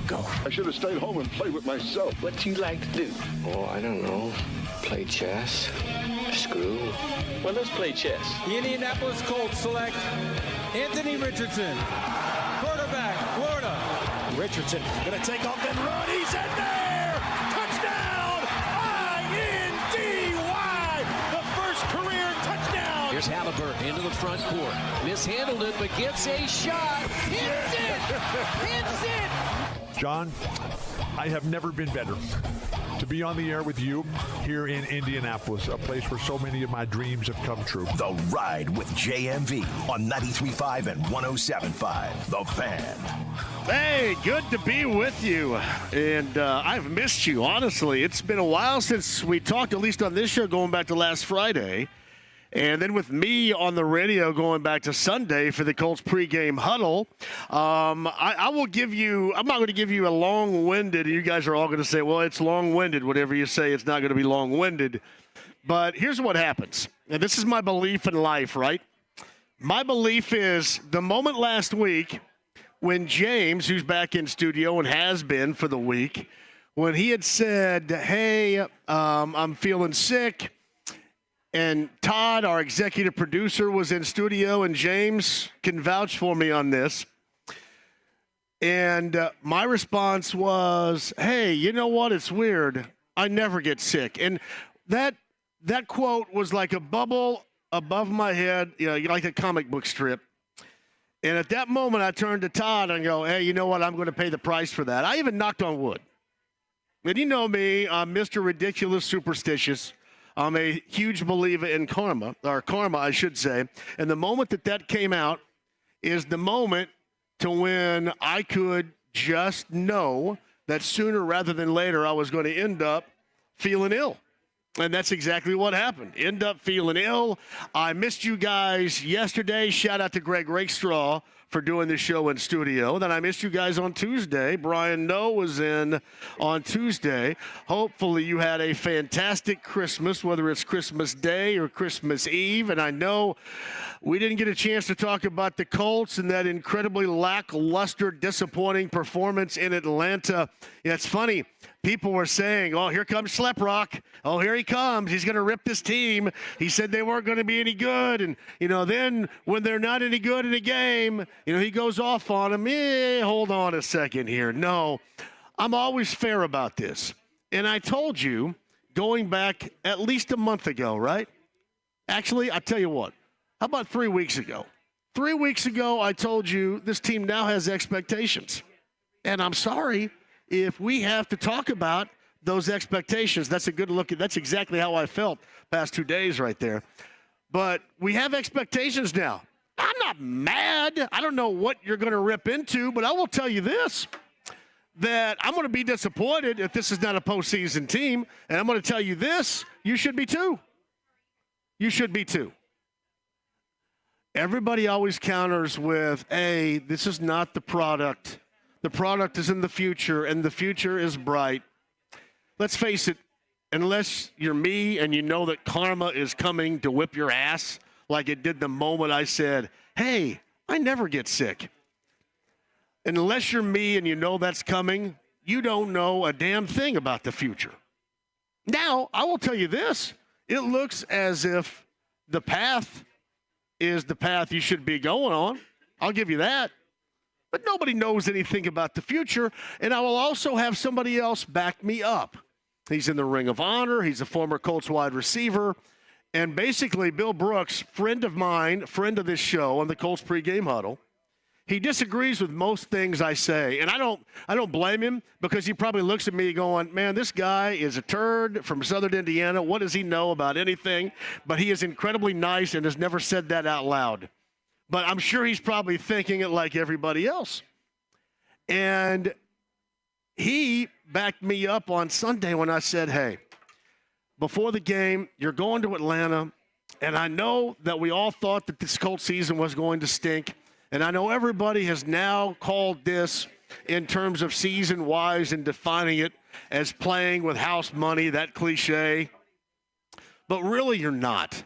go. I should have stayed home and played with myself. What do you like to do? Oh, I don't know. Play chess. Screw. Well, let's play chess. The Indianapolis Colts select Anthony Richardson, quarterback, Florida. Richardson going to take off and run. He's in there! Touchdown! I-N-D-Y! The first career touchdown! Here's Halliburton into the front court. Mishandled it, but gets a shot. Hits it! Hits it! John, I have never been better to be on the air with you here in Indianapolis, a place where so many of my dreams have come true. The Ride with JMV on 93.5 and 107.5. The Fan. Hey, good to be with you. And I've missed you, honestly. It's been a while since we talked, at least on this show, going back to last Friday. And then with me on the radio going back to Sunday for the Colts pregame huddle, I will give you – I'm not going to give you a long-winded – you guys are all going to say, well, it's long-winded. Whatever you say, it's not going to be long-winded. But here's what happens. And this is my belief in life, right? My belief is the moment last week when James, who's back in studio and has been for the week, when he had said, hey, I'm feeling sick, and Todd, our executive producer, was in studio, and James can vouch for me on this. And my response was, hey, you know what? It's weird. I never get sick. And that quote was like a bubble above my head, like a comic book strip. And at that moment, I turned to Todd and go, hey, you know what? I'm going to pay the price for that. I even knocked on wood. And you know me, I'm Mr. Ridiculous Superstitious. I'm a huge believer in karma, I should say. And the moment that came out is the moment to when I could just know that sooner rather than later I was going to end up feeling ill. And that's exactly what happened. End up feeling ill. I missed you guys yesterday. Shout out to Greg Rakestraw for doing this show in studio. Then I missed you guys on Tuesday. Brian Noe was in on Tuesday. Hopefully you had a fantastic Christmas, whether it's Christmas Day or Christmas Eve. And I know we didn't get a chance to talk about the Colts and that incredibly lackluster, disappointing performance in Atlanta. Yeah, it's funny. People were saying, oh, here comes Schleprock. Oh, here he comes. He's going to rip this team. He said they weren't going to be any good. And, then when they're not any good in a game, he goes off on them. Hold on a second here. No, I'm always fair about this. And I told you going back at least a month ago, right? Actually, I tell you what. How about 3 weeks ago? 3 weeks ago, I told you this team now has expectations. And I'm sorry if we have to talk about those expectations. That's a good look. That's exactly how I felt past 2 days right there. But we have expectations now. I'm not mad. I don't know what you're going to rip into, but I will tell you this, that I'm going to be disappointed if this is not a postseason team. And I'm going to tell you this, you should be too. You should be too. Everybody always counters with, hey, this is not the product. The product is in the future, and the future is bright. Let's face it, unless you're me and you know that karma is coming to whip your ass like it did the moment I said, hey, I never get sick. And unless you're me and you know that's coming, you don't know a damn thing about the future. Now, I will tell you this. It looks as if the path is the path you should be going on. I'll give you that. But nobody knows anything about the future, and I will also have somebody else back me up. He's in the Ring of Honor. He's a former Colts wide receiver. And basically, Bill Brooks, friend of mine, friend of this show on the Colts pregame huddle, he disagrees with most things I say. And I don't blame him, because he probably looks at me going, man, this guy is a turd from Southern Indiana. What does he know about anything? But he is incredibly nice and has never said that out loud. But I'm sure he's probably thinking it like everybody else. And he backed me up on Sunday when I said, hey, before the game, you're going to Atlanta, and I know that we all thought that this Colts season was going to stink, and I know everybody has now called this in terms of season-wise and defining it as playing with house money, that cliche. But really, you're not.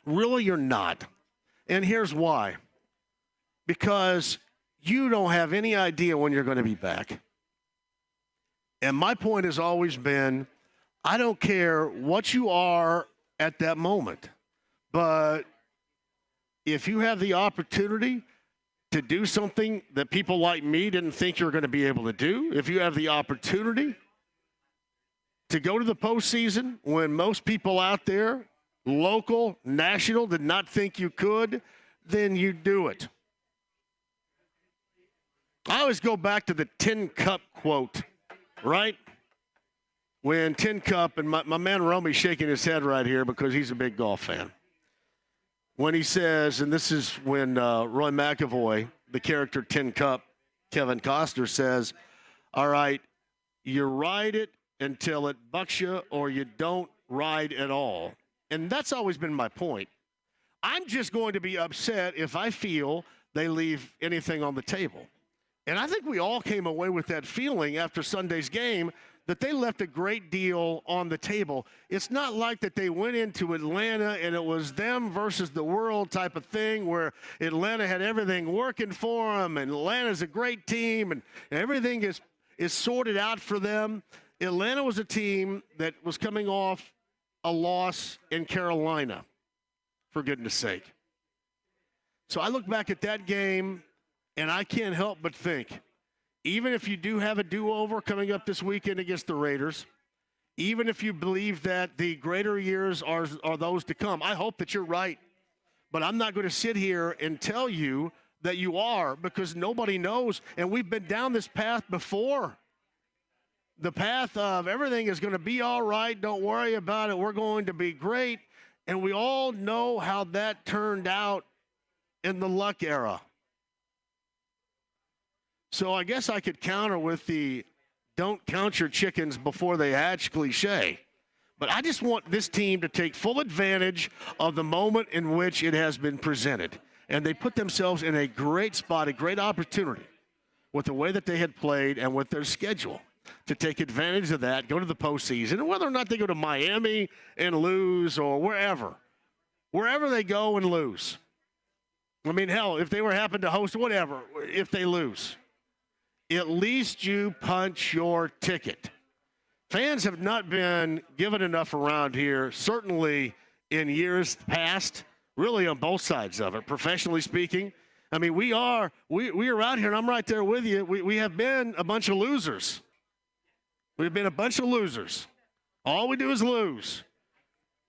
Really, you're not. And here's why. Because you don't have any idea when you're going to be back. And my point has always been, I don't care what you are at that moment, but if you have the opportunity to do something that people like me didn't think you're going to be able to do, if you have the opportunity to go to the postseason when most people out there, local, national, did not think you could, then you do it. I always go back to the Tin Cup quote, right? When Tin Cup, and my man Romy's shaking his head right here because he's a big golf fan. When he says, and this is when Roy McAvoy, the character Tin Cup, Kevin Costner, says, all right, you ride it until it bucks you or you don't ride at all. And that's always been my point. I'm just going to be upset if I feel they leave anything on the table. And I think we all came away with that feeling after Sunday's game that they left a great deal on the table. It's not like that they went into Atlanta and it was them versus the world type of thing where Atlanta had everything working for them and Atlanta's a great team and everything is sorted out for them. Atlanta was a team that was coming off a loss in Carolina, for goodness sake. So I look back at that game, and I can't help but think, even if you do have a do-over coming up this weekend against the Raiders, even if you believe that the greater years are those to come, I hope that you're right. But I'm not going to sit here and tell you that you are because nobody knows. And we've been down this path before. The path of everything is going to be all right. Don't worry about it. We're going to be great. And we all know how that turned out in the Luck era. So I guess I could counter with the don't count your chickens before they hatch cliche. But I just want this team to take full advantage of the moment in which it has been presented. And they put themselves in a great spot, a great opportunity with the way that they had played and with their schedule to take advantage of that, go to the postseason, and whether or not they go to Miami and lose or wherever they go and lose. I mean, hell, if they were happen to host whatever, if they lose. At least you punch your ticket. Fans have not been given enough around here, certainly in years past, really on both sides of it, professionally speaking. I mean, we are out here, and I'm right there with you. We have been a bunch of losers. We've been a bunch of losers. All we do is lose.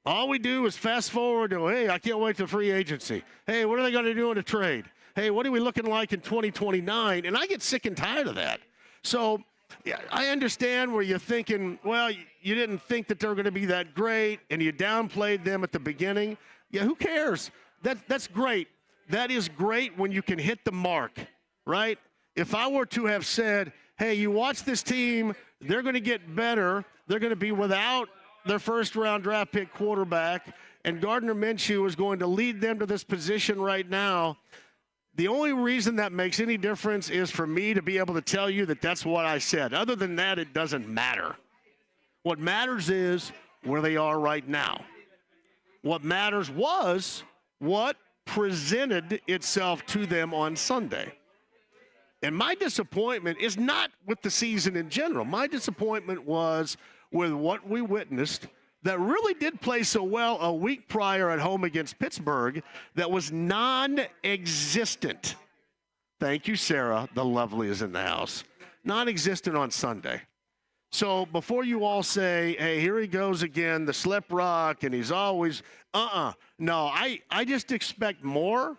All we do is fast forward to, hey, I can't wait to free agency. Hey, what are they going to do in a trade? Hey, what are we looking like in 2029? And I get sick and tired of that. So yeah, I understand where you're thinking, well, you didn't think that they were going to be that great, and you downplayed them at the beginning. Yeah, who cares? That's great. That is great when you can hit the mark, right? If I were to have said, hey, you watch this team, they're going to get better. They're going to be without their first-round draft pick quarterback, and Gardner Minshew is going to lead them to this position right now. The only reason that makes any difference is for me to be able to tell you that that's what I said. Other than that, it doesn't matter. What matters is where they are right now. What matters was what presented itself to them on Sunday. And my disappointment is not with the season in general. My disappointment was with what we witnessed that really did play so well a week prior at home against Pittsburgh that was non-existent. Thank you, Sarah. The lovely is in the house. Non-existent on Sunday. So before you all say, hey, here he goes again, the slip rock, and he's always, no, I just expect more,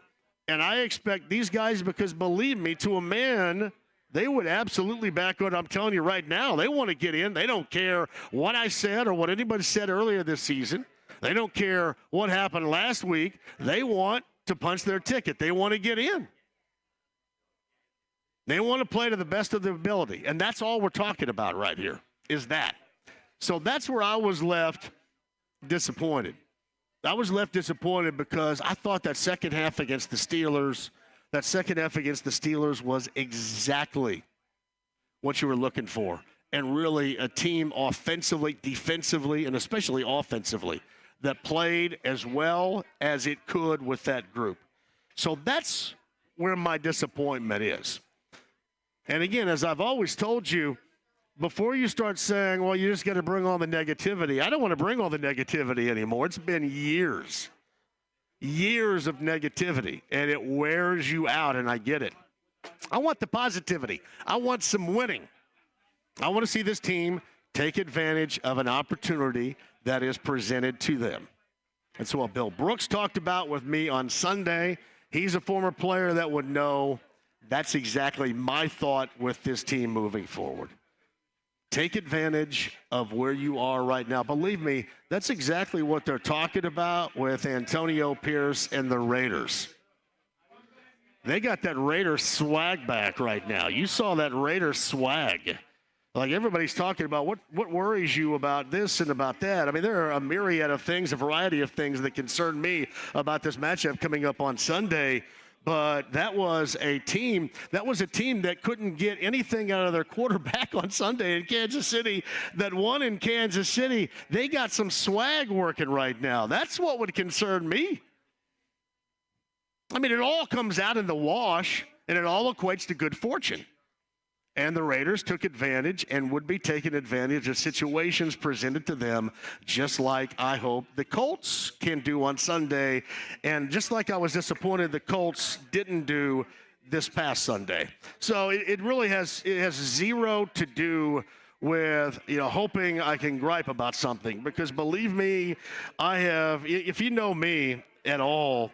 and I expect these guys, because believe me, to a man, they would absolutely back what I'm telling you right now. They want to get in. They don't care what I said or what anybody said earlier this season. They don't care what happened last week. They want to punch their ticket. They want to get in. They want to play to the best of their ability. And that's all we're talking about right here, is that. So that's where I was left disappointed. I was left disappointed because I thought that second half against the Steelers was exactly what you were looking for. And really a team offensively, defensively, and especially offensively that played as well as it could with that group. So that's where my disappointment is. And again, as I've always told you, before you start saying, well, you just got to bring all the negativity, I don't want to bring all the negativity anymore. It's been years of negativity, and it wears you out, and I get it. I want the positivity. I want some winning. I want to see this team take advantage of an opportunity that is presented to them. That's what Bill Brooks talked about with me on Sunday. He's a former player that would know that's exactly my thought with this team moving forward. Take advantage of where you are right now. Believe me, that's exactly what they're talking about with Antonio Pierce and the Raiders. They got that Raiders swag back right now. You saw that Raiders swag. Like everybody's talking about what worries you about this and about that. I mean, there are a myriad of things, a variety of things that concern me about this matchup coming up on Sunday. But that was a team that couldn't get anything out of their quarterback on Sunday in Kansas City, that won in Kansas City. They got some swag working right now. That's what would concern me. I mean, it all comes out in the wash, and it all equates to good fortune. And the Raiders took advantage and would be taking advantage of situations presented to them, just like I hope the Colts can do on Sunday. And just like I was disappointed the Colts didn't do this past Sunday. So it really has zero to do with, hoping I can gripe about something. Because believe me, if you know me at all,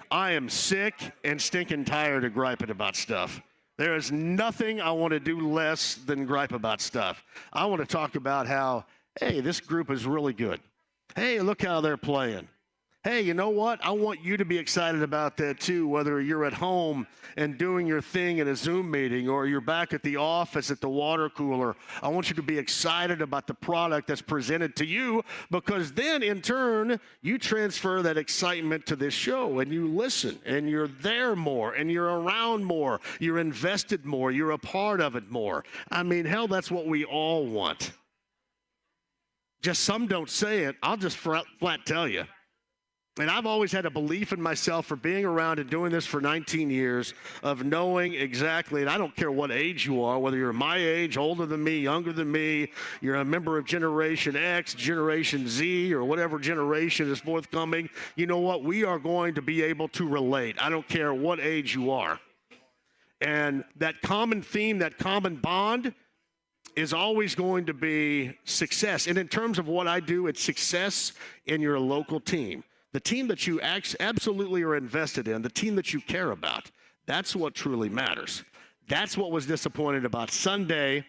I am sick and stinking tired of griping about stuff. There is nothing I want to do less than gripe about stuff. I want to talk about how, hey, this group is really good. Hey, look how they're playing. Hey, you know what? I want you to be excited about that too, whether you're at home and doing your thing in a Zoom meeting or you're back at the office at the water cooler. I want you to be excited about the product that's presented to you, because then in turn, you transfer that excitement to this show and you listen and you're there more and you're around more. You're invested more. You're a part of it more. I mean, hell, that's what we all want. Just some don't say it. I'll just flat tell you. And I've always had a belief in myself for being around and doing this for 19 years of knowing exactly, and I don't care what age you are, whether you're my age, older than me, younger than me, you're a member of Generation X, Generation Z, or whatever generation is forthcoming, you know what? We are going to be able to relate. I don't care what age you are. And that common theme, that common bond is always going to be success. And in terms of what I do, it's success in your local team. The team that you absolutely are invested in, the team that you care about, that's what truly matters. That's what was disappointing about Sunday.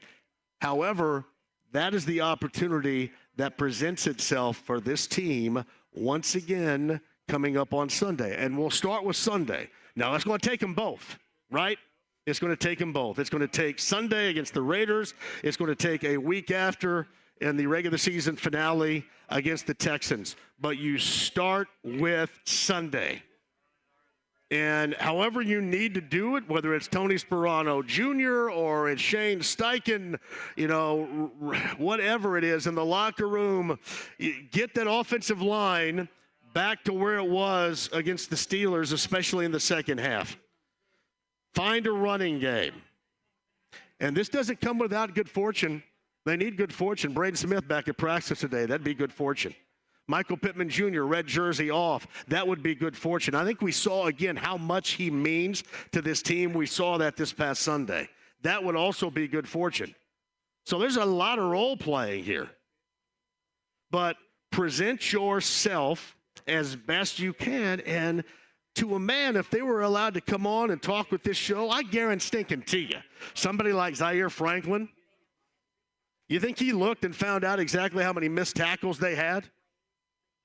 However, that is the opportunity that presents itself for this team once again coming up on Sunday. And we'll start with Sunday. Now, it's going to take them both, right? It's going to take them both. It's going to take Sunday against the Raiders. It's going to take a week after in the regular season finale against the Texans. But you start with Sunday. And however you need to do it, whether it's Tony Sperano Jr. or it's Shane Steichen, whatever it is in the locker room, get that offensive line back to where it was against the Steelers, especially in the second half. Find a running game. And this doesn't come without good fortune. They need good fortune. Braden Smith back at practice today. That'd be good fortune. Michael Pittman Jr., red jersey off. That would be good fortune. I think we saw, again, how much he means to this team. We saw that this past Sunday. That would also be good fortune. So there's a lot of role playing here. But present yourself as best you can. And to a man, if they were allowed to come on and talk with this show, I guarantee you, somebody like Zaire Franklin, you think he looked and found out exactly how many missed tackles they had?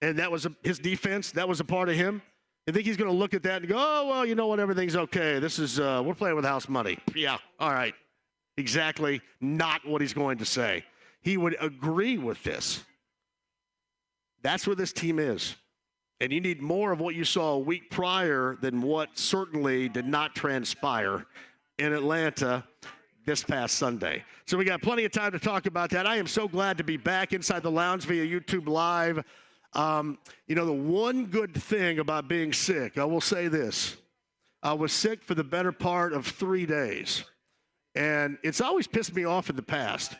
And that was his defense? That was a part of him? You think he's going to look at that and go, oh, well, you know what, everything's okay. This is, we're playing with house money. Yeah, all right. Exactly not what he's going to say. He would agree with this. That's where this team is. And you need more of what you saw a week prior than what certainly did not transpire in Atlanta this past Sunday. So we got plenty of time to talk about that. I am so glad to be back inside the lounge via YouTube Live. The one good thing about being sick, I will say this. I was sick for the better part of 3 days. And it's always pissed me off in the past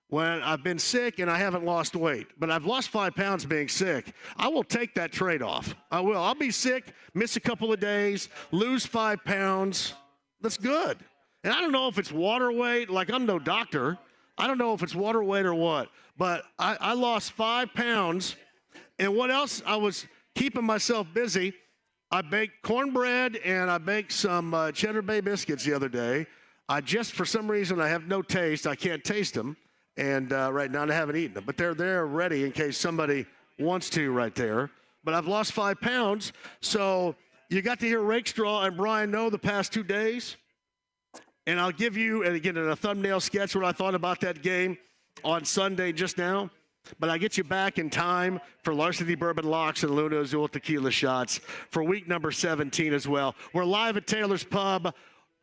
when I've been sick and I haven't lost weight, but I've lost 5 pounds being sick. I will take that trade-off. I will. I'll be sick, miss a couple of days, lose 5 pounds. That's good. And I don't know if it's water weight. Like, I'm no doctor. I don't know if it's water weight or what. But I lost 5 pounds. And what else? I was keeping myself busy. I baked cornbread and I baked some Cheddar Bay biscuits the other day. For some reason, I have no taste. I can't taste them. And right now I haven't eaten them. But they're there ready in case somebody wants to right there. But I've lost 5 pounds. So you got to hear Rakestraw and Brian Noe the past 2 days. And I'll give you, and again, in a thumbnail sketch, what I thought about that game on Sunday just now. But I get you back in time for Larceny Bourbon Locks and Luna Azul Tequila Shots for week number 17 as well. We're live at Taylor's Pub.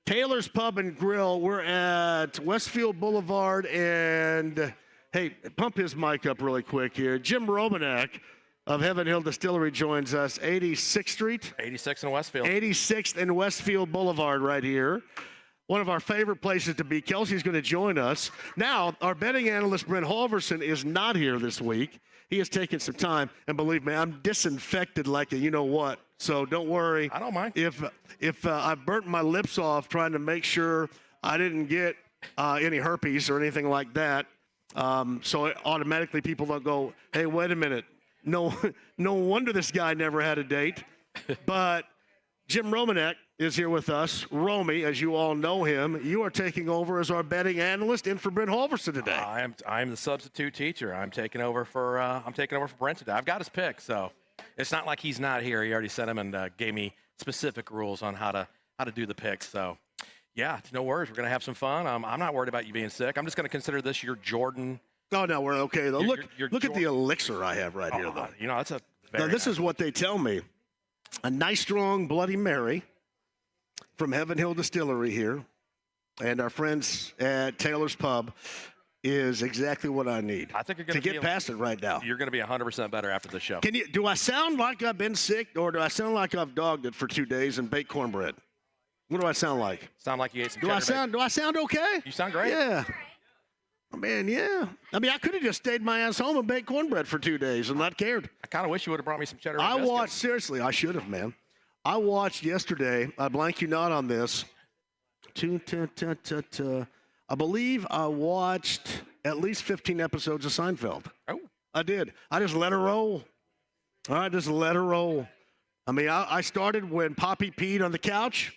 Taylor's Pub and Grill. We're at Westfield Boulevard. And, hey, pump his mic up really quick here. Jim Romanek of Heaven Hill Distillery joins us. 86th Street. 86th and Westfield. 86th and Westfield Boulevard right here. One of our favorite places to be. Kelsey's going to join us. Now, our betting analyst, Brent Halverson, is not here this week. He has taken some time, and believe me, I'm disinfected like a you-know-what. So don't worry. I don't mind. If I burnt my lips off trying to make sure I didn't get any herpes or anything like that, so automatically people don't go, hey, wait a minute. No wonder this guy never had a date. But Jim Romanek is here with us. Romy, as you all know him, you are taking over as our betting analyst in for Brent Halverson today. I'm the substitute teacher. I'm taking over for Brent today. I've got his pick, so it's not like he's not here. He already sent him and gave me specific rules on how to do the picks. So yeah, no worries. We're gonna have some fun. I'm not worried about you being sick. I'm just gonna consider this your Jordan. Oh no, we're okay though. Look at the elixir I have right here though. You know, that's a. Now this is what they tell me. A nice strong Bloody Mary from Heaven Hill Distillery here, and our friends at Taylor's Pub is exactly what I need. I think you're going to get past it right now. You're going to be 100% better after the show. Do I sound like I've been sick, or do I sound like I've dogged it for 2 days and baked cornbread? What do I sound like? Sound like you ate some. Do I sound okay? You sound great. Yeah. Man, yeah. I mean, I could have just stayed my ass home and baked cornbread for 2 days and not cared. I kind of wish you would have brought me some cheddar. Seriously, I should have, man. I watched yesterday, I blank you not on this. I believe I watched at least 15 episodes of Seinfeld. Oh. I did. I just let her roll. All right, just let her roll. I mean, I started when Poppy peed on the couch,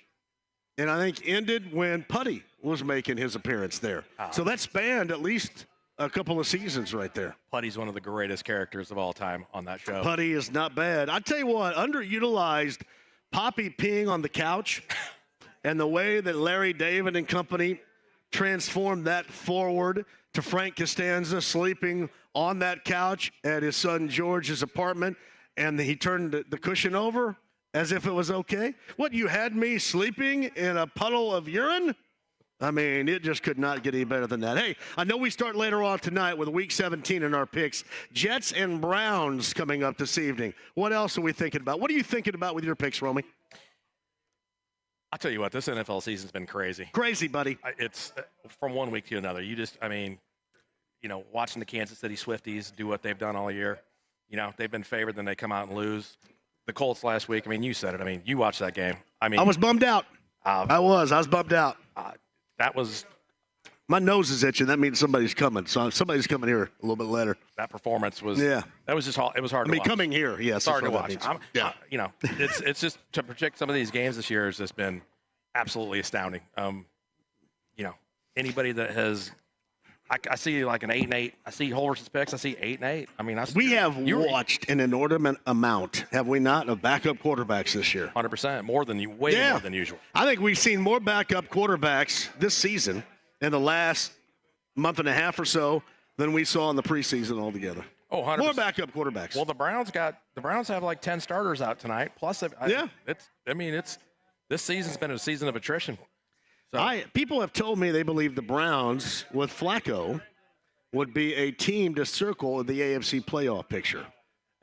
and I think ended when Putty was making his appearance there. So that spanned at least a couple of seasons right there. Putty's one of the greatest characters of all time on that show. Putty is not bad. I tell you what, underutilized Poppy peeing on the couch and the way that Larry David and company transformed that forward to Frank Costanza sleeping on that couch at his son George's apartment, and he turned the cushion over as if it was okay. What, you had me sleeping in a puddle of urine? I mean, it just could not get any better than that. Hey, I know we start later on tonight with Week 17 in our picks. Jets and Browns coming up this evening. What else are we thinking about? What are you thinking about with your picks, Romy? I'll tell you what, this NFL season's been crazy. Crazy, buddy. It's from one week to another. Watching the Kansas City Swifties do what they've done all year. You know, they've been favored, then they come out and lose. The Colts last week, I mean, you said it. I mean, you watched that game. I was bummed out. I was bummed out. That was. My nose is itching. That means somebody's coming. So somebody's coming here a little bit later. That performance was. Yeah. That was just. It was hard to watch. Coming here, yes. It's hard to watch. It's just to predict some of these games this year has just been absolutely astounding. Anybody that has. I see like an 8-8. I see Holverson's picks. I see 8-8. I mean, we have watched an inordinate amount, have we not, of backup quarterbacks this year? 100%, more than more than usual. I think we've seen more backup quarterbacks this season in the last month and a half or so than we saw in the preseason altogether. Oh, 100%. More backup quarterbacks. Well, the Browns have like 10 starters out tonight. Plus, this season's been a season of attrition. So. People have told me they believe the Browns with Flacco would be a team to circle in the AFC playoff picture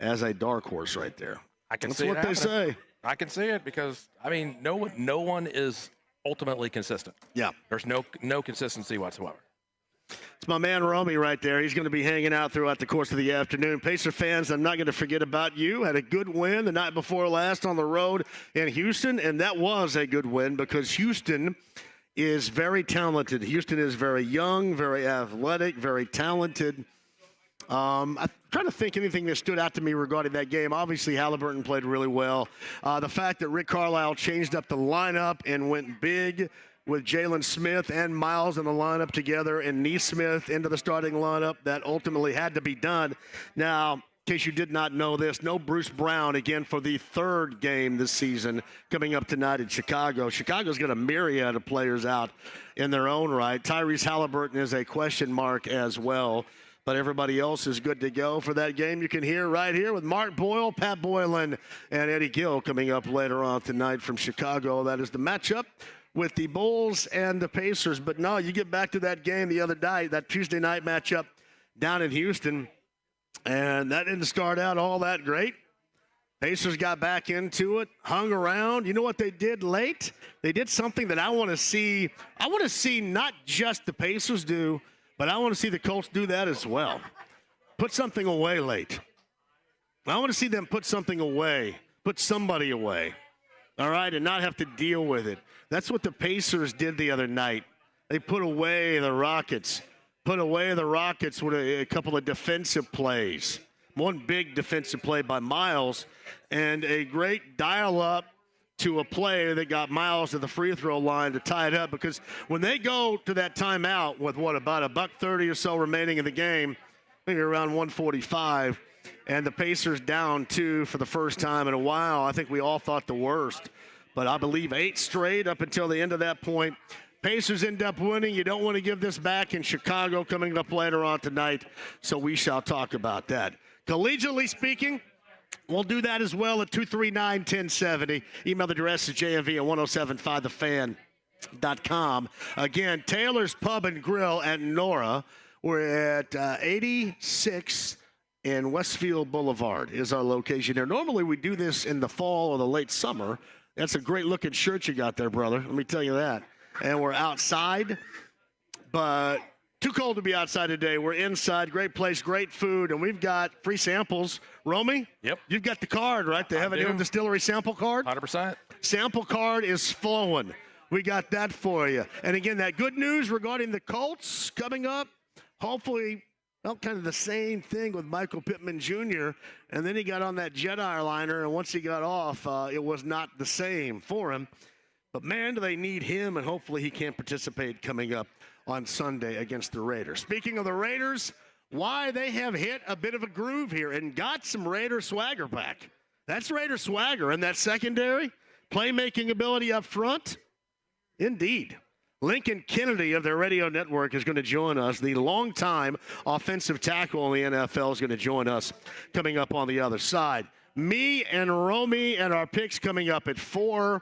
as a dark horse right there. That's what they say. I can see it because no one is ultimately consistent. Yeah, there's no consistency whatsoever. It's my man Romy right there. He's going to be hanging out throughout the course of the afternoon. Pacer fans, I'm not going to forget about you. Had a good win the night before last on the road in Houston, and that was a good win because Houston is very talented. Houston is very young, very athletic, very talented. I'm trying to think anything that stood out to me regarding that game. Obviously, Halliburton played really well. The fact that Rick Carlisle changed up the lineup and went big with Jalen Smith and Miles in the lineup together and Neesmith into the starting lineup, that ultimately had to be done. Now, in case you did not know this, no Bruce Brown again for the third game this season coming up tonight in Chicago. Chicago's got a myriad of players out in their own right. Tyrese Halliburton is a question mark as well. But everybody else is good to go for that game. You can hear right here with Mark Boyle, Pat Boylan, and Eddie Gill coming up later on tonight from Chicago. That is the matchup with the Bulls and the Pacers. But no, you get back to that game the other night, that Tuesday night matchup down in Houston, and that didn't start out all that great. Pacers got back into it, hung around. You know what they did late? They did something that I want to see. I want to see not just the Pacers do, but I want to see the Colts do that as well. Put something away late. I want to see them put something away, put somebody away, all right, and not have to deal with it. That's what the Pacers did the other night. They put away the Rockets, with a couple of defensive plays. One big defensive play by Miles and a great dial-up to a play that got Miles to the free throw line to tie it up, because when they go to that timeout with about $1:30 or so remaining in the game, maybe around 1:45, and the Pacers down 2 for the first time in a while, I think we all thought the worst. But I believe 8 straight up until the end of that point. Pacers end up winning. You don't want to give this back in Chicago coming up later on tonight, so we shall talk about that. Collegiately speaking, we'll do that as well at 239-1070. Email address is jmv1075thefan.com. Again, Taylor's Pub and Grill at Nora. We're at 86 and Westfield Boulevard is our location there. Normally we do this in the fall or the late summer. That's a great-looking shirt you got there, brother. Let me tell you that. And we're outside, but too cold to be outside today. We're inside. Great place, great food, and we've got free samples. Romy? Yep. You've got the card, right? The Heaven Hill Distillery sample card? 100%. Sample card is flowing. We got that for you. And again, that good news regarding the Colts coming up. Hopefully, well, kind of the same thing with Michael Pittman Jr., and then he got on that jet airliner, and once he got off, it was not the same for him. But, man, do they need him, and hopefully he can participate coming up on Sunday against the Raiders. Speaking of the Raiders, why they have hit a bit of a groove here and got some Raider swagger back. That's Raider swagger, and that secondary, playmaking ability up front, indeed. Lincoln Kennedy of the radio network is going to join us. The longtime offensive tackle in the NFL is going to join us coming up on the other side. Me and Romy and our picks coming up at 4.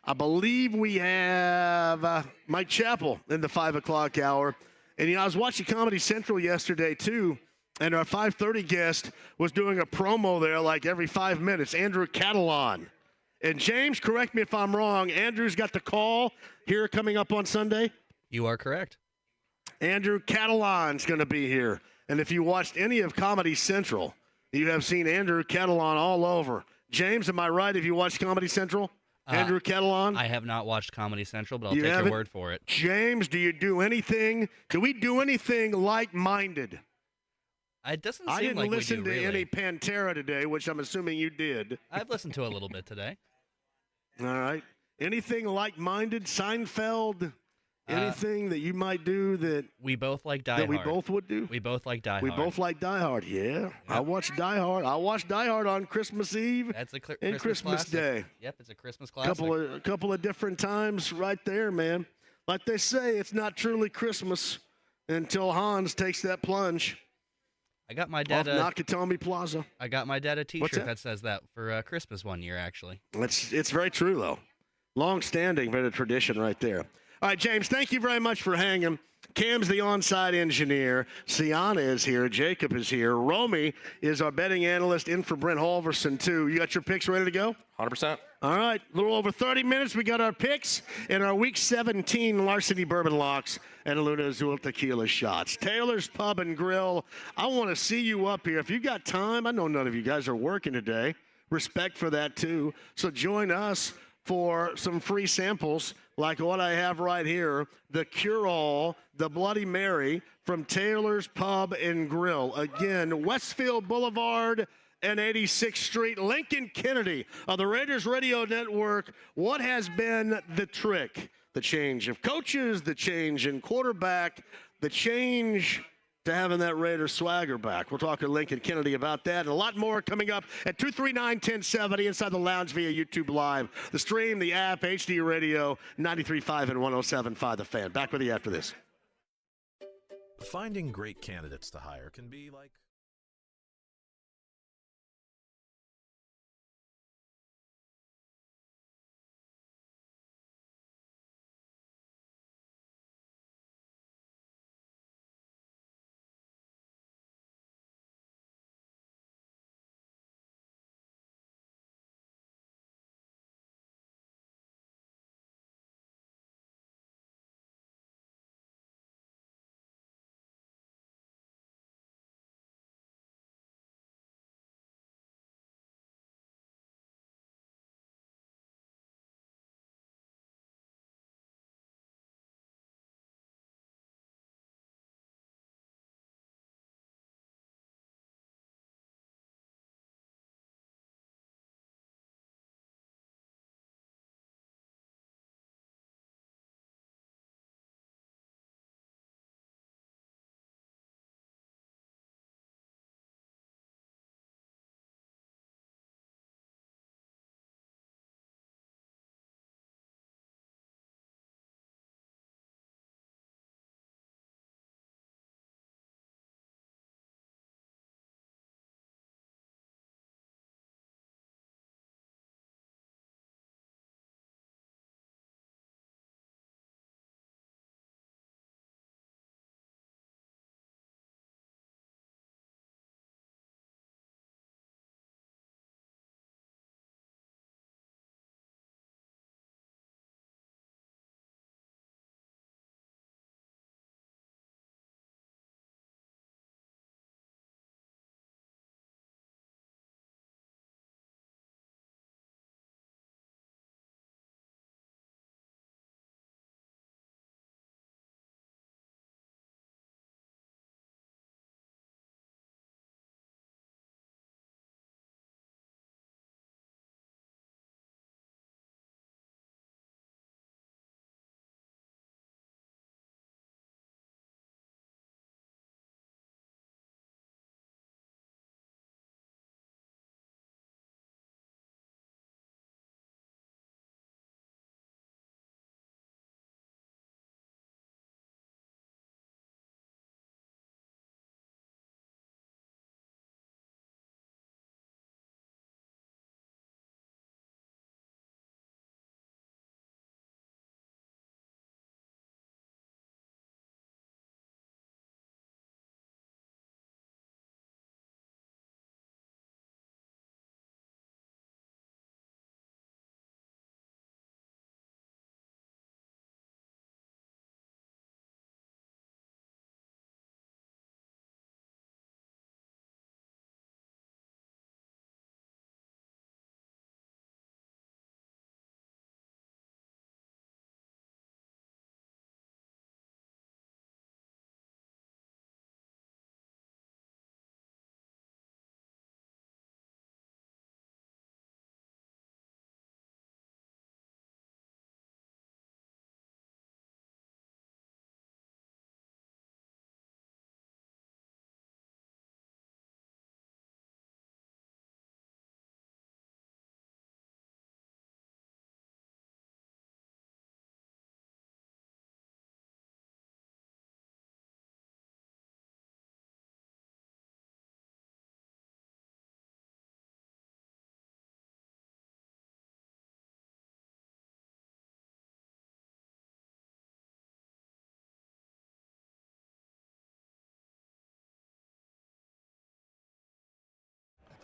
I believe we have Mike Chappell in the 5 o'clock hour. And, you know, I was watching Comedy Central yesterday, too, and our 5:30 guest was doing a promo there like every 5 minutes, Andrew Catalan. And, James, correct me if I'm wrong, Andrew's got the call here coming up on Sunday? You are correct. Andrew Catalan's going to be here. And if you watched any of Comedy Central, you have seen Andrew Catalan all over. James, am I right if you watched Comedy Central? Andrew Catalan? I have not watched Comedy Central, but I'll take your word for it. James, do we do anything like-minded? It doesn't seem I didn't like listen we do, to really. any Pantera today, which I'm assuming you did. I've listened to a little bit today. All right. Anything like-minded? Seinfeld? Anything that you might do that we both like Die Hard? That we both would do? We both like Die Hard. We both like Die Hard, yeah. Yep. I watched Die Hard. I watched Die Hard on Christmas Eve and Christmas Day. Yep, it's a Christmas classic. A couple of different times right there, man. Like they say, it's not truly Christmas until Hans takes that plunge. I got my dad off Nakatomi Plaza. I got my dad a T-shirt that says that for Christmas one year, actually. It's very true, though. Long-standing bit of tradition right there. All right, James, thank you very much for hanging. Cam's the on-site engineer. Sienna is here. Jacob is here. Romy is our betting analyst in for Brent Halverson, too. You got your picks ready to go? 100%. All right. A little over 30 minutes. We got our picks and our Week 17 Larceny Bourbon Locks and Luna Azul Tequila shots. Taylor's Pub and Grill. I want to see you up here. If you got time, I know none of you guys are working today. Respect for that, too. So join us for some free samples like what I have right here, the Cure-All, the Bloody Mary from Taylor's Pub and Grill. Again, Westfield Boulevard and 86th Street, Lincoln Kennedy of the Raiders Radio Network. What has been the trick? The change of coaches, the change in quarterback, the change to having that Raiders swagger back. We'll talk to Lincoln Kennedy about that and a lot more coming up at 239-1070 inside the lounge via YouTube Live, the stream, the app, HD Radio, 93.5 and 107.5 The Fan. Back with you after this. Finding great candidates to hire can be like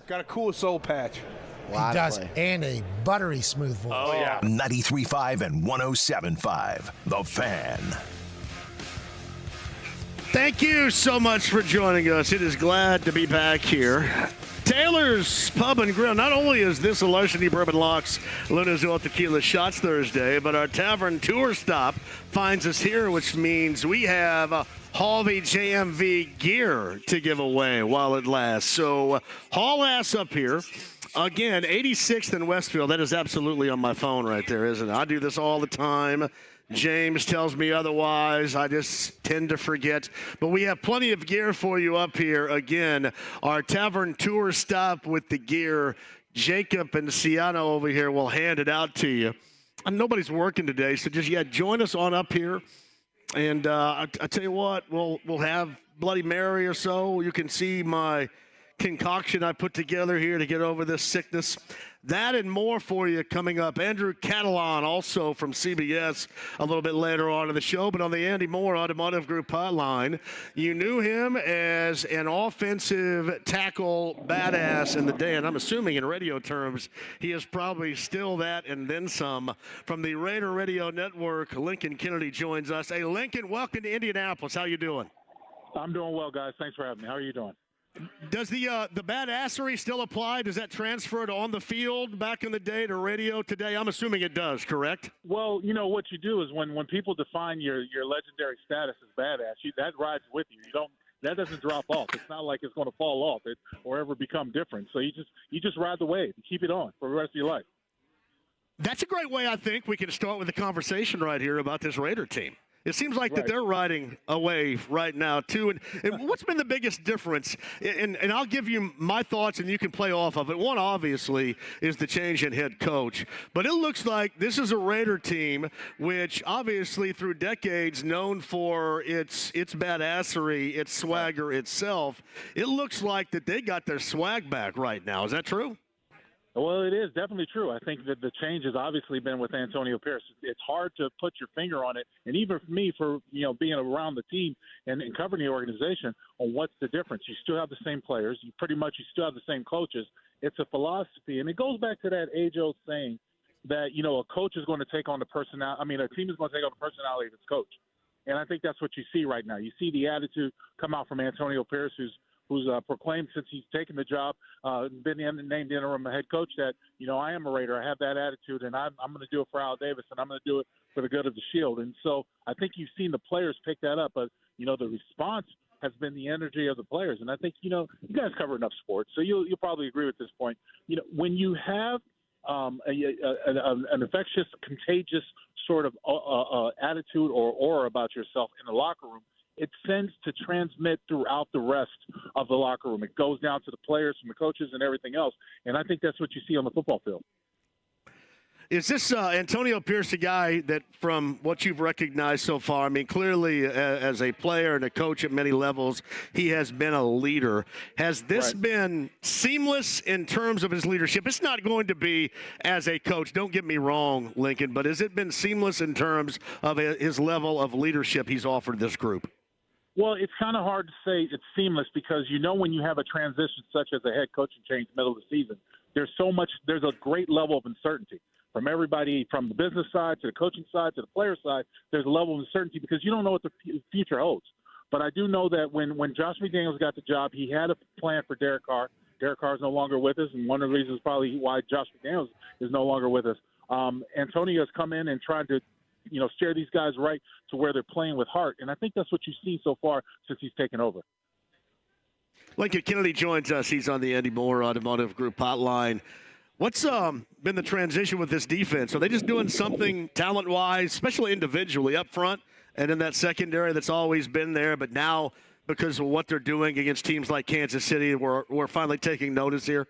Got a cool soul patch. He does, and a buttery smooth voice. Oh, yeah. 93.5 and 107.5. The Fan. Thank you so much for joining us. It is glad to be back here. Taylor's Pub and Grill. Not only is this a Larceny Bourbon Locks Lunazil Tequila Shots Thursday, but our tavern tour stop finds us here, which means we have Halvey JMV gear to give away while it lasts. So haul ass up here. Again, 86th in Westfield. That is absolutely on my phone right there, isn't it? I do this all the time. James tells me otherwise. I just tend to forget. But we have plenty of gear for you up here. Again, our tavern tour stop with the gear. Jacob and Sienna over here will hand it out to you. And nobody's working today, so just, join us on up here. And I tell you what, we'll have Bloody Mary or so. You can see my concoction I put together here to get over this sickness. That and more for you coming up. Andrew Catalan, also from CBS, a little bit later on in the show. But on the Andy Moore Automotive Group hotline, you knew him as an offensive tackle badass in the day. And I'm assuming in radio terms, he is probably still that and then some. From the Raider Radio Network, Lincoln Kennedy joins us. Hey, Lincoln, welcome to Indianapolis. How you doing? I'm doing well, guys. Thanks for having me. How are you doing? Does the badassery still apply? Does that transfer to on the field back in the day to radio today? I'm assuming it does, correct? Well, what you do is when people define your legendary status as badass, that rides with you. That doesn't drop off. It's not like it's going to fall off or ever become different. So you just ride the wave. Keep it on for the rest of your life. That's a great way, I think, we can start with the conversation right here about this Raider team. It seems like that they're riding away right now, too. And what's been the biggest difference? And I'll give you my thoughts, and you can play off of it. One, obviously, is the change in head coach. But it looks like this is a Raider team which, obviously, through decades, known for its badassery, its swagger itself. It looks like that they got their swag back right now. Is that true? Well, it is definitely true. I think that the change has obviously been with Antonio Pierce. It's hard to put your finger on it, and even for me, being around the team and covering the organization, on what's the difference. You still have the same players. You still have the same coaches. It's a philosophy, and it goes back to that age-old saying that a coach is going to take on the personality. I mean, a team is going to take on the personality of its coach, and I think that's what you see right now. You see the attitude come out from Antonio Pierce, who's proclaimed since he's taken the job, been named interim head coach, that, I am a Raider. I have that attitude, and I'm going to do it for Al Davis, and I'm going to do it for the good of the Shield. And so I think you've seen the players pick that up. But, the response has been the energy of the players. And I think, you guys cover enough sports, so you'll probably agree with this point. When you have an infectious, contagious sort of attitude or aura about yourself in the locker room, it tends to transmit throughout the rest of the locker room. It goes down to the players, from the coaches, and everything else. And I think that's what you see on the football field. Is this Antonio Pierce a guy that, from what you've recognized so far, I mean, clearly as a player and a coach at many levels, he has been a leader. Has this been seamless in terms of his leadership? It's not going to be as a coach, don't get me wrong, Lincoln, but has it been seamless in terms of his level of leadership he's offered this group? Well, it's kind of hard to say it's seamless because when you have a transition such as a head coaching change middle of the season, there's a great level of uncertainty from everybody, from the business side to the coaching side to the player side. There's a level of uncertainty because you don't know what the future holds. But I do know that when Josh McDaniels got the job, he had a plan for Derek Carr. Derek Carr is no longer with us, and one of the reasons probably why Josh McDaniels is no longer with us. Antonio has come in and tried to steer these guys right to where they're playing with heart. And I think that's what you've seen so far since he's taken over. Lincoln Kennedy joins us. He's on the Andy Moore Automotive Group hotline. What's been the transition with this defense? Are they just doing something talent-wise, especially individually up front and in that secondary that's always been there, but now because of what they're doing against teams like Kansas City, we're finally taking notice here?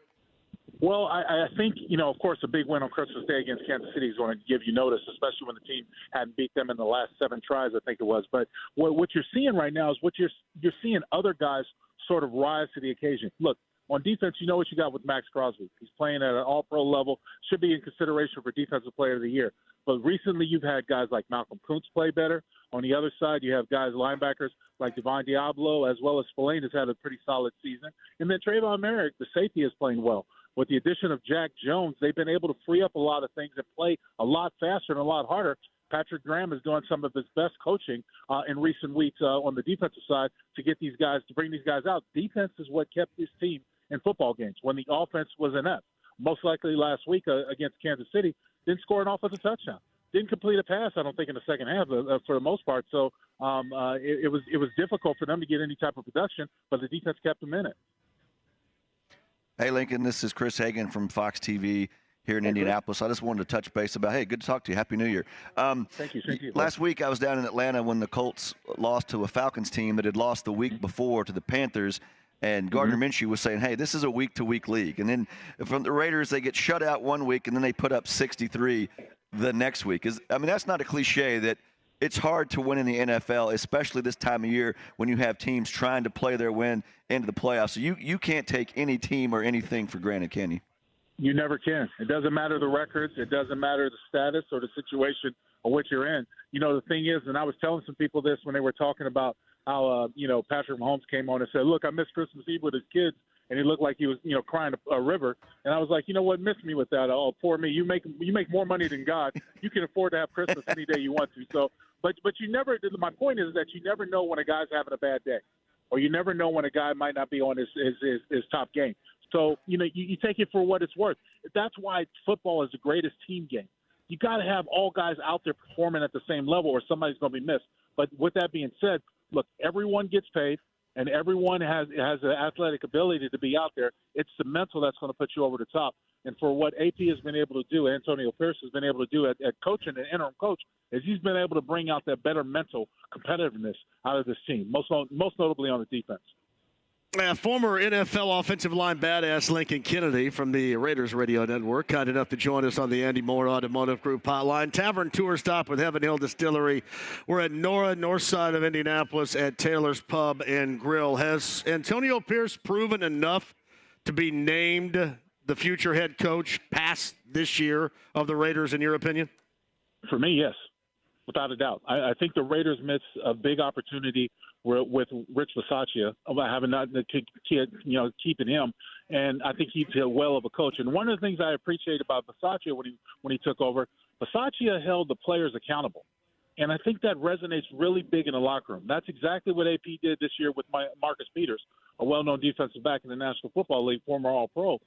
Well, I think, of course, a big win on Christmas Day against Kansas City is going to give you notice, especially when the team hadn't beat them in the last 7 tries, I think it was. But what you're seeing right now is you're seeing other guys sort of rise to the occasion. Look, On defense, you know what you got with Max Crosby. He's playing at an all-pro level, should be in consideration for Defensive Player of the Year. But recently you've had guys like Malcolm Kuntz play better. On the other side, you have guys, linebackers like Devon Diablo, as well as Spillane has had a pretty solid season. And then Trayvon Merrick, the safety, is playing well. With the addition of Jack Jones, they've been able to free up a lot of things and play a lot faster and a lot harder. Patrick Graham is doing some of his best coaching in recent weeks on the defensive side to get these guys, to bring these guys out. Defense is what kept this team in football games when the offense was inept. Most likely last week against Kansas City, didn't score an offensive touchdown. Didn't complete a pass, I don't think, in the second half for the most part. So it was difficult for them to get any type of production, but the defense kept them in it. Hey, Lincoln, this is Chris Hagan from Fox TV here in Indianapolis. I just wanted to touch base about, hey, good to talk to you. Happy New Year. Thank you. Last week I was down in Atlanta when the Colts lost to a Falcons team that had lost the week before to the Panthers. And Gardner Minshew was saying, hey, this is a week-to-week league. And then from the Raiders, they get shut out one week, and then they put up 63 the next week. That's not a cliche that it's hard to win in the NFL, especially this time of year when you have teams trying to play their win into the playoffs. So you can't take any team or anything for granted, can you? You never can. It doesn't matter the records. It doesn't matter the status or the situation of which you're in. You know, the thing is, and I was telling some people this when they were talking about how, Patrick Mahomes came on and said, look, I missed Christmas Eve with his kids, and he looked like he was, crying a river. And I was like, you know what, miss me with that. Oh, poor me. You make more money than God. You can afford to have Christmas any day you want to. So, but you never, my point is that you never know when a guy's having a bad day, or you never know when a guy might not be on his top game. So, you take it for what it's worth. That's why football is the greatest team game. You got to have all guys out there performing at the same level, or somebody's going to be missed. But with that being said, look, everyone gets paid, and everyone has an athletic ability to be out there. It's the mental that's going to put you over the top. And for what AP has been able to do, Antonio Pierce has been able to do at coaching and interim coach, is he's been able to bring out that better mental competitiveness out of this team, most notably on the defense. Former NFL offensive line badass Lincoln Kennedy from the Raiders Radio Network, kind enough to join us on the Andy Moore Automotive Group hotline. Tavern tour stop with Heaven Hill Distillery. We're at Nora, north side of Indianapolis, at Taylor's Pub and Grill. Has Antonio Pierce proven enough to be named the future head coach past this year of the Raiders, in your opinion? For me, yes, without a doubt. I think the Raiders missed a big opportunity with Rich Bisaccia about having not keeping him, and I think he's a well of a coach. And one of the things I appreciate about Bisaccia when he took over, Bisaccia held the players accountable, and I think that resonates really big in the locker room. That's exactly what AP did this year with Marcus Peters, a well-known defensive back in the National Football League, former All-Pro.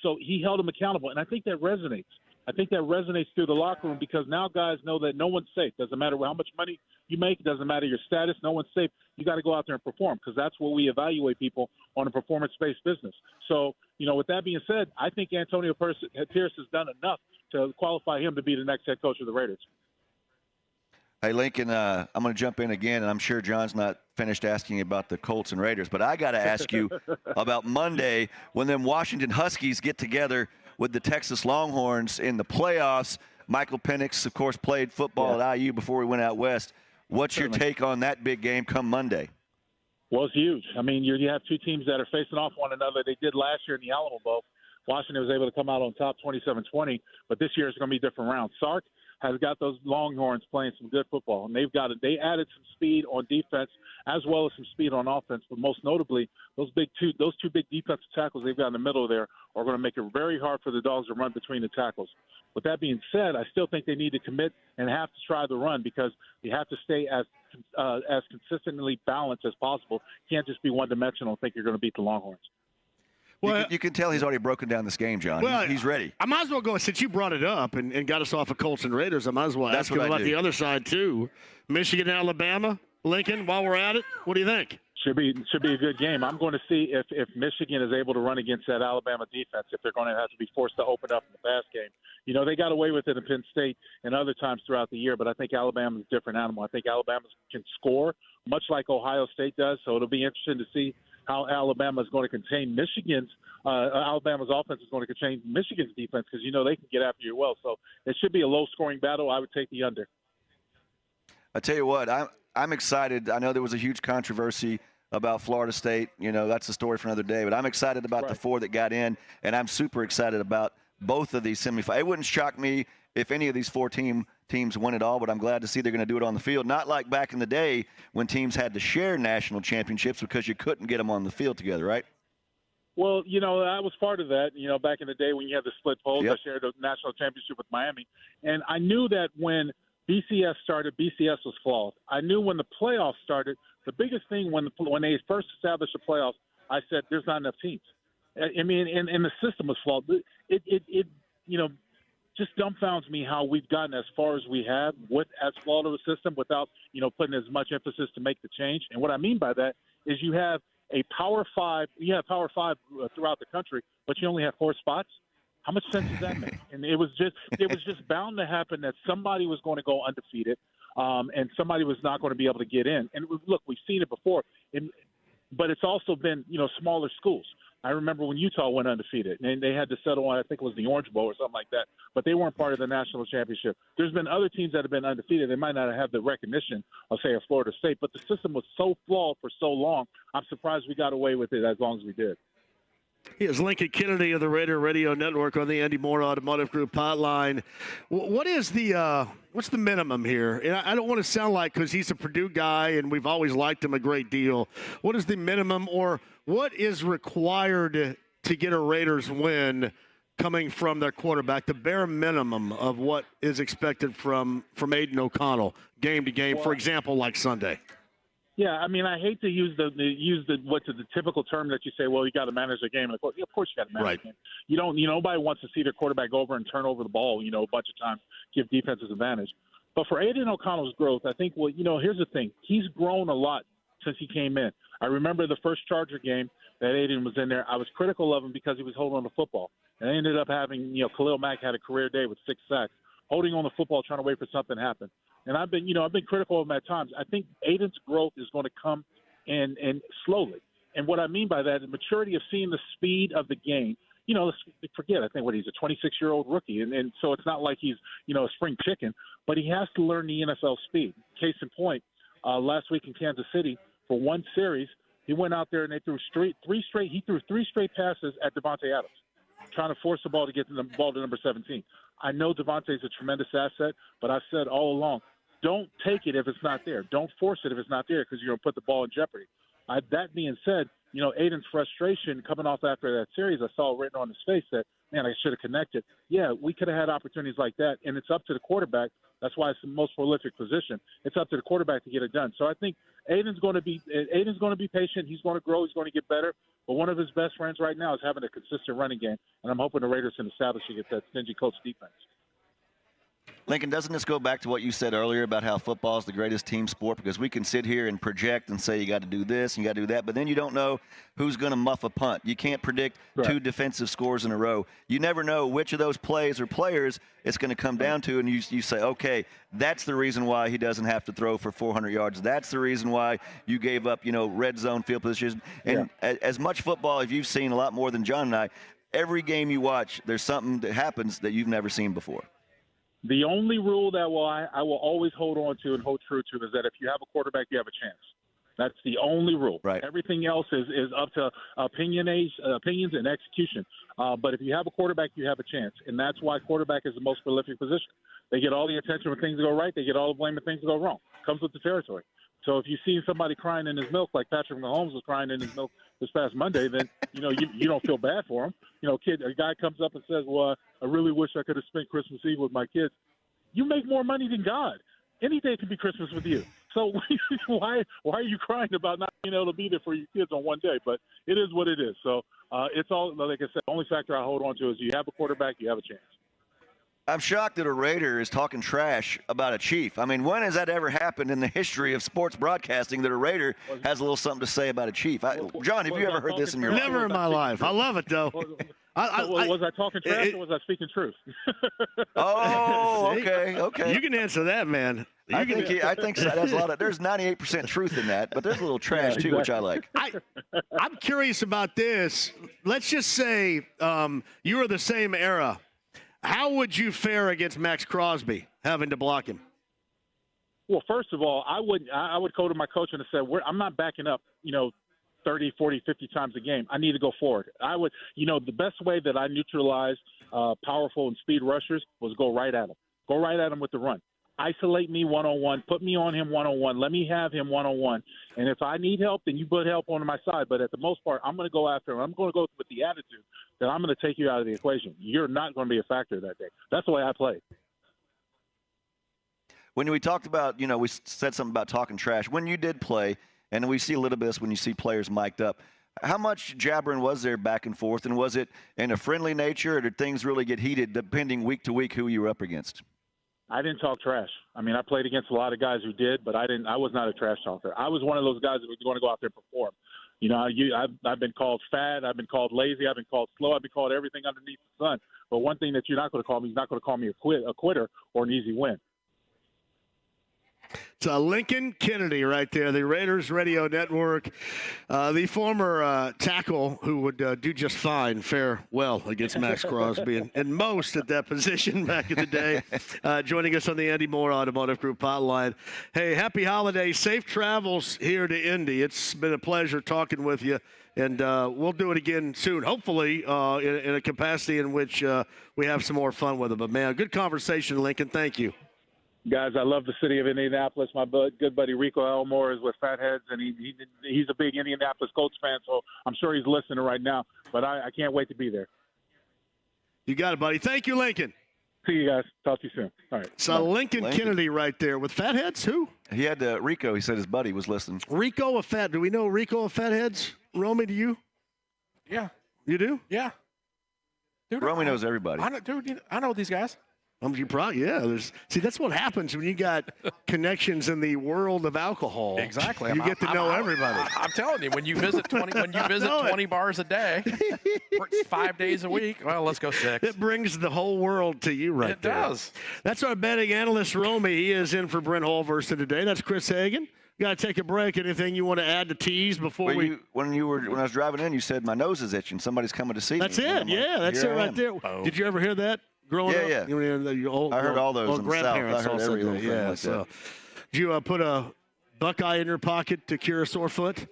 So he held him accountable, and I think that resonates. I think that resonates through the locker room because now guys know that no one's safe. Doesn't matter how much money you make. It doesn't matter your status. No one's safe. You got to go out there and perform because that's what we evaluate people on a performance-based business. So, with that being said, I think Antonio Pierce has done enough to qualify him to be the next head coach of the Raiders. Hey, Lincoln, I'm going to jump in again, and I'm sure John's not finished asking about the Colts and Raiders, but I got to ask you about Monday when them Washington Huskies get together with the Texas Longhorns in the playoffs. Michael Penix, of course, played football at IU before he went out west. What's your take on that big game come Monday? Well, it's huge. I mean, you have two teams that are facing off one another. They did last year in the Alamo Bowl. Washington was able to come out on top 27-20, but this year it's going to be a different round. Sark has got those Longhorns playing some good football, and they added some speed on defense as well as some speed on offense. But most notably, those two big defensive tackles they've got in the middle there are going to make it very hard for the Dogs to run between the tackles. With that being said, I still think they need to commit and have to try the run because you have to stay as consistently balanced as possible. You can't just be one-dimensional and think you're going to beat the Longhorns. Well, you can tell he's already broken down this game, John. Well, he's ready. I might as well go, since you brought it up and got us off of Colts and Raiders, I might as well ask you about the other side, too. Michigan, Alabama, Lincoln, while we're at it, what do you think? Should be a good game. I'm going to see if Michigan is able to run against that Alabama defense, if they're going to have to be forced to open up in the pass game. They got away with it in Penn State and other times throughout the year, but I think Alabama's a different animal. I think Alabama can score, much like Ohio State does, so it'll be interesting to see how Alabama is going to contain Alabama's offense is going to contain Michigan's defense because, they can get after you well. So it should be a low-scoring battle. I would take the under. I tell you what, I'm excited. I know there was a huge controversy about Florida State. That's a story for another day. But I'm excited about the 4 that got in, and I'm super excited about both of these semifinals. It wouldn't shock me if any of these 4 teams win it all, but I'm glad to see they're going to do it on the field. Not like back in the day when teams had to share national championships because you couldn't get them on the field together, right? Well, I was part of that, back in the day when you had the split polls. Yep. I shared a national championship with Miami. And I knew that when BCS started, BCS was flawed. I knew when the playoffs started, the biggest thing when they first established the playoffs, I said there's not enough teams. I mean, and the system was flawed. It just dumbfounds me how we've gotten as far as we have with as flawed of a system without, putting as much emphasis to make the change. And what I mean by that is you have a Power 5 throughout the country, but you only have 4 spots. How much sense does that make? And it was just bound to happen that somebody was going to go undefeated, and somebody was not going to be able to get in. And look, we've seen it before, but it's also been, smaller schools. I remember when Utah went undefeated, and they had to settle on, I think it was the Orange Bowl or something like that, but they weren't part of the national championship. There's been other teams that have been undefeated. They might not have the recognition of, say, a Florida State, but the system was so flawed for so long, I'm surprised we got away with it as long as we did. Here's Lincoln Kennedy of the Raider Radio Network on the Andy Moore Automotive Group hotline. What's the minimum here? And I don't want to sound like, because he's a Purdue guy and we've always liked him a great deal, what is the minimum, or what is required to get a Raiders win coming from their quarterback, the bare minimum of what is expected from Aiden O'Connell game to game, for example, like Sunday? Yeah, I mean, I hate to use the typical term that you say, well, you got to manage the game. Like, well, of course you got to manage the game. You don't, nobody wants to see their quarterback go over and turn over the ball, a bunch of times, give defenses advantage. But for Aiden O'Connell's growth, I think, here's the thing. He's grown a lot since he came in. I remember the first Charger game that Aiden was in there. I was critical of him because he was holding on to football. And I ended up having, Khalil Mack had a career day with 6 sacks, holding on the football, trying to wait for something to happen. And I've been critical of him at times. I think Aiden's growth is going to come and slowly. And what I mean by that is maturity of seeing the speed of the game. Let's forget, I think he's a 26-year-old rookie. And so it's not like he's, a spring chicken, but he has to learn the NFL speed. Case in point, last week in Kansas City, for one series, he went out there and they threw three straight passes at Devontae Adams, trying to force the ball to get the ball to number 17. I know Devontae's a tremendous asset, but I've said all along, don't take it if it's not there. Don't force it if it's not there, because you're going to put the ball in jeopardy. That being said, Aiden's frustration coming off after that series, I saw written on his face that, man, I should have connected. Yeah, we could have had opportunities like that, and it's up to the quarterback. That's why it's the most prolific position. It's up to the quarterback to get it done. So I think Aiden's going to be patient. He's going to grow. He's going to get better. But one of his best friends right now is having a consistent running game, and I'm hoping the Raiders can establish against that stingy Colts defense. Lincoln, doesn't this go back to what you said earlier about how football is the greatest team sport? Because we can sit here and project and say you got to do this and you got to do that, but then you don't know who's going to muff a punt. You can't predict 2 defensive scores in a row. You never know which of those plays or players it's going to come down to, and you say, okay, that's the reason why he doesn't have to throw for 400 yards. That's the reason why you gave up, red zone field positions. And as much football as you've seen, a lot more than John and I, every game you watch, there's something that happens that you've never seen before. The only rule that I will always hold on to and hold true to is that if you have a quarterback, you have a chance. That's the only rule. Right. Everything else is up to opinions and execution. But if you have a quarterback, you have a chance. And that's why quarterback is the most prolific position. They get all the attention when things go right. They get all the blame when things go wrong. Comes with the territory. So if you see somebody crying in his milk like Patrick Mahomes was crying in his milk this past Monday, then, you don't feel bad for him. A guy comes up and says, well, I really wish I could have spent Christmas Eve with my kids. You make more money than God. Any day can be Christmas with you. So why are you crying about not being able to be there for your kids on one day? But it is what it is. So it's all, like I said, the only factor I hold on to is you have a quarterback, you have a chance. I'm shocked that a Raider is talking trash about a Chief. I mean, when has that ever happened in the history of sports broadcasting that a Raider has a little something to say about a Chief? John, have you ever heard this in your life? Never in my life. I love it, though. Was I talking trash or was I speaking truth? Oh, okay. You can answer that, man. I think so. There's 98% truth in that, but there's a little trash too, which I like. I'm curious about this. Let's just say you were the same era. How would you fare against Max Crosby having to block him? Well, first of all, I would go to my coach and say, I'm not backing up, 30, 40, 50 times a game. I need to go forward. I would, the best way that I neutralize powerful and speed rushers was go right at him. Go right at him with the run. Isolate me one-on-one. Put me on him one-on-one. Let me have him one-on-one. And if I need help, then you put help on my side. But at the most part, I'm going to go after him. I'm going to go with the attitude that I'm going to take you out of the equation. You're not going to be a factor that day. That's the way I play. When we talked about, we said something about talking trash. When you did play, and we see a little bit of this when you see players mic'd up, how much jabbering was there back and forth? And was it in a friendly nature, or did things really get heated depending week to week who you were up against? I didn't talk trash. I mean, I played against a lot of guys who did, but I was not a trash talker. I was one of those guys that was going to go out there and perform. I've been called fat. I've been called lazy. I've been called slow. I've been called everything underneath the sun. But one thing that you're not going to call me, you're not going to call me a quitter or an easy win. It's Lincoln Kennedy right there, the Raiders Radio Network, the former tackle who would do just fine, fare well against Max Crosby and most at that position back in the day, joining us on the Andy Moore Automotive Group hotline. Hey, happy holidays, safe travels here to Indy. It's been a pleasure talking with you, and we'll do it again soon, hopefully in a capacity in which we have some more fun with it. But, man, good conversation, Lincoln. Thank you. Guys, I love the city of Indianapolis. My good buddy Rico Elmore is with Fatheads, and he's a big Indianapolis Colts fan, so I'm sure he's listening right now. But I can't wait to be there. You got it, buddy. Thank you, Lincoln. See you guys. Talk to you soon. All right. So Lincoln Kennedy right there with Fatheads. Who? He had Rico. He said his buddy was listening. Rico of Fat. Do we know Rico of Fatheads? Romy, do you? Yeah. You do? Yeah. Dude, Romy knows everybody. I know these guys. You probably, see, that's what happens when you got connections in the world of alcohol. Exactly. You get to know everybody. I'm telling you, when you visit 20 bars a day, 5 days a week, well, let's go 6. It brings the whole world to you right there. It does. That's our betting analyst, Romy. He is in for Brent Holverson today. That's Chris Hagan. Got to take a break. Anything you want to add to tease before when I was driving in, you said my nose is itching. Somebody's coming to see me. That's it. Yeah, that's it right there. Oh. Did you ever hear that? Growing up? Yeah. I heard all those in the South. I heard every little thing like that. Did you put a Buckeye in your pocket to cure a sore foot?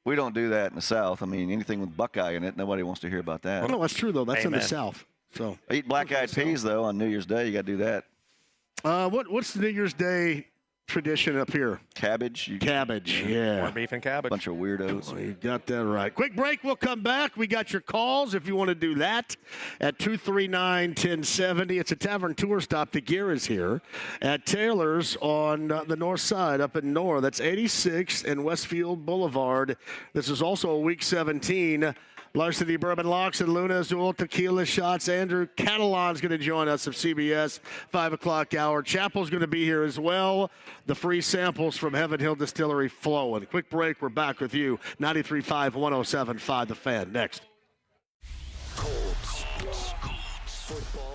We don't do that in the South. I mean, anything with Buckeye in it, nobody wants to hear about that. Well, no, that's true, though. That's in the South. So I eat black-eyed peas, though, on New Year's Day. You got to do that. What's the New Year's Day tradition up here? Cabbage. Cabbage, yeah. More beef and cabbage. Bunch of weirdos. Oh, you got that right. Quick break. We'll come back. We got your calls if you want to do that at 239-1070. It's a tavern tour stop. The gear is here at Taylor's on the north side up in Nora. That's 86th and Westfield Boulevard. This is also week 17. Larceny Bourbon Locks and Luna Azul Tequila Shots. Andrew Catalan's going to join us of CBS, 5 o'clock hour. Chapel's going to be here as well. The free samples from Heaven Hill Distillery flowing. Quick break. We're back with you. 93.5, 107.5 The Fan. Next. Colts football.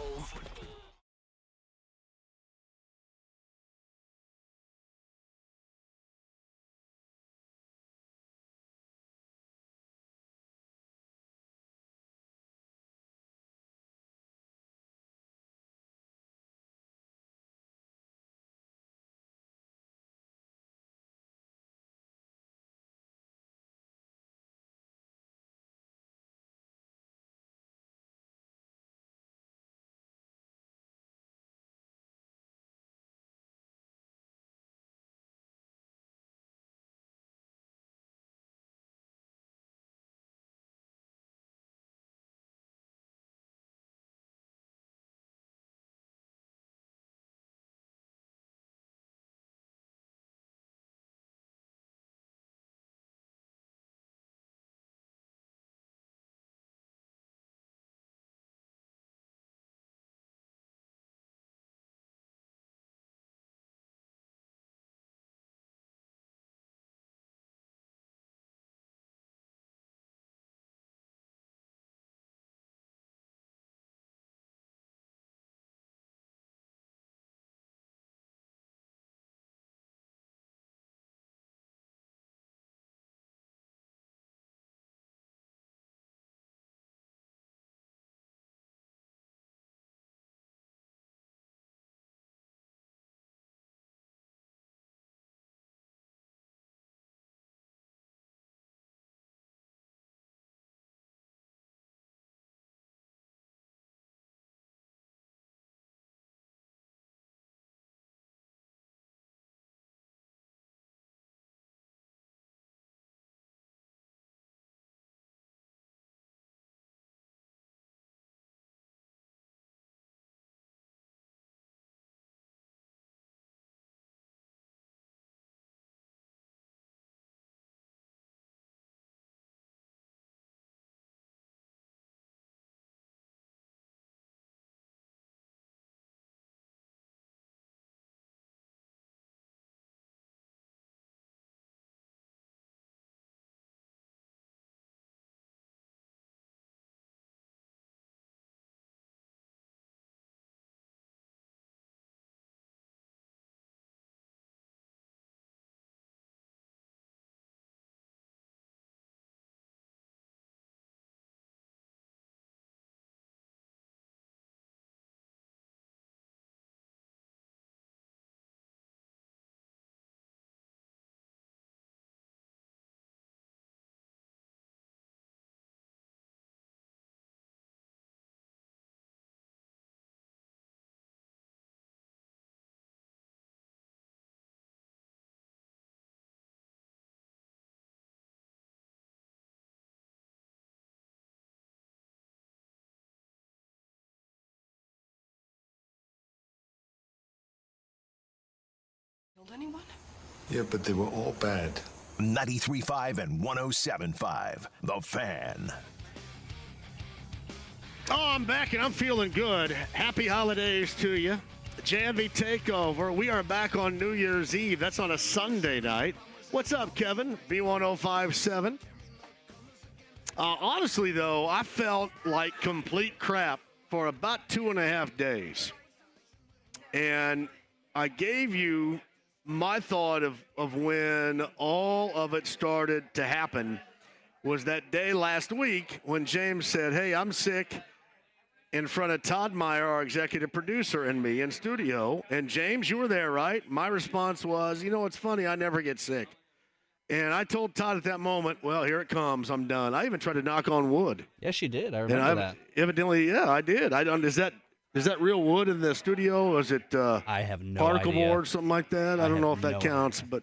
Killed anyone? Yeah, but they were all bad. 93.5 and 107.5. The Fan. Oh, I'm back and I'm feeling good. Happy holidays to you. JMV Takeover. We are back on New Year's Eve. That's on a Sunday night. What's up, Kevin? B1057. Honestly, though, I felt like complete crap for about 2.5 days. And I gave you my thought of when all of it started to happen was that day last week when James said, hey, I'm sick, in front of Todd Meyer, our executive producer, and me in studio. And James, you were there, right? My response was, you know, it's funny, I never get sick. And I told Todd at that moment, well, here it comes, I'm done. I even tried to knock on wood. Yes, you did. I remember that. Evidently, yeah, I did. Is that real wood in the studio? Or is it I have no particle idea. board, something like that? I don't know if that counts, but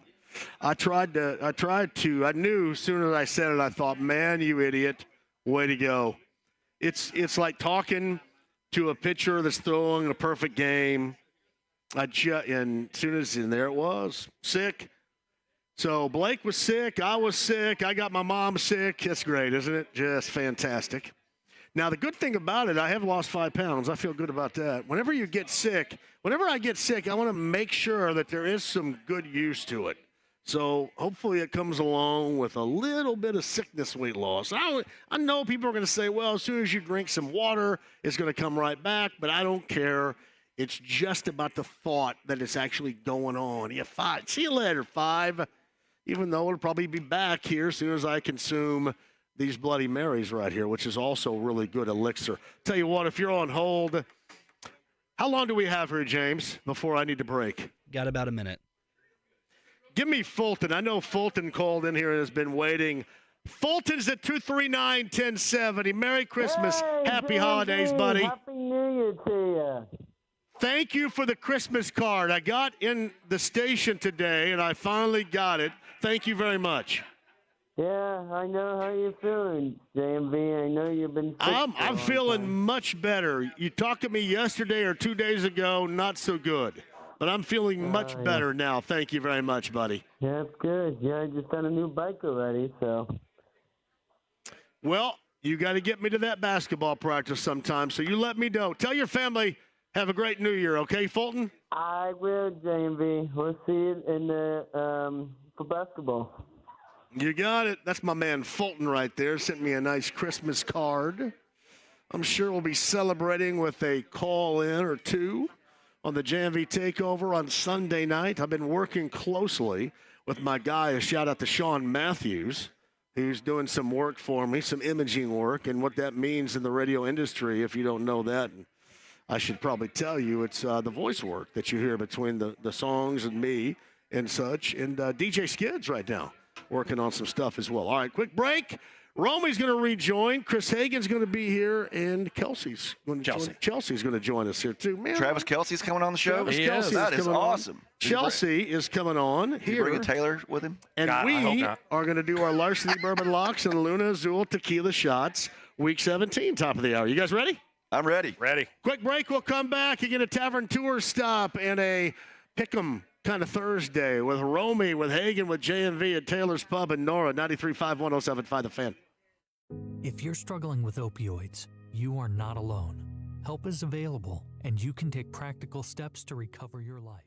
I tried to. I knew as soon as I said it, I thought, man, you idiot, way to go. It's like talking to a pitcher that's throwing a perfect game. And as soon as there it was, sick. So Blake was sick. I was sick. I got my mom sick. That's great, isn't it? Just fantastic. Now, the good thing about it, I have lost 5 pounds. I feel good about that. Whenever I get sick, I want to make sure that there is some good use to it. So hopefully it comes along with a little bit of sickness weight loss. I know people are going to say, well, as soon as you drink some water, it's going to come right back, but I don't care. It's just about the thought that it's actually going on. Yeah, 5. See you later, 5. Even though it'll probably be back here as soon as I consume these Bloody Marys right here, which is also really good elixir. Tell you what, if you're on hold, how long do we have here, James, before I need to break? Got about a minute. Give me Fulton. I know Fulton called in here and has been waiting. Fulton's at 239-1070. Merry Christmas. Happy holidays, buddy. Happy New Year to you. Thank you for the Christmas card. I got in the station today, and I finally got it. Thank you very much. Yeah, I know how you're feeling, JMV. I know you've been sick I'm feeling much better. You talked to me yesterday or 2 days ago, not so good. But I'm feeling much better now. Thank you very much, buddy. Yeah, that's good. Yeah, I just got a new bike already, so. Well, you got to get me to that basketball practice sometime, so you let me know. Tell your family, have a great New Year, okay, Fulton? I will, JMV. We'll see you in the for basketball. You got it. That's my man Fulton right there. Sent me a nice Christmas card. I'm sure we'll be celebrating with a call-in or two on the JMV Takeover on Sunday night. I've been working closely with my guy, a shout-out to Sean Matthews, who's doing some work for me, some imaging work, and what that means in the radio industry, if you don't know that. And I should probably tell you, it's the voice work that you hear between the songs and me and such. And DJ Skid's right now working on some stuff as well. All right, quick break. Romy's going to rejoin. Chris Hagan's going to be here, and Kelsey's going to join us here too. Man, Travis Kelsey's coming on the show. That is awesome. Chelsea is coming on here. Bringing Taylor with him, and we are going to do our Larceny Bourbon Locks and Luna Azul Tequila Shots, Week 17, top of the hour. You guys ready? I'm ready. Ready. Quick break. We'll come back. You get a Tavern Tour stop and a Pick'em kind of Thursday with Romy, with Hagan, with JMV at Taylor's Pub in Nora, 93.5, 107.5 The Fan. If you're struggling with opioids, you are not alone. Help is available, and you can take practical steps to recover your life.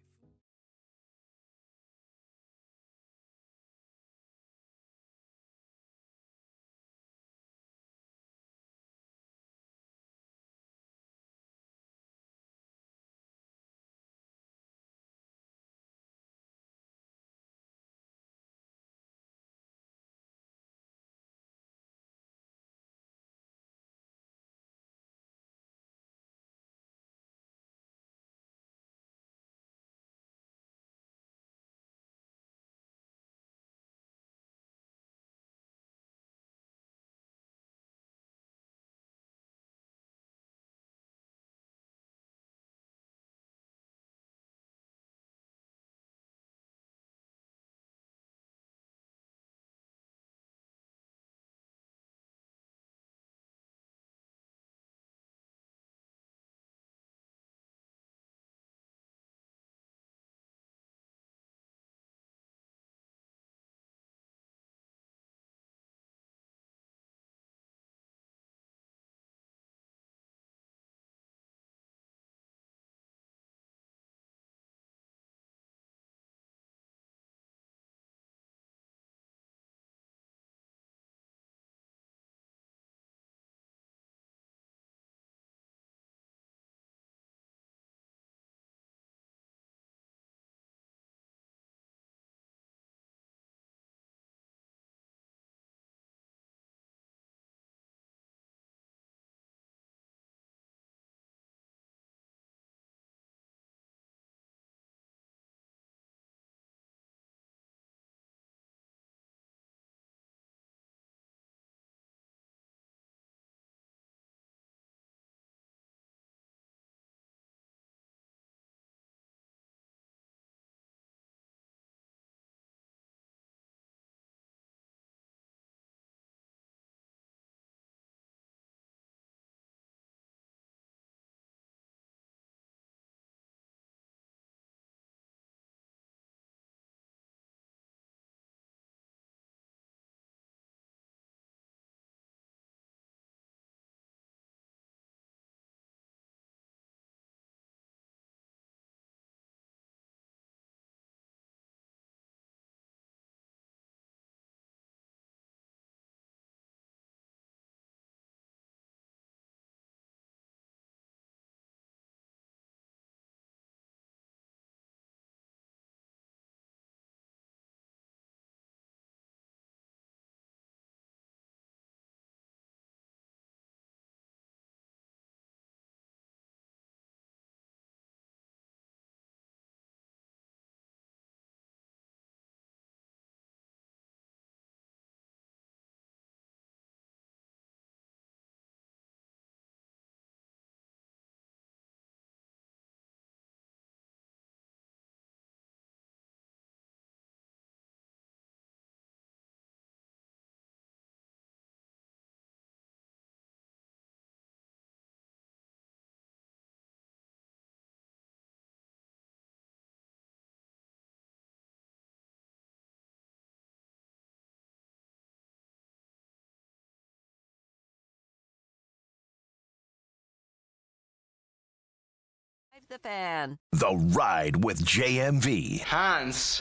The Fan. The Ride with JMV. Hans,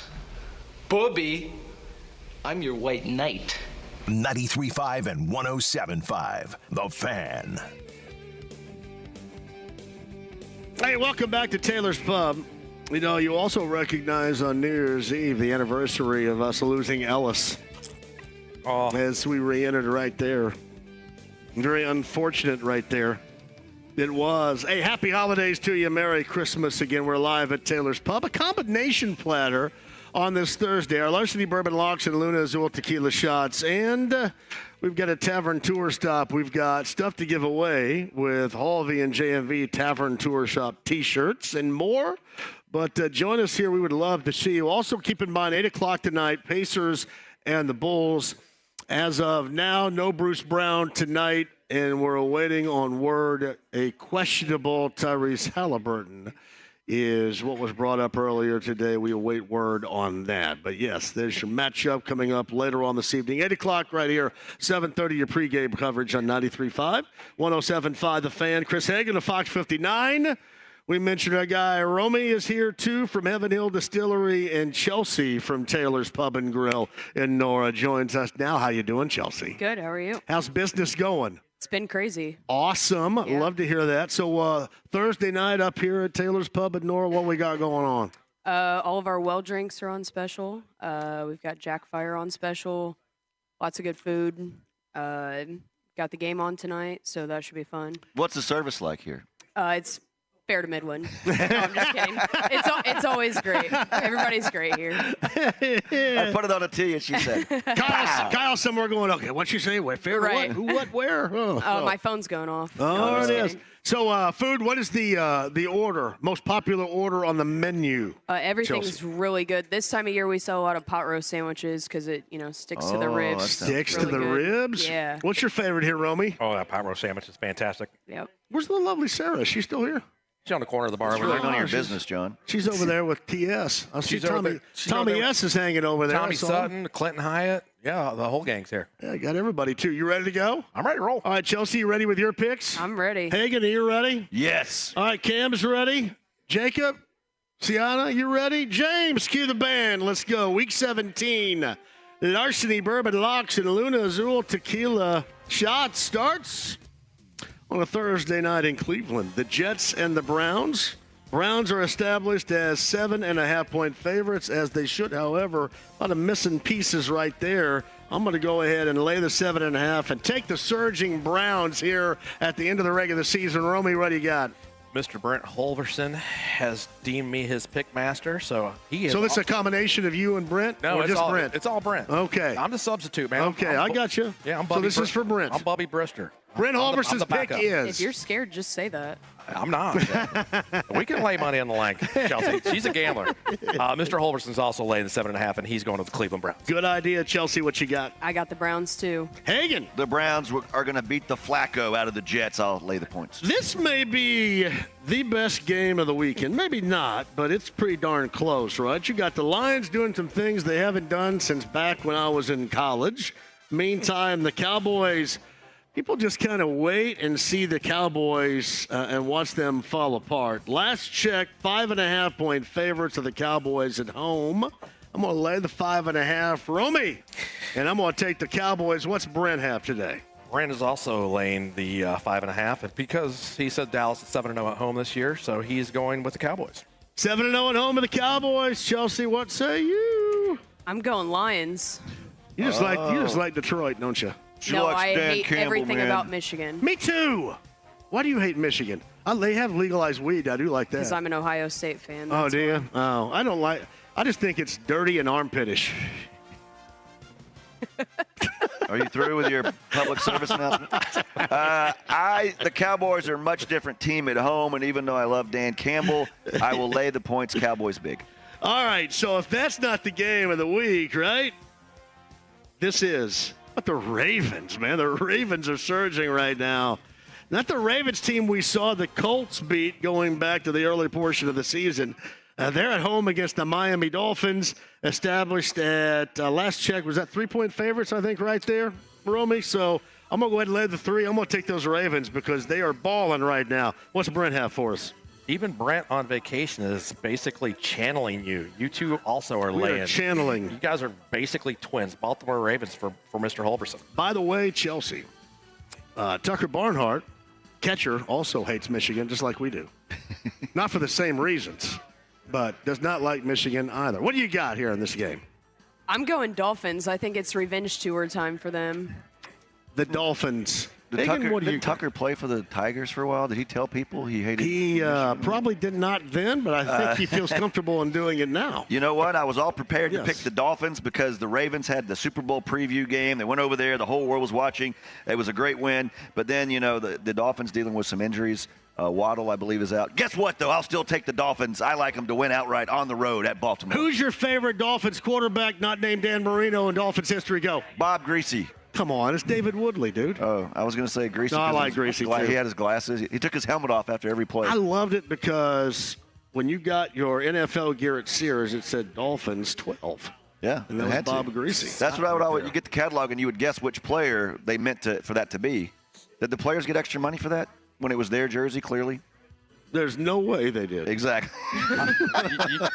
Bobby, I'm your white knight. 93.5 and 107.5. The Fan. Hey, welcome back to Taylor's Pub. You know, you also recognize on New Year's Eve the anniversary of us losing Ellis. Oh. As we re-entered right there. Very unfortunate right there. It was. Hey, happy holidays to you. Merry Christmas again. We're live at Taylor's Pub. A combination platter on this Thursday. Our Larceny Bourbon Locks and Luna Azul Tequila Shots. And we've got a tavern tour stop. We've got stuff to give away with Halvey and JMV Tavern Tour Shop t-shirts and more. But join us here. We would love to see you. Also, keep in mind, 8 o'clock tonight, Pacers and the Bulls. As of now, no Bruce Brown tonight, and we're awaiting on word a questionable Tyrese Halliburton is what was brought up earlier today. We await word on that. But, yes, there's your matchup coming up later on this evening. 8 o'clock right here, 7:30, your pregame coverage on 93.5, 107.5 The Fan. Chris Hagan of Fox 59. We mentioned our guy Romy is here, too, from Heaven Hill Distillery, and Chelsea from Taylor's Pub and Grill. And Nora joins us now. How you doing, Chelsea? Good. How are you? How's business going? It's been crazy. Awesome. Yeah. Love to hear that. So Thursday night up here at Taylor's Pub and Nora, what we got going on? All of our well drinks are on special. We've got Jack Fire on special. Lots of good food. Got the game on tonight, so that should be fun. What's the service like here? It's fair to Midland. No, I'm just kidding. It's always great. Everybody's great here. I put it on a tee, and she said, Kyle somewhere going, okay, what'd she say? What, fair? Right. What? Who, what, where? Oh, My phone's going off. Oh, I'm it just is. So, food, what is the order, most popular order on the menu? Everything's Chelsea? really good. This time of year, we sell a lot of pot roast sandwiches because it, sticks to the ribs. Sticks Really to the good. ribs? Yeah. What's your favorite here, Romy? Oh, that pot roast sandwich is fantastic. Yep. Where's the lovely Sarah? Is she still here? She's on the corner of the bar over "Really there. none of your she's- business, John." She's over there with TS. I see She's over Tommy. there. She's over Tommy there. S is hanging over there. Tommy I saw him. Sutton, Clinton Hyatt. Yeah, the whole gang's here. Yeah, got everybody, too. You ready to go? I'm ready to roll. All right, Chelsea, you ready with your picks? I'm ready. Hagan, are you ready? Yes. All right, Cam's ready. Jacob, Sienna, you ready? James, cue the band. Let's go. Week 17. Larceny Bourbon Locks and Luna Azul Tequila Shots starts on a Thursday night in Cleveland. The Jets and the Browns. Browns are established as 7.5-point favorites, as they should. However, a lot of missing pieces right there. I'm going to go ahead and lay the 7.5 and take the surging Browns here at the end of the regular season. Romy, what do you got? Mr. Brent Holverson has deemed me his pick master, so he is. So this is a combination of you and Brent? No, or it's just all Brent? It's all Brent. Okay. I'm the substitute, man. Okay, I got you. Yeah, I'm So Bubby. this is for Brent. I'm Bubby Brister. Brent I'm Holverson's the pick backup. is. If you're scared, just say that. I'm not. We can lay money on the line, Chelsea. She's a gambler. Mr. Holverson's also laying the 7.5, and he's going to the Cleveland Browns. Good idea, Chelsea. What you got? I got the Browns, too. Hagan. The Browns are going to beat the Flacco out of the Jets. I'll lay the points. This may be the best game of the weekend. Maybe not, but it's pretty darn close, right? You got the Lions doing some things they haven't done since back when I was in college. Meantime, the Cowboys, people just kind of wait and see the Cowboys and watch them fall apart. Last check, 5.5-point favorites of the Cowboys at home. I'm going to lay the 5.5. Romy, and I'm going to take the Cowboys. What's Brent have today? Brent is also laying the 5.5 because he said Dallas is 7-0 at home this year, so he's going with the Cowboys. 7-0 at home with the Cowboys. Chelsea, what say you? I'm going Lions. You just like Detroit, don't you? No, I hate everything about Michigan. Me too. Why do you hate Michigan? They have legalized weed. I do like that. Because I'm an Ohio State fan. Oh, that's do you? why. Oh, I don't like. I just think it's dirty and armpitish. Are you through with your public service announcement? The Cowboys are a much different team at home, and even though I love Dan Campbell, I will lay the points. Cowboys big. All right, so if that's not the game of the week, right? This is. But the Ravens, man. The Ravens are surging right now. Not the Ravens team we saw the Colts beat going back to the early portion of the season. They're at home against the Miami Dolphins, established at, last check, was that 3-point favorites, I think, right there, Romy? So I'm going to go ahead and lay the 3. I'm going to take those Ravens because they are balling right now. What's Brent have for us? Even Brent on vacation is basically channeling you. You two also are laying. Channeling. You guys are basically twins. Baltimore Ravens for Mr. Holberson. By the way, Chelsea, Tucker Barnhart, catcher, also hates Michigan just like we do. Not for the same reasons, but does not like Michigan either. What do you got here in this game? I'm going Dolphins. I think it's revenge tour time for them. The Dolphins. Did Tucker play for the Tigers for a while? Did he tell people he hated? He probably did not then, but I think he feels comfortable in doing it now. You know what? I was all prepared to pick the Dolphins because the Ravens had the Super Bowl preview game. They went over there. The whole world was watching. It was a great win. But then, the Dolphins dealing with some injuries. Waddle, I believe, is out. Guess what, though? I'll still take the Dolphins. I like them to win outright on the road at Baltimore. Who's your favorite Dolphins quarterback not named Dan Marino in Dolphins history? Go. Bob Greasy. Come on, it's David Woodley, dude. Oh, I was going to say Greasy. No, I like Greasy, too. He had his glasses. He took his helmet off after every play. I loved it because when you got your NFL gear at Sears, it said Dolphins 12. Yeah, and that was Bob Greasy. That's what I would always. You get the catalog and you would guess which player they meant for that to be. Did the players get extra money for that when it was their jersey? Clearly, there's no way they did. Exactly.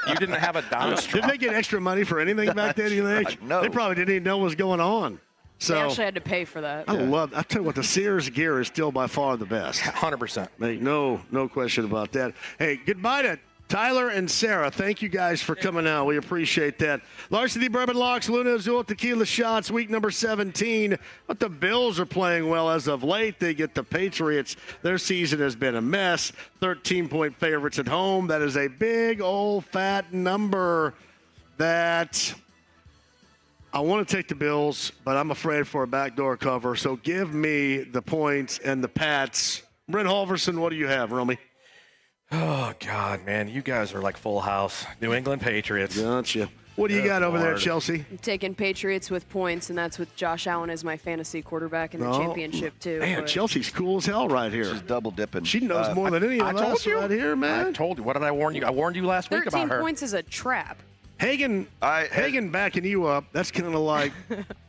you didn't have a dime straw. Did they get extra money for anything back then? You think? No. They probably didn't even know what was going on. So They actually had to pay for that. I tell you what, the Sears gear is still by far the best. 100%. No question about that. Hey, goodbye to Tyler and Sarah. Thank you guys for coming out. We appreciate that. Larceny Bourbon Locks, Luna Azul Tequila Shots, week number 17. But the Bills are playing well as of late. They get the Patriots. Their season has been a mess. 13-point favorites at home. That is a big old fat number that I want to take the Bills, but I'm afraid for a backdoor cover. So give me the points and the Pats. Brent Holverson, what do you have, Romy? Oh, God, man. You guys are like Full House. New England Patriots. Gotcha. What do you got over there, Chelsea? I'm taking Patriots with points, and that's with Josh Allen as my fantasy quarterback in the championship, too. Man, Chelsea's cool as hell right here. She's double dipping. She knows more than any of us right here, man. I told you. What did I warn you? I warned you last week about her. 13 points is a trap. Hagen backing you up, that's kind of like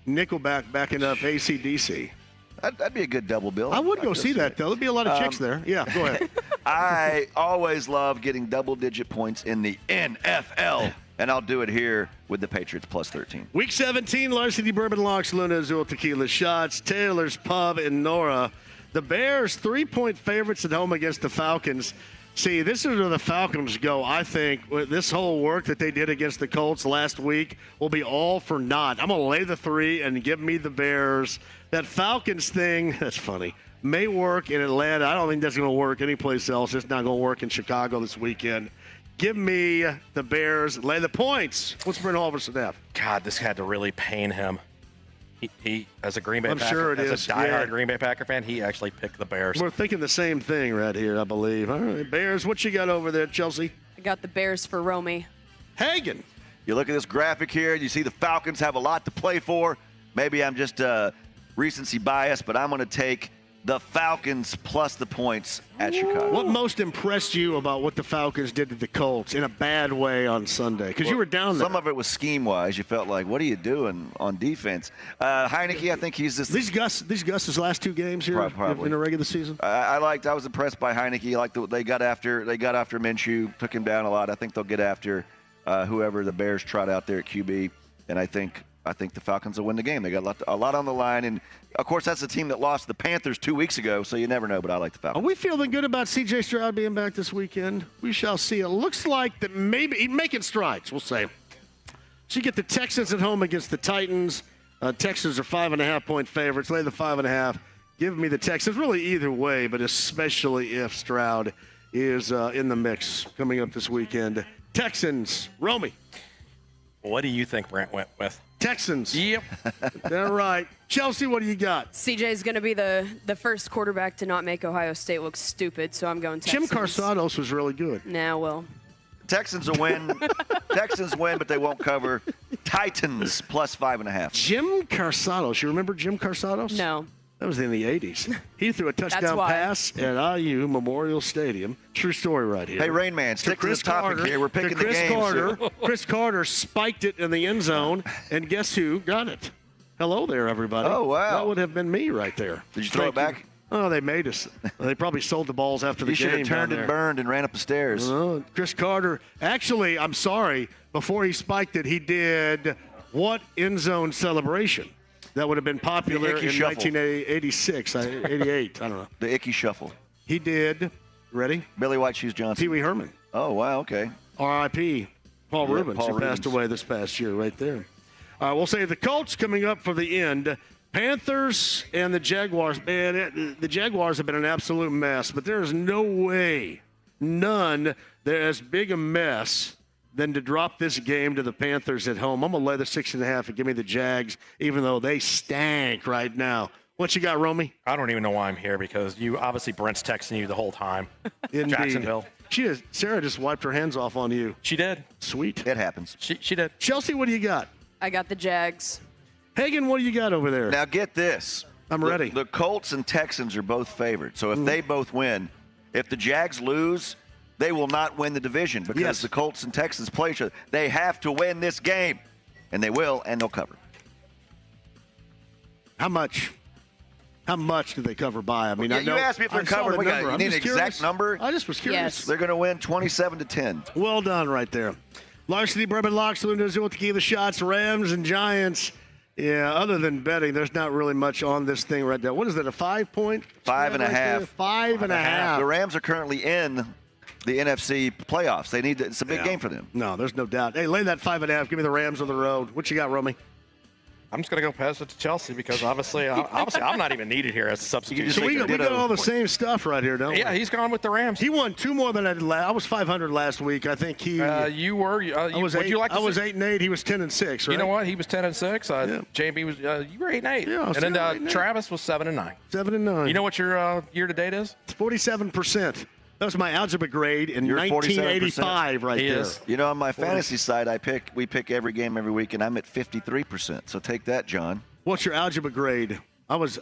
Nickelback backing up AC/DC. That'd be a good double bill. I would go see that, though. There'd be a lot of chicks there. Yeah, go ahead. I always love getting double-digit points in the NFL, and I'll do it here with the Patriots plus 13. Week 17, Larceny Bourbon Locks, Luna Azul Tequila Shots, Taylor's Pub in Nora. The Bears, 3-point favorites at home against the Falcons. See, this is where the Falcons go, I think. This whole work that they did against the Colts last week will be all for naught. I'm going to lay the 3 and give me the Bears. That Falcons thing, that's funny, may work in Atlanta. I don't think that's going to work anyplace else. It's not going to work in Chicago this weekend. Give me the Bears. Lay the points. What's Brent Holverson have? God, this had to really pain him. He as a Green Bay I'm Packer, sure it as is. a diehard Green Bay Packer fan, he actually picked the Bears. We're thinking the same thing right here, I believe. All right, Bears, what you got over there, Chelsea? I got the Bears for Romy. Hagen. You look at this graphic here, you see the Falcons have a lot to play for. Maybe I'm just recency bias, but I'm going to take the Falcons plus the points at Chicago. What most impressed you about what the Falcons did to the Colts in a bad way on Sunday? Because you were down there. Some of it was scheme-wise. You felt like, what are you doing on defense? Heineke, I think he's just these Gus's last 2 games here probably in the regular season. I was impressed by Heineke. Like they got after Minshew, took him down a lot. I think they'll get after whoever the Bears trot out there at QB, and I think the Falcons will win the game. They got a lot on the line, and of course that's the team that lost the Panthers 2 weeks ago, so you never know, but I like the Falcons. Are we feeling good about C.J. Stroud being back this weekend? We shall see. It looks like that maybe he's making strides, we'll say. So you get the Texans at home against the Titans. Texans are 5.5-point favorites. Lay the 5.5. Give me the Texans. Really either way, but especially if Stroud is in the mix coming up this weekend. Texans. Romy. What do you think Brent went with? Texans. Yep. All right. Chelsea, what do you got? CJ is going to be the first quarterback to not make Ohio State look stupid, so I'm going Texans. Jim Carsados was really good. Nah, well. Texans will win. Texans win, but they won't cover. Titans plus 5.5. Jim Carsados. You remember Jim Carsados? No. That was in the 80s. He threw a touchdown pass at IU Memorial Stadium. True story right here. Hey, Rain Man, stick to this topic here. We're picking the games. Chris Carter spiked it in the end zone, and guess who got it? Hello there, everybody. Oh, wow. That would have been me right there. Did you throw it back? Oh, they made us. They probably sold the balls after the You game. should have turned and burned and ran up the stairs. Chris Carter, actually, I'm sorry, before he spiked it, he did what end zone celebration? That would have been popular in 1986, 88, I don't know. The Icky Shuffle. He did, ready? Billy White Shoes Johnson. Pee Wee Herman. Oh, wow, okay. R.I.P. Paul Rubens, who passed away this past year right there. We'll say the Colts coming up for the end. Panthers and the Jaguars. Man, the Jaguars have been an absolute mess, but there is no way, none, they're as big a mess than to drop this game to the Panthers at home. I'm going to lay the 6.5 and give me the Jags, even though they stank right now. What you got, Romy? I don't even know why I'm here because you obviously Brent's texting you the whole time. Indeed. Jacksonville. Sarah just wiped her hands off on you. She did. Sweet. It happens. She did. Chelsea, what do you got? I got the Jags. Hagen, what do you got over there? Now get this. I'm ready. The Colts and Texans are both favored. So if they both win, if the Jags lose, they will not win the division because the Colts and Texans play each other. They have to win this game, and they will, and they'll cover. How much? How much do they cover by? I mean, you asked me if they're covered. You need an exact number? I just was curious. Yes. They're going to win 27-10. Well done right there. Larceny, Bourbon Locks, Luna Azul, Tequila Shots, Rams, and Giants. Yeah, other than betting, there's not really much on this thing right now. What is that, a 5-point? 5.5. 5.5. The Rams are currently in the NFC playoffs. They need to, it's a big game for them. No, there's no doubt. Hey, lay that 5.5. Give me the Rams on the road. What you got, Romy? I'm just going to go pass it to Chelsea because obviously I'm not even needed here as a substitute. So we got all the same stuff right here, don't we? Yeah, he's gone with the Rams. He won 2 more than I did last. I was 500 last week. I think he. You were. I was 8. I was 8-8. He was 10-6. Right? You know what? He was 10-6. JMV was. You were 8-8. Yeah. And then Travis was 7-9. 7-9. You know what your year to date is? It's 47%. That was my algebra grade in 1985 right there. You know, on my fantasy side, we pick every game every week, and I'm at 53%. So take that, John. What's your algebra grade? I was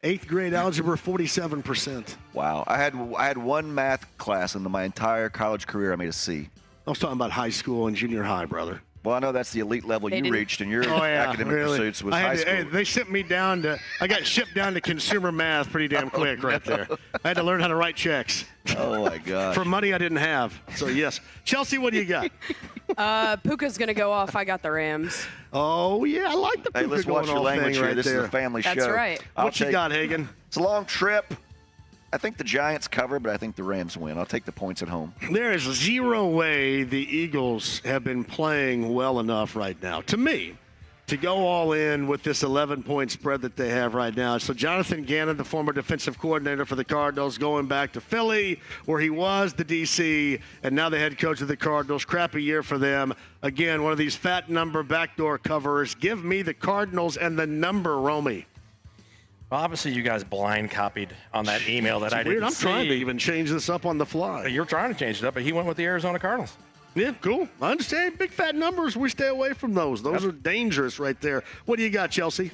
8th grade algebra, 47%. Wow. I had one math class in my entire college career. I made a C. I was talking about high school and junior high, brother. Well, I know that's the elite level you reached in your academic pursuits was high school. They sent me down to – I got shipped down to consumer math pretty damn quick right there. I had to learn how to write checks. Oh, my God. For money I didn't have. So, yes. Chelsea, what do you got? Puka's going to go off. I got the Rams. Oh, yeah. I like the Puka let's watch your language here. This is a family show. That's right. What you got, Hagen? It's a long trip. I think the Giants cover, but I think the Rams win. I'll take the points at home. There is zero way the Eagles have been playing well enough right now, to me, to go all in with this 11-point spread that they have right now. So Jonathan Gannon, the former defensive coordinator for the Cardinals, going back to Philly, where he was the DC, and now the head coach of the Cardinals. Crappy year for them. Again, one of these fat number backdoor covers. Give me the Cardinals and the number, Romy. Well, obviously, you guys blind copied on that email that I didn't see. I'm trying to even change this up on the fly. You're trying to change it up, but he went with the Arizona Cardinals. Yeah, cool. I understand. Big fat numbers. We stay away from those. Those are dangerous right there. What do you got, Chelsea?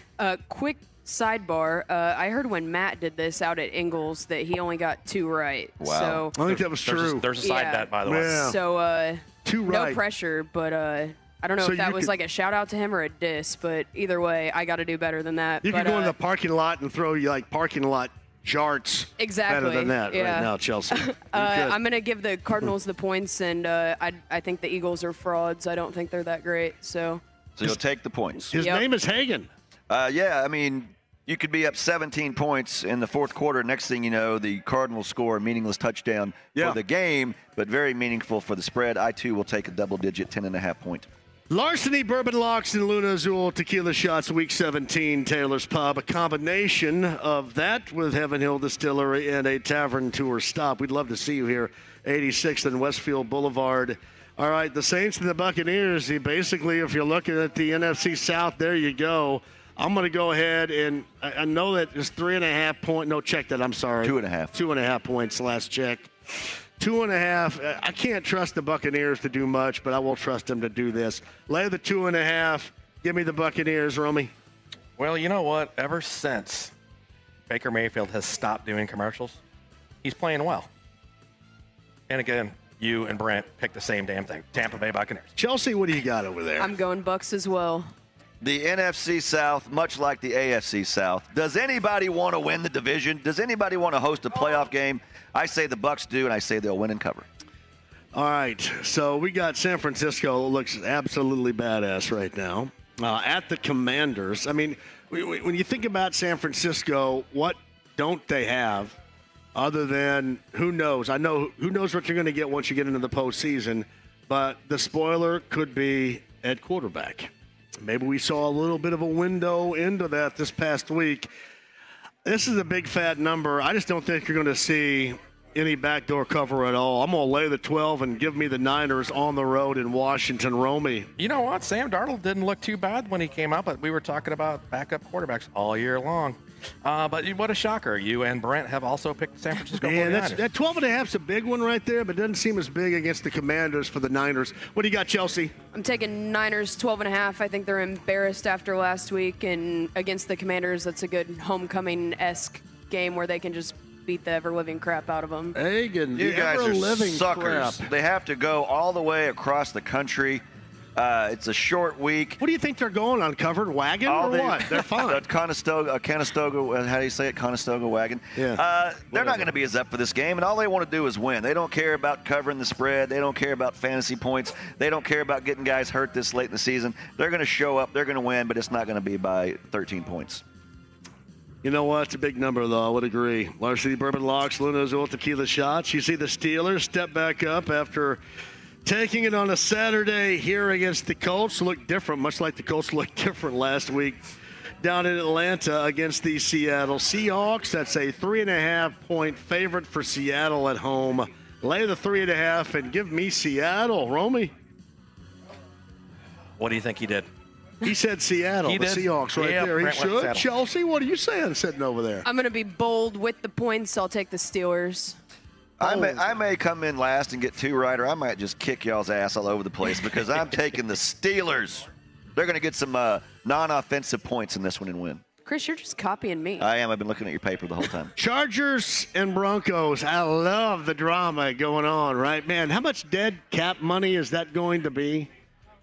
Quick sidebar. I heard when Matt did this out at Ingles that he only got 2 right. Wow. So I think that was true. There's a side bet, by the way. Yeah. So 2 right. No pressure, but I don't know if that was like a shout out to him or a diss, but either way, I got to do better than that. You can go in the parking lot and throw you like parking lot charts. Exactly. Better than that right now, Chelsea. I'm going to give the Cardinals the points, and I think the Eagles are frauds. I don't think they're that great. So you'll take the points. His name is Hagen. Yeah, I mean, you could be up 17 points in the fourth quarter. Next thing you know, the Cardinals score a meaningless touchdown for the game, but very meaningful for the spread. I, too, will take a double-digit 10.5 point. Larceny, Bourbon Locks, and Luna Azul Tequila Shots, Week 17, Taylor's Pub. A combination of that with Heaven Hill Distillery and a tavern tour stop. We'd love to see you here, 86th and Westfield Boulevard. All right, the Saints and the Buccaneers. Basically, if you're looking at the NFC South, there you go. I'm going to go ahead and I know that it's 3.5 point. No, check that. I'm sorry. 2.5. 2.5 points last check. 2.5. I can't trust the Buccaneers to do much, but I will trust them to do this. Lay the 2.5. Give me the Buccaneers, Romy. Well, you know what? Ever since Baker Mayfield has stopped doing commercials, he's playing well. And again, you and Brent picked the same damn thing. Tampa Bay Buccaneers. Chelsea, what do you got over there? I'm going Bucks as well. The NFC South, much like the AFC South. Does anybody want to win the division? Does anybody want to host a playoff game? I say the Bucks do, and I say they'll win and cover. All right, so we got San Francisco. Looks absolutely badass right now. At the Commanders. I mean, when you think about San Francisco, what don't they have other than who knows? I know who knows what you're going to get once you get into the postseason, but the spoiler could be at quarterback. Maybe we saw a little bit of a window into that this past week. This is a big fat number. I just don't think you're going to see any backdoor cover at all. I'm going to lay the 12 and give me the Niners on the road in Washington. Romy. You know what? Sam Darnold didn't look too bad when he came out, but we were talking about backup quarterbacks all year long. But what a shocker. You and Brent have also picked San Francisco 49ers. That 12.5 is a big one right there, but it doesn't seem as big against the Commanders for the Niners. What do you got, Chelsea? I'm taking Niners 12.5. I think they're embarrassed after last week, and against the Commanders, that's a good homecoming-esque game where they can just beat the ever-living crap out of them. Hagen, you guys are suckers. Crap. They have to go all the way across the country. It's a short week. What do you think they're going on? Covered wagon what? They're fine. Conestoga, how do you say it? Conestoga wagon. Yeah. They're not going to be as up for this game, and all they want to do is win. They don't care about covering the spread. They don't care about fantasy points. They don't care about getting guys hurt this late in the season. They're going to show up. They're going to win, but it's not going to be by 13 points. You know what? It's a big number, though. I would agree. Large City Bourbon Locks, Luna Azul Tequila Shots. You see the Steelers step back up after taking it on a Saturday here against the Colts. Look different, much like the Colts looked different last week down in Atlanta against the Seattle Seahawks. That's a 3.5-point favorite for Seattle at home. Lay the 3.5 and give me Seattle. Romy? What do you think he did? He said Seattle, the Seahawks right there. He should. Chelsea, what are you saying sitting over there? I'm going to be bold with the points. I'll take the Steelers. I may come in last and get 2 right, or I might just kick y'all's ass all over the place because I'm taking the Steelers. They're going to get some non-offensive points in this one and win. Chris, you're just copying me. I am. I've been looking at your paper the whole time. Chargers and Broncos. I love the drama going on, right? Man, how much dead cap money is that going to be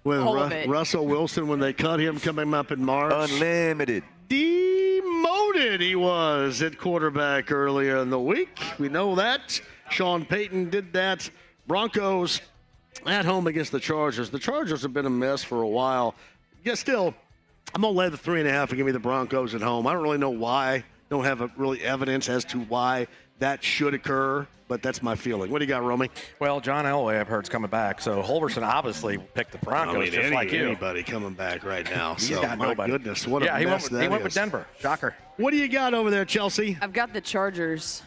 with Russell Wilson when they cut him coming up in March? Unlimited. Demoted he was at quarterback earlier in the week. We know that. Sean Payton did that. Broncos at home against the Chargers. The Chargers have been a mess for a while. Yeah, still, I'm going to lay the 3.5 and give me the Broncos at home. I don't really know why. Don't have really evidence as to why that should occur, but that's my feeling. What do you got, Romy? Well, John Elway, I've heard, is coming back. So Holverson obviously picked the Broncos, just like you. Anybody coming back right now. He's so, got my nobody. goodness, what a mess he went with Denver. Shocker. What do you got over there, Chelsea? I've got the Chargers.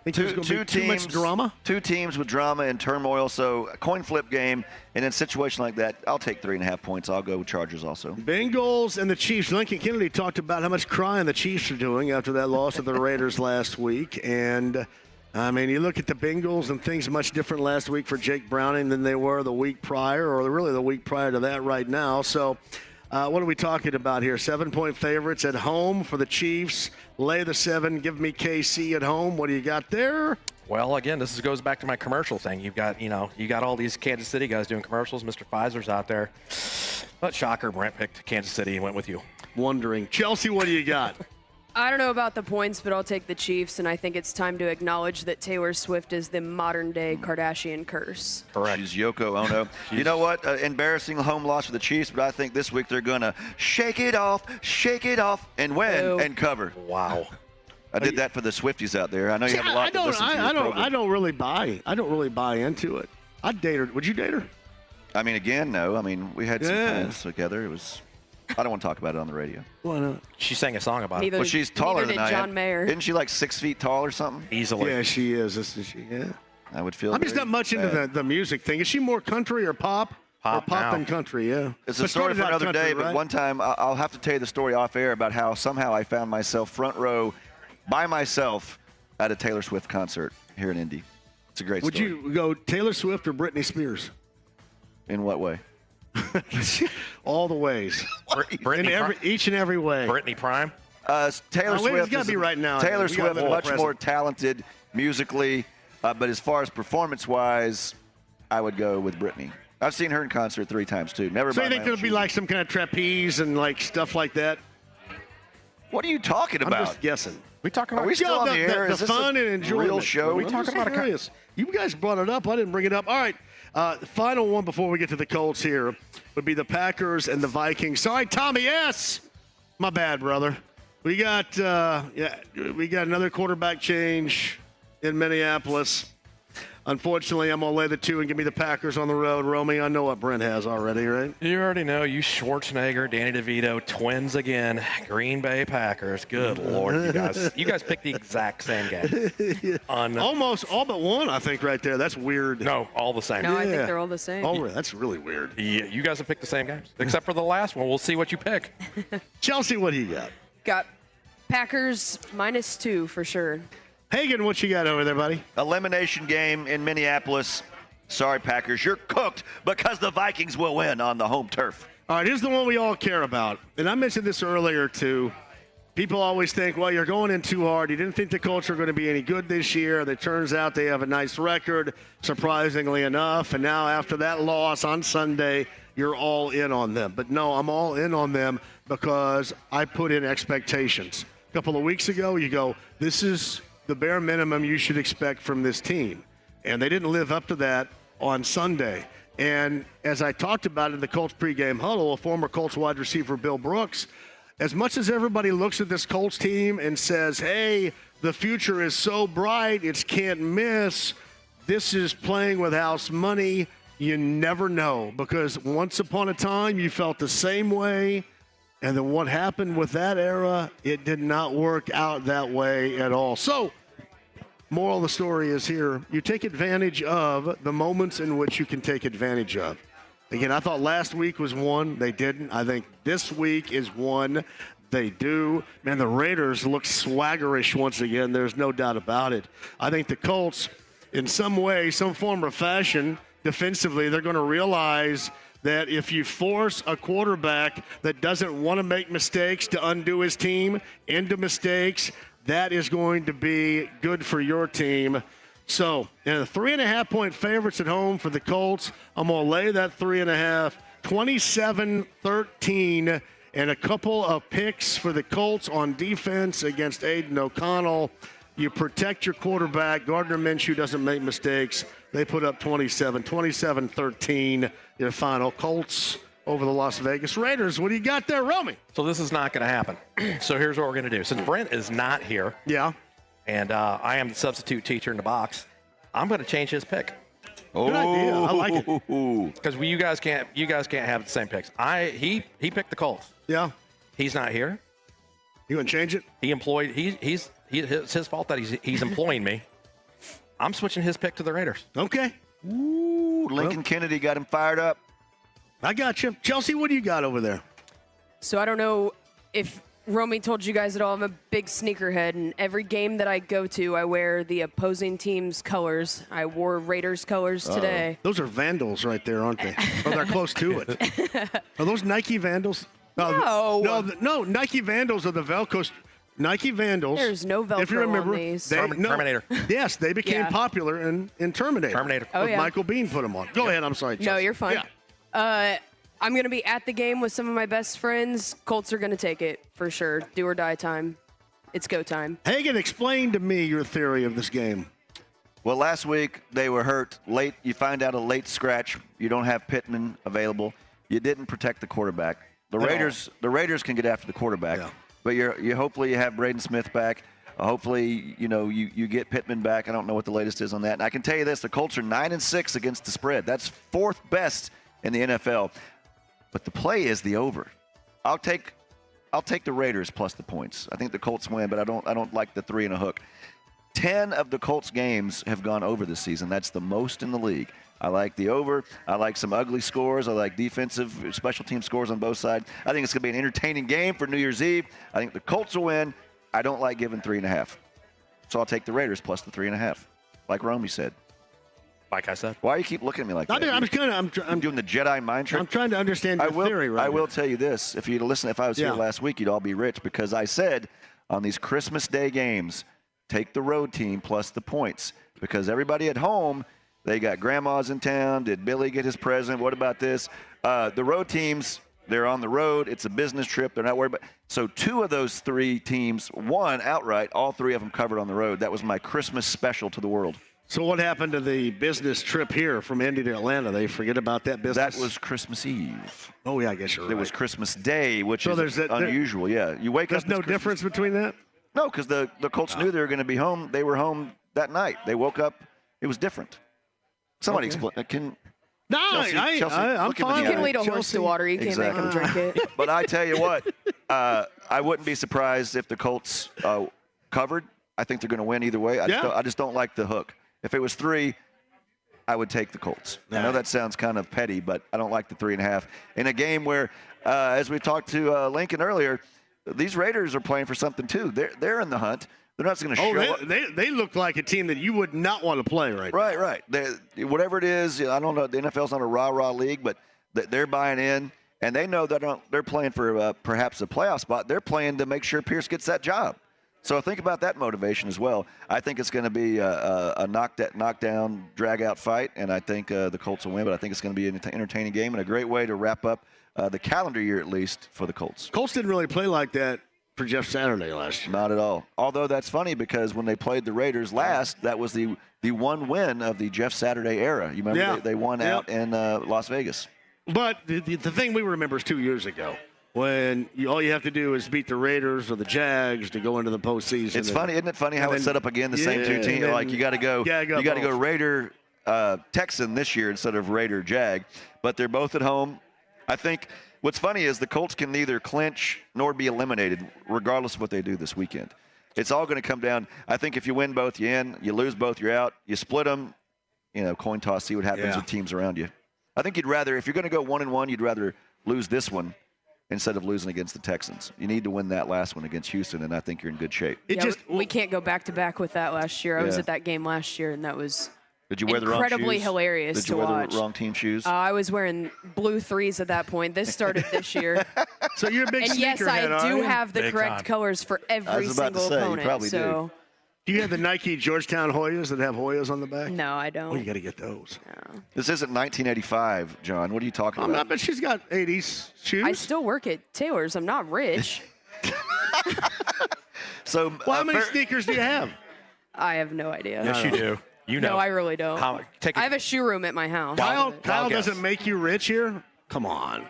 Think there's going to be too much drama? 2 teams with drama and turmoil, so a coin flip game. And in a situation like that, I'll take 3.5 points. I'll go with Chargers also. Bengals and the Chiefs. Lincoln Kennedy talked about how much crying the Chiefs are doing after that loss to the Raiders last week. And, I mean, you look at the Bengals and things much different last week for Jake Browning than they were the week prior, or really the week prior to that right now. So, what are we talking about here? 7-point favorites at home for the Chiefs. Lay the 7. Give me KC at home. What do you got there? Well, again, this goes back to my commercial thing. You've got, you got all these Kansas City guys doing commercials. Mr. Pfizer's out there. But shocker, Brent picked Kansas City and went with you. Wondering. Chelsea, what do you got? I don't know about the points, but I'll take the Chiefs, and I think it's time to acknowledge that Taylor Swift is the modern-day Kardashian curse. Correct. She's Yoko Ono. You know what? Embarrassing home loss for the Chiefs, but I think this week they're going to shake it off, and win and cover. Wow. I did that for the Swifties out there. I know you have a lot to listen to. I don't really buy into it. I'd date her. Would you date her? I mean, again, no. I mean, we had some plans together. It was. I don't want to talk about it on the radio. Why not? She sang a song about it. Well, she's taller than I am. John Mayer. Isn't she like 6 feet tall or something? Easily. Yeah, she is. Isn't she? Yeah. I would feel. I'm just not much into the music thing. Is she more country or pop? Pop than country, yeah. It's a story for another day, but one time I'll have to tell you the story off air about how somehow I found myself front row by myself at a Taylor Swift concert here in Indy. It's a great story. Would you go Taylor Swift or Britney Spears? In what way? All the ways. Each and every way. Britney Prime? Taylor Swift is right now. Taylor Swift much more talented musically, but as far as performance-wise, I would go with Britney. I've seen her in concert 3 times, too. Never So by you think my own there'll be choosing. like some kind of trapeze and like stuff like that? What are you talking about? I'm just guessing. We talking Are about we still on the air? The Is this fun a and enjoyment. real show? We talking about curious. You guys brought it up. I didn't bring it up. All right. The final one before we get to the Colts here would be the Packers and the Vikings. Sorry, Tommy S. My bad, brother. We got another quarterback change in Minneapolis. Unfortunately, I'm going to lay the 2 and give me the Packers on the road. Romy, I know what Brent has already, right? You already know. You Schwarzenegger, Danny DeVito, twins again. Green Bay Packers. Good Lord, you guys. You guys picked the exact same game. Almost all but one, I think, right there. That's weird. No, all the same. No, I think they're all the same. Oh, that's really weird. Yeah, you guys have picked the same games, except for the last one. We'll see what you pick. Chelsea, what do you got? Got Packers -2 for sure. Hagen, what you got over there, buddy? Elimination game in Minneapolis. Sorry, Packers, you're cooked because the Vikings will win on the home turf. All right, here's the one we all care about. And I mentioned this earlier, too. People always think, well, you're going in too hard. You didn't think the Colts were going to be any good this year. And it turns out they have a nice record, surprisingly enough. And now after that loss on Sunday, you're all in on them. But no, I'm all in on them because I put in expectations. A couple of weeks ago, you go, this is the bare minimum you should expect from this team. And they didn't live up to that on Sunday. And as I talked about in the Colts pregame huddle, a former Colts wide receiver, Bill Brooks, as much as everybody looks at this Colts team and says, hey, the future is so bright, it's can't miss, this is playing with house money, you never know. Because once upon a time, you felt the same way. And then what happened with that era, it did not work out that way at all. So, moral of the story is here, you take advantage of the moments in which you can take advantage of. Again, I thought last week was one. They didn't. I think this week is one. They do. Man, the Raiders look swaggerish once again. There's no doubt about it. I think the Colts, in some way, some form or fashion, defensively, they're going to realize that if you force a quarterback that doesn't want to make mistakes to undo his team into mistakes, that is going to be good for your team. So, and the 3.5-point favorites at home for the Colts. I'm going to lay that 3.5, 27-13, and a couple of picks for the Colts on defense against Aiden O'Connell. You protect your quarterback. Gardner Minshew doesn't make mistakes. They put up 27-13, your final. Colts over the Las Vegas Raiders. What do you got there, Romy? So this is not going to happen. So here's what we're going to do. Since Brent is not here, and I am the substitute teacher in the box, I'm going to change his pick. Good idea. I like it. Because you guys can't have the same picks. He picked the Colts. Yeah. He's not here. You want to change it? It's his fault that he's employing me. I'm switching his pick to the Raiders. Okay. Ooh, Lincoln Kennedy got him fired up. I got you. Chelsea, what do you got over there? So I don't know if Romy told you guys at all. I'm a big sneakerhead, and every game that I go to, I wear the opposing team's colors. I wore Raiders colors today. Those are Vandals right there, aren't they? Oh, they're close to it. Are those Nike Vandals? No. No, Nike Vandals are the Velcro. Nike Vandals. There's no Velcro if you remember, on these. Terminator. Yes, they became popular in Terminator. Terminator. Oh, yeah. Michael Bean put them on. Go ahead. I'm sorry, Chelsea. No, you're fine. Yeah. I'm going to be at the game with some of my best friends. Colts are going to take it for sure. Do or die time. It's go time. Hagen, explain to me your theory of this game. Well, last week they were hurt late. You find out a late scratch. You don't have Pittman available. You didn't protect the quarterback. The Raiders can get after the quarterback, but you hopefully you have Braden Smith back. Hopefully, you get Pittman back. I don't know what the latest is on that. And I can tell you this: the Colts are 9-6 against the spread. That's 4th best in the NFL. But the play is the over. I'll take the Raiders plus the points. I think the Colts win, but I don't like the 3 and a hook. 10 of the Colts games have gone over this season. That's the most in the league. I like the over. I like some ugly scores. I like defensive special team scores on both sides. I think it's going to be an entertaining game for New Year's Eve. I think the Colts will win. I don't like giving 3.5. So I'll take the Raiders plus the 3.5, like Romy said. Like I said. Why do you keep looking at me like that? I'm doing the Jedi mind trick. I'm trying to understand your theory right I now. will tell you this. If you'd listen, if I was here last week, you'd all be rich because I said on these Christmas Day games, take the road team plus the points because everybody at home, They got grandmas in town. Did Billy get his present? What about this? The road teams, they're on the road. It's a business trip. They're not worried about. So 2 of those 3 teams won outright. All 3 of them covered on the road. That was my Christmas special to the world. So what happened to the business trip here from Indy to Atlanta? They forget about that business? That was Christmas Eve. Oh, yeah, I guess you're right. It was Christmas Day, which is unusual. Yeah, you wake up. There's no difference between that? No, because the Colts knew they were going to be home. They were home that night. They woke up. It was different. Somebody explain. No, Chelsea, I'm fine. You can lead a horse to water. You can't make him drink it. But I tell you what, I wouldn't be surprised if the Colts covered. I think they're going to win either way. I just don't like the hook. If it was 3, I would take the Colts. I know that sounds kind of petty, but I don't like the 3.5. In a game where, as we talked to Lincoln earlier, these Raiders are playing for something too. They're in the hunt. They're not going to show up. They look like a team that you would not want to play right now. Right. Whatever it is, I don't know. The NFL's not a rah-rah league, but they're buying in, and they know that they're playing for perhaps a playoff spot. They're playing to make sure Pierce gets that job. So think about that motivation as well. I think it's going to be a knockdown, drag-out fight, and I think the Colts will win, but I think it's going to be an entertaining game and a great way to wrap up the calendar year, at least, for the Colts. Colts didn't really play like that for Jeff Saturday last year. Not at all. Although that's funny because when they played the Raiders last, that was the one win of the Jeff Saturday era. You remember they won out in Las Vegas. But the thing we remember is 2 years ago when all you have to do is beat the Raiders or the Jags to go into the postseason. It's funny, isn't it funny how it's set up again, the same 2 teams? Like you got to go Raider Texan this year instead of Raider Jag. But they're both at home. I think what's funny is the Colts can neither clinch nor be eliminated, regardless of what they do this weekend. It's all going to come down. I think if you win both, you're in. You lose both, you're out. You split them, coin toss, see what happens with teams around you. I think you'd rather, if you're going to go 1-1, you'd rather lose this one instead of losing against the Texans. You need to win that last one against Houston, and I think you're in good shape. We can't go back-to-back with that last year. I was at that game last year, and that was Did you wear the wrong shoes? Incredibly hilarious to watch. Did you wear the wrong team shoes? I was wearing blue 3s at that point. This started this year. So you're a big and yes, sneakerhead, I do have the correct colors for every single opponent. You probably do. Do you have the Nike Georgetown Hoyas that have Hoyas on the back? No, I don't. Oh, you got to get those. No. This isn't 1985, John. What are you talking about? I bet she's got 80s shoes. I still work at Taylor's. I'm not rich. So, how many sneakers do you have? I have no idea. Yes, you do. You know. No, I really don't. I have a shoe room at my house. Kyle doesn't make you rich here? Come on,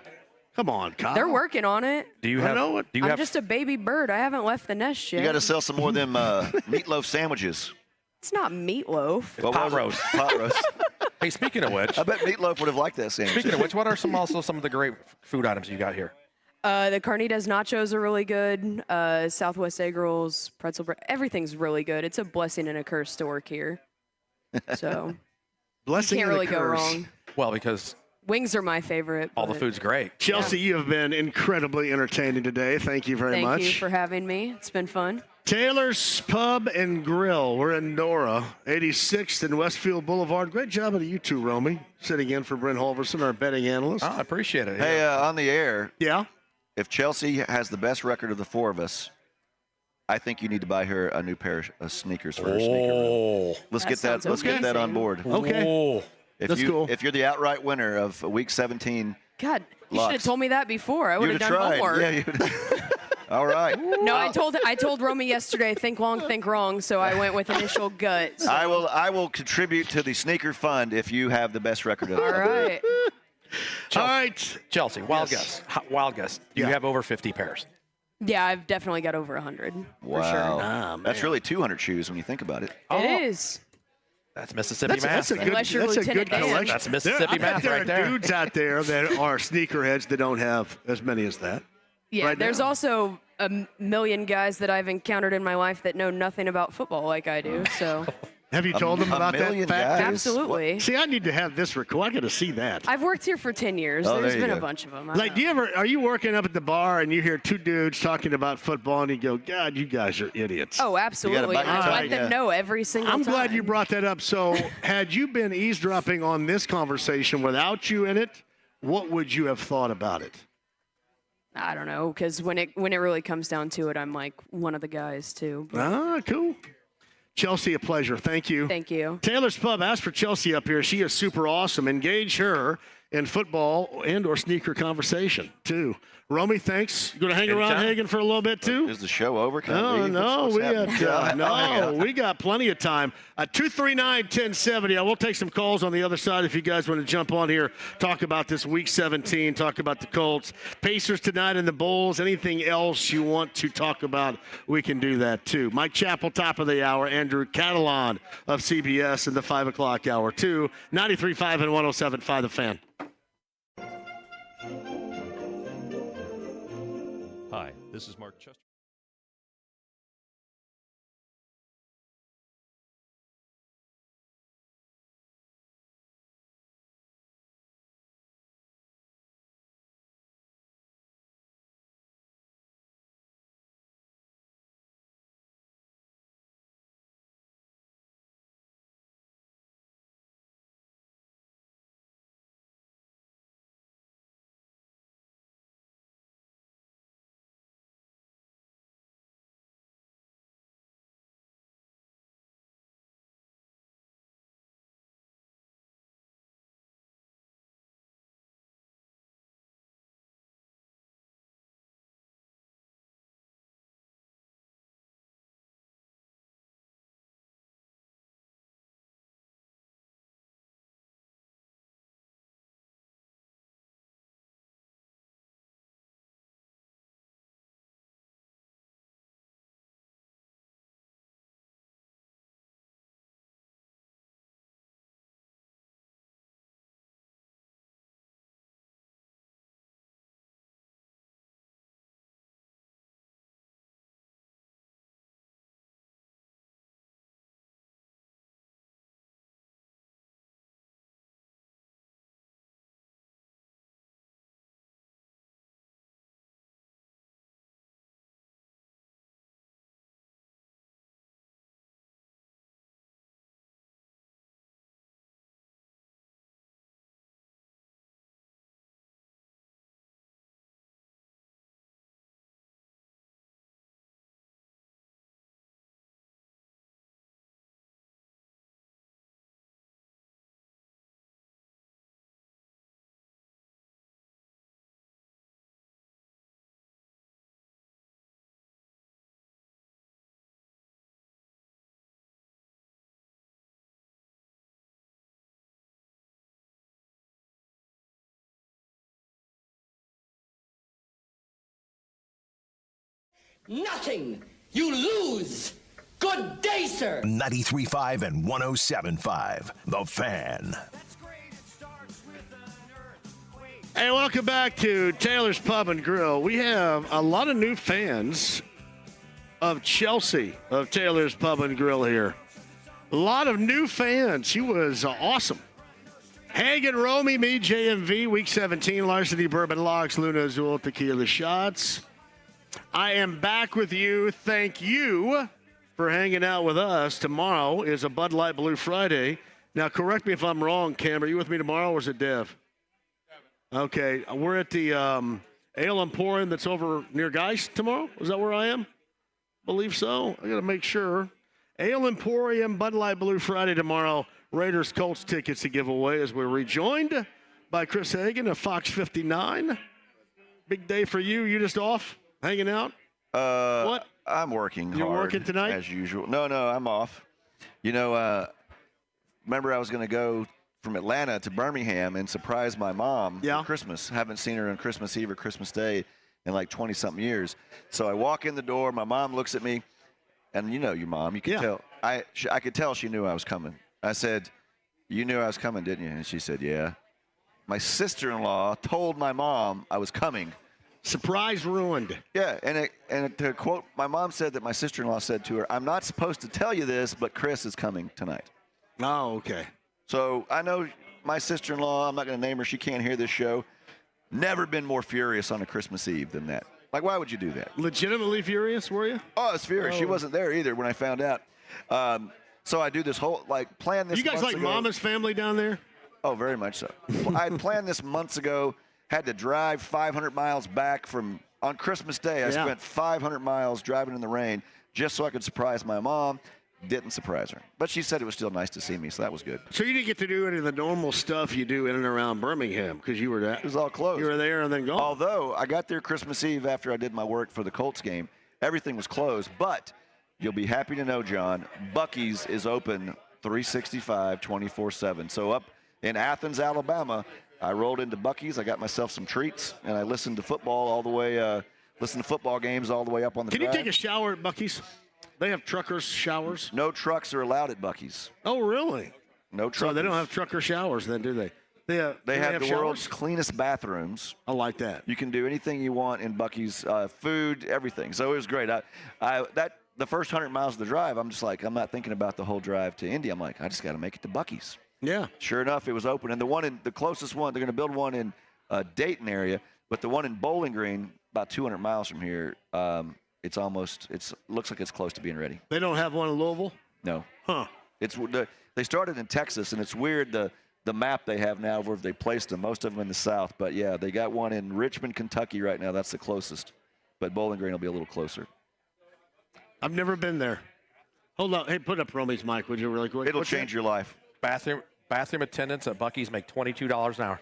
Kyle. They're working on it. Do you have? I'm just a baby bird. I haven't left the nest yet. You got to sell some more of them meatloaf sandwiches. It's not meatloaf. Pot roast. Pot roast. Hey, speaking of which, I bet Meatloaf would have liked that sandwich. Speaking of which, what are some of the great food items you got here? The carnitas nachos are really good. Southwest egg rolls, pretzel bread. Everything's really good. It's a blessing and a curse to work here. So blessing you can't and really a curse. go wrong. Well, because wings are my favorite. All the food's great. Chelsea, you have been incredibly entertaining today. Thank you very much. Thank you for having me. It's been fun. Taylor's Pub and Grill. We're in Nora, 86th and Westfield Boulevard. Great job out of you two, Romy, sitting in for Brent Holverson, our betting analyst. Oh, I appreciate it. Hey, on the air. Yeah? If Chelsea has the best record of the four of us, I think you need to buy her a new pair of sneakers for her sneaker room. Let's get that on board. Okay. That's cool. If you're the outright winner of week 17. God, you should have told me that before. I would have done tried. homework. Yeah, all right. No, I told Romy yesterday, think long, think wrong, so I went with initial gut. So. I will contribute to the sneaker fund if you have the best record of All right. Chelsea, all right. Chelsea, wild guess. Wild guess. You have over 50 pairs. Yeah, I've definitely got over 100. Wow. For sure. That's really 200 shoes when you think about it. It is. That's Mississippi math. That's a good collection. That's Mississippi math right there. There are dudes out there that are sneakerheads that don't have as many as that. Yeah, right there's now. also a million guys that I've encountered in my life that know nothing about football like I do. So. Have you told them about that fact? Guys? Absolutely. See, I need to have this record. I got to see that. I've worked here for 10 years. There's been a bunch of them. Like, are you working up at the bar and you hear two dudes talking about football and you go, God, you guys are idiots. Oh, absolutely. I let them know every single time. I'm glad you brought that up. So had you been eavesdropping on this conversation without you in it, what would you have thought about it? I don't know, because when it really comes down to it, I'm like one of the guys too. Cool. Chelsea, a pleasure. Thank you. Thank you. Taylor's Pub asked for Chelsea up here. She is super awesome. Engage her in football and or sneaker conversation, too. Romy, thanks. You going to hang around Hagen for a little bit, too? Is the show over? We got plenty of time. 239-1070. I will take some calls on the other side if you guys want to jump on here, talk about this Week 17, talk about the Colts. Pacers tonight and the Bulls. Anything else you want to talk about, we can do that, too. Mike Chappell, top of the hour. Andrew Catalan of CBS in the 5 o'clock hour, too. 93.5 and 107.5 The Fan. Hi, this is Mark Chester. Nothing. You lose. Good day, sir. 93.5 and 107.5. The Fan. Hey, welcome back to Taylor's Pub and Grill. We have a lot of new fans of Chelsea, of Taylor's Pub and Grill here. A lot of new fans. She was awesome. Hagen, Romy, me, JMV, Week 17, Larceny Bourbon Locks, Luna Azul Tequila Shots. I am back with you. Thank you for hanging out with us. Tomorrow is a Bud Light Blue Friday. Now, correct me if I'm wrong, Cam. Are you with me tomorrow, or is it Dev? Okay. We're at the Ale Emporium that's over near Geist tomorrow. Is that where I am? Believe so. I got to make sure. Ale Emporium, Bud Light Blue Friday tomorrow. Raiders Colts tickets to give away as we're rejoined by Chris Hagen of Fox 59. Big day for you. You just off? Hanging out? What? I'm working hard. You're working tonight? As usual. No, I'm off. You know, remember I was going to go from Atlanta to Birmingham and surprise my mom for Christmas. Haven't seen her on Christmas Eve or Christmas Day in like 20-something years. So I walk in the door. My mom looks at me, and you know your mom. You can tell. I could tell she knew I was coming. I said, "You knew I was coming, didn't you?" And she said, "Yeah." My sister-in-law told my mom I was coming. Surprise ruined. Yeah, and to quote, my mom said that my sister-in-law said to her, "I'm not supposed to tell you this, but Chris is coming tonight." Oh, okay. So I know my sister-in-law, I'm not going to name her, she can't hear this show, never been more furious on a Christmas Eve than that. Like, why would you do that? Legitimately furious, were you? Oh, I was furious. Oh. She wasn't there either when I found out. So I do this whole, plan this. You guys like ago. Mama's family down there? Oh, very much so. I planned this months ago, had to drive 500 miles back on Christmas Day. I spent 500 miles driving in the rain just so I could surprise my mom. didn't surprise her. But she said it was still nice to see me, so that was good. So you didn't get to do any of the normal stuff you do in and around Birmingham because you were there. It was all closed. You were there and then gone. Although I got there Christmas Eve after I did my work for the Colts game, everything was closed. But you'll be happy to know, John, Buc-ee's is open 365, 24/7. So up in Athens, Alabama, I rolled into Buc-ee's. I got myself some treats, and I listened to football all the way. Listened to football games all the way up on the drive. Can you take a shower at Buc-ee's? They have truckers' showers? No trucks are allowed at Buc-ee's. Oh, really? No trucks. So they don't have trucker showers then, do they? They have the showers? world's cleanest bathrooms. I like that. You can do anything you want in Buc-ee's, food, everything. So it was great. The first 100 miles of the drive, I'm just like, I'm not thinking about the whole drive to Indy. I'm like, I just got to make it to Buc-ee's. Yeah. Sure enough, it was open. And the closest one, they're going to build one in Dayton area, but the one in Bowling Green, about 200 miles from here, looks like it's close to being ready. They don't have one in Louisville? No. Huh. They started in Texas, and it's weird the map they have now where they placed them. Most of them in the South, but yeah, they got one in Richmond, Kentucky right now. That's the closest, but Bowling Green will be a little closer. I've never been there. Hold on. Hey, put up Romy's mic, would you, really quick? It'll change your life. Bathroom attendants at Buc-ee's make $22 an hour.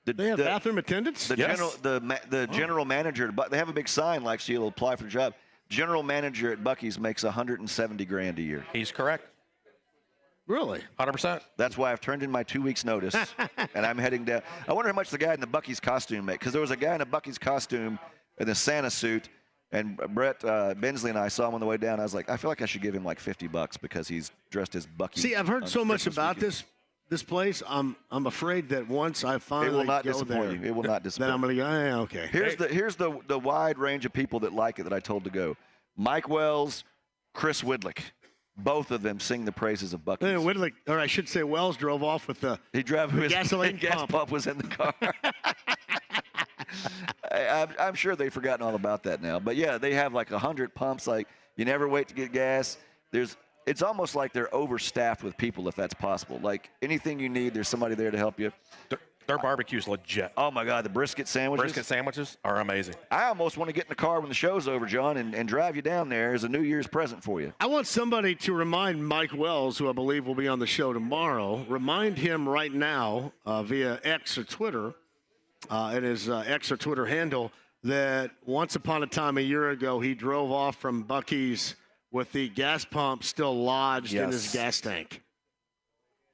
They have bathroom attendants? The general manager, but they have a big sign like she'll apply for the job. General manager at Buc-ee's makes $170,000 a year. He's correct. Really? 100%. That's why I've turned in my 2 weeks' notice, and I'm heading down. I wonder how much the guy in the Buc-ee's costume made, because there was a guy in a Buc-ee's costume in a Santa suit, and Brett Bensley and I saw him on the way down. I was like, I feel like I should give him like $50 because he's dressed as Buc-ee's. See, I've heard so much about this place. I'm afraid that once I finally it will not go disappoint there, you. It will not disappoint. Then I'm going to go. Okay. Here's the wide range of people that like it that I told to go. Mike Wells, Chris Widlick, both of them sing the praises of Buc-ee's. Widlick, or I should say, Wells drove off with the gasoline gas pump was in the car. I'm sure they've forgotten all about that now. But yeah, they have like 100 pumps. Like you never wait to get gas. It's almost like they're overstaffed with people, if that's possible. Like anything you need, there's somebody there to help you. Their barbecue's legit. Oh my God, the brisket sandwiches. Brisket sandwiches are amazing. I almost want to get in the car when the show's over, John, and drive you down there as a New Year's present for you. I want somebody to remind Mike Wells, who I believe will be on the show tomorrow, remind him right now via X or Twitter, and his X or Twitter handle, that once upon a time a year ago he drove off from Buc-ee's with the gas pump still lodged in his gas tank.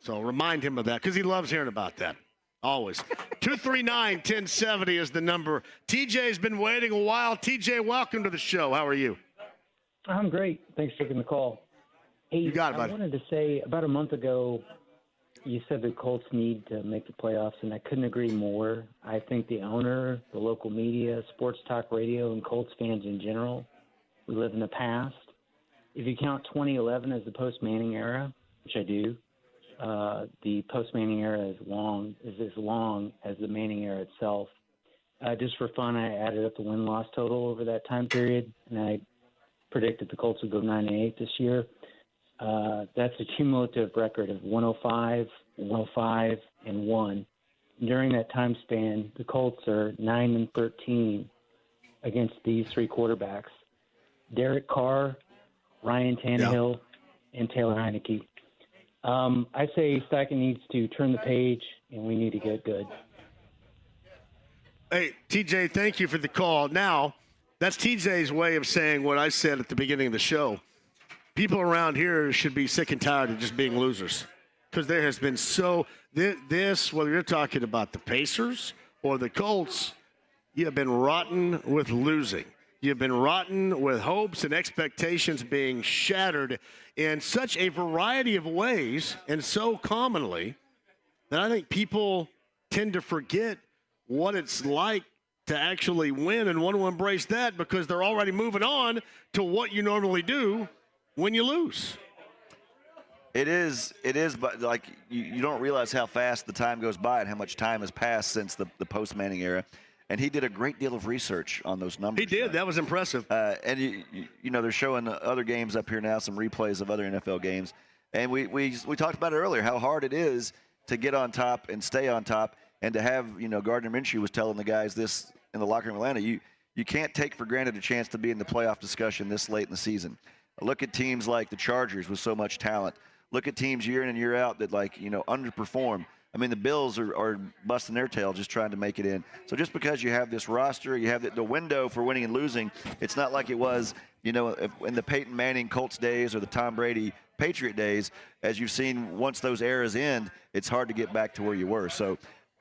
So remind him of that because he loves hearing about that. Always. 239-1070 is the number. TJ's been waiting a while. TJ, welcome to the show. How are you? I'm great. Thanks for taking the call. Hey, you got it, buddy. I wanted to say about a month ago, you said the Colts need to make the playoffs, and I couldn't agree more. I think the owner, the local media, sports talk radio, and Colts fans in general, we live in the past. If you count 2011 as the post-Manning era, which I do, the post-Manning era is as long as the Manning era itself. Just for fun, I added up the win-loss total over that time period, and I predicted the Colts would go 9-8 this year. That's a cumulative record of 105, 105, and 1. During that time span, the Colts are 9-13 against these three quarterbacks: Derek Carr, Ryan Tannehill, and Taylor Heineke. I say Steichen needs to turn the page, and we need to get good. Hey, TJ, thank you for the call. Now, that's TJ's way of saying what I said at the beginning of the show. People around here should be sick and tired of just being losers because there has been whether you're talking about the Pacers or the Colts, you have been rotten with losing. You've been rotten with hopes and expectations being shattered in such a variety of ways and so commonly that I think people tend to forget what it's like to actually win and want to embrace that because they're already moving on to what you normally do when you lose. It is, but like you don't realize how fast the time goes by and how much time has passed since the post-Manning era. And he did a great deal of research on those numbers. He did. That was impressive. And, you know, they're showing other games up here now, some replays of other NFL games. And we talked about it earlier, how hard it is to get on top and stay on top and to have, Gardner Minshew was telling the guys this in the locker room in Atlanta, you can't take for granted a chance to be in the playoff discussion this late in the season. Look at teams like the Chargers with so much talent. Look at teams year in and year out that underperform. I mean, the Bills are busting their tail just trying to make it in. So just because you have this roster, you have the window for winning and losing, it's not like it was, in the Peyton Manning Colts days or the Tom Brady Patriot days. As you've seen, once those eras end, it's hard to get back to where you were. So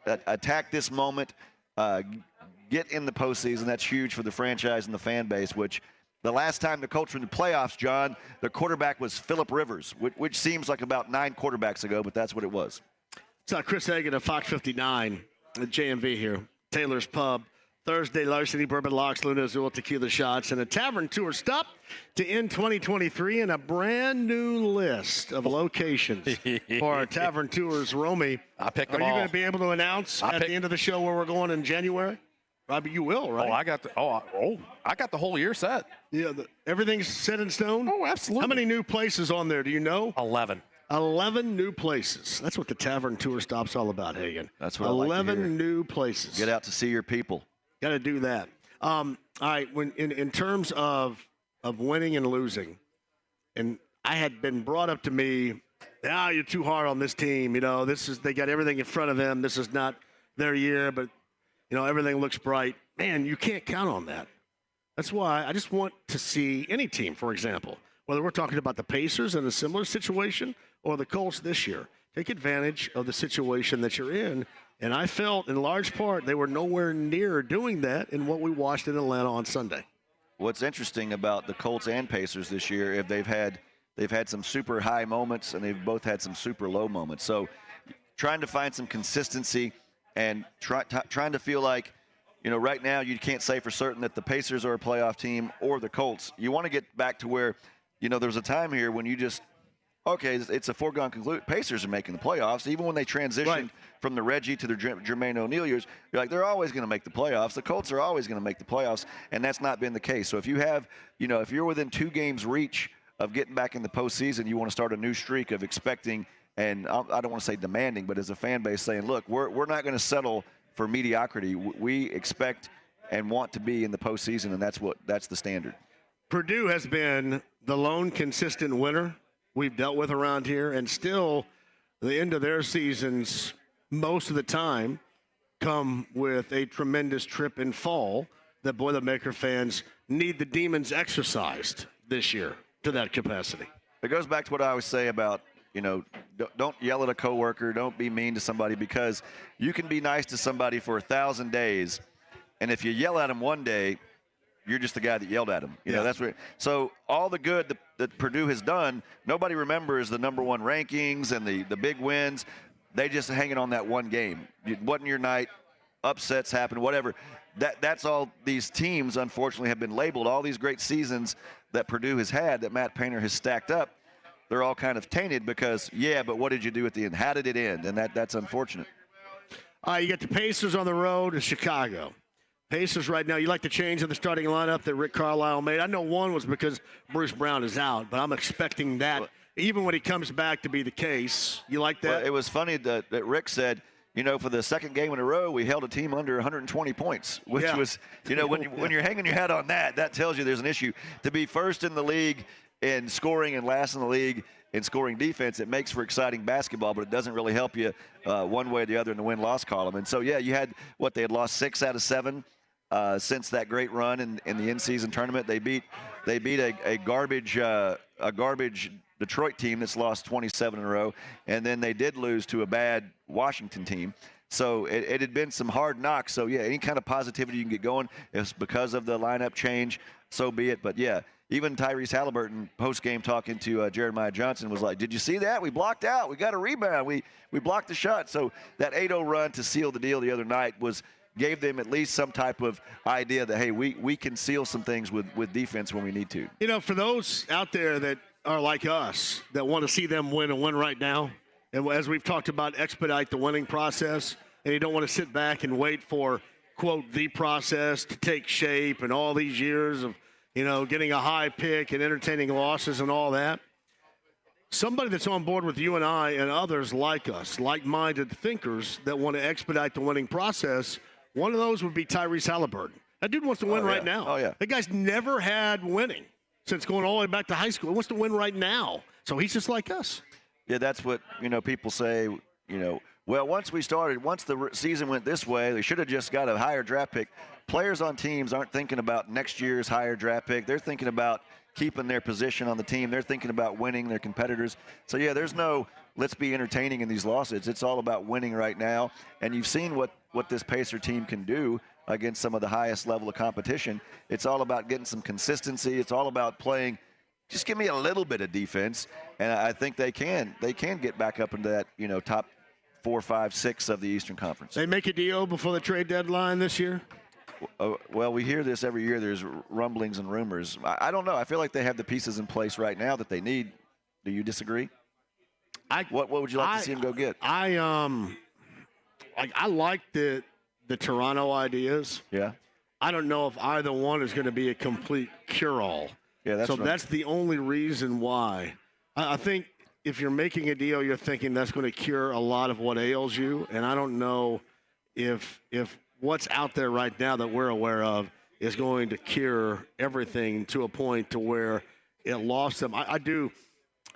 attack this moment, get in the postseason. That's huge for the franchise and the fan base, which the last time the Colts were in the playoffs, John, the quarterback was Phillip Rivers, which seems like about 9 quarterbacks ago, but that's what it was. It's Chris Hagan of Fox 59 at JMV here. Taylor's Pub. Thursday, Larceny Bourbon Locks, Luna Azul Tequila Shots, and a tavern tour stop to end 2023 and a brand new list of locations for our tavern tours. Romy, I picked them all. Are you going to be able to announce at the end of the show where we're going in January? Robbie, you will, right? Oh, I got the whole year set. Yeah, everything's set in stone? Oh, absolutely. How many new places on there, do you know? 11. 11 new places. That's what the tavern tour stop's all about, Hagan. That's what 11 I like to hear. new places. Get out to see your people. Got to do that. All right, when in terms of winning and losing, and I had been brought up to me, you're too hard on this team. They got everything in front of them. This is not their year, but everything looks bright. Man, you can't count on that. That's why I just want to see any team, for example, whether we're talking about the Pacers in a similar situation or the Colts this year, take advantage of the situation that you're in. And I felt, in large part, they were nowhere near doing that in what we watched in Atlanta on Sunday. What's interesting about the Colts and Pacers this year, if they've had some super high moments and they've both had some super low moments. So trying to find some consistency and trying to feel like, right now you can't say for certain that the Pacers are a playoff team or the Colts. You want to get back to where, there was a time here when you just, okay, it's a foregone conclusion. Pacers are making the playoffs. Even when they transitioned from the Reggie to the Jermaine O'Neal years, you're like, they're always going to make the playoffs. The Colts are always going to make the playoffs, and that's not been the case. So if you have, if you're within 2 games reach of getting back in the postseason, you want to start a new streak of expecting, and I don't want to say demanding, but as a fan base saying, look, we're not going to settle for mediocrity. We expect and want to be in the postseason, and that's the standard. Purdue has been the lone consistent winner we've dealt with around here, and still the end of their seasons most of the time come with a tremendous trip in fall that Boilermaker fans need the demons exercised this year to that capacity. It goes back to what I always say about, don't yell at a coworker, don't be mean to somebody, because you can be nice to somebody for 1,000 days, and if you yell at them one day, you're just the guy that yelled at him. That's what. So all the good that Purdue has done, nobody remembers the number 1 rankings and the big wins. They just hanging on that one game. It wasn't your night. Upsets happen. Whatever. That's all these teams, unfortunately, have been labeled. All these great seasons that Purdue has had, that Matt Painter has stacked up, they're all kind of tainted because, but what did you do at the end? How did it end? And that's unfortunate. You got the Pacers on the road to Chicago. Pacers right now, you like the change of the starting lineup that Rick Carlisle made? I know one was because Bruce Brown is out, but I'm expecting that even when he comes back to be the case. You like that? Well, it was funny that Rick said, for the second game in a row, we held a team under 120 points, which was, when you're hanging your hat on that tells you there's an issue. To be first in the league in scoring and last in the league in scoring defense, it makes for exciting basketball, but it doesn't really help you one way or the other in the win-loss column. And so, you had they had lost 6 out of 7. Since that great run in the in-season tournament. They beat a garbage Detroit team that's lost 27 in a row, and then they did lose to a bad Washington team. So it had been some hard knocks. So, any kind of positivity you can get going is because of the lineup change, so be it. But, even Tyrese Halliburton post-game talking to Jeremiah Johnson was like, did you see that? We blocked out. We got a rebound. We blocked the shot. So that 8-0 run to seal the deal the other night gave them at least some type of idea that, hey, we can seal some things with defense when we need to. For those out there that are like us, that want to see them win and win right now, and as we've talked about, expedite the winning process, and you don't want to sit back and wait for, quote, the process to take shape and all these years of, getting a high pick and entertaining losses and all that. Somebody that's on board with you and I and others like us, like-minded thinkers that want to expedite the winning process, one of those would be Tyrese Halliburton. That dude wants to win right now. Oh, yeah. That guy's never had winning since going all the way back to high school. He wants to win right now. So he's just like us. Yeah, that's what, people say, well, once the season went this way, they should have just got a higher draft pick. Players on teams aren't thinking about next year's higher draft pick. They're thinking about keeping their position on the team. They're thinking about winning their competitors. So, yeah, there's no let's be entertaining in these lawsuits. It's all about winning right now. And you've seen what this Pacer team can do against some of the highest level of competition. It's all about getting some consistency. It's all about playing. Just give me a little bit of defense, and I think they can get back up into that, top 4, 5, 6 of the Eastern Conference. They make a deal before the trade deadline this year? Well, we hear this every year. There's rumblings and rumors. I don't know. I feel like they have the pieces in place right now that they need. Do you disagree? What would you like to see them go get? I like the Toronto ideas. Yeah. I don't know if either one is going to be a complete cure-all. Yeah, that's the only reason why. I think if you're making a deal, you're thinking that's going to cure a lot of what ails you, and I don't know if what's out there right now that we're aware of is going to cure everything to a point to where it lost them. I do,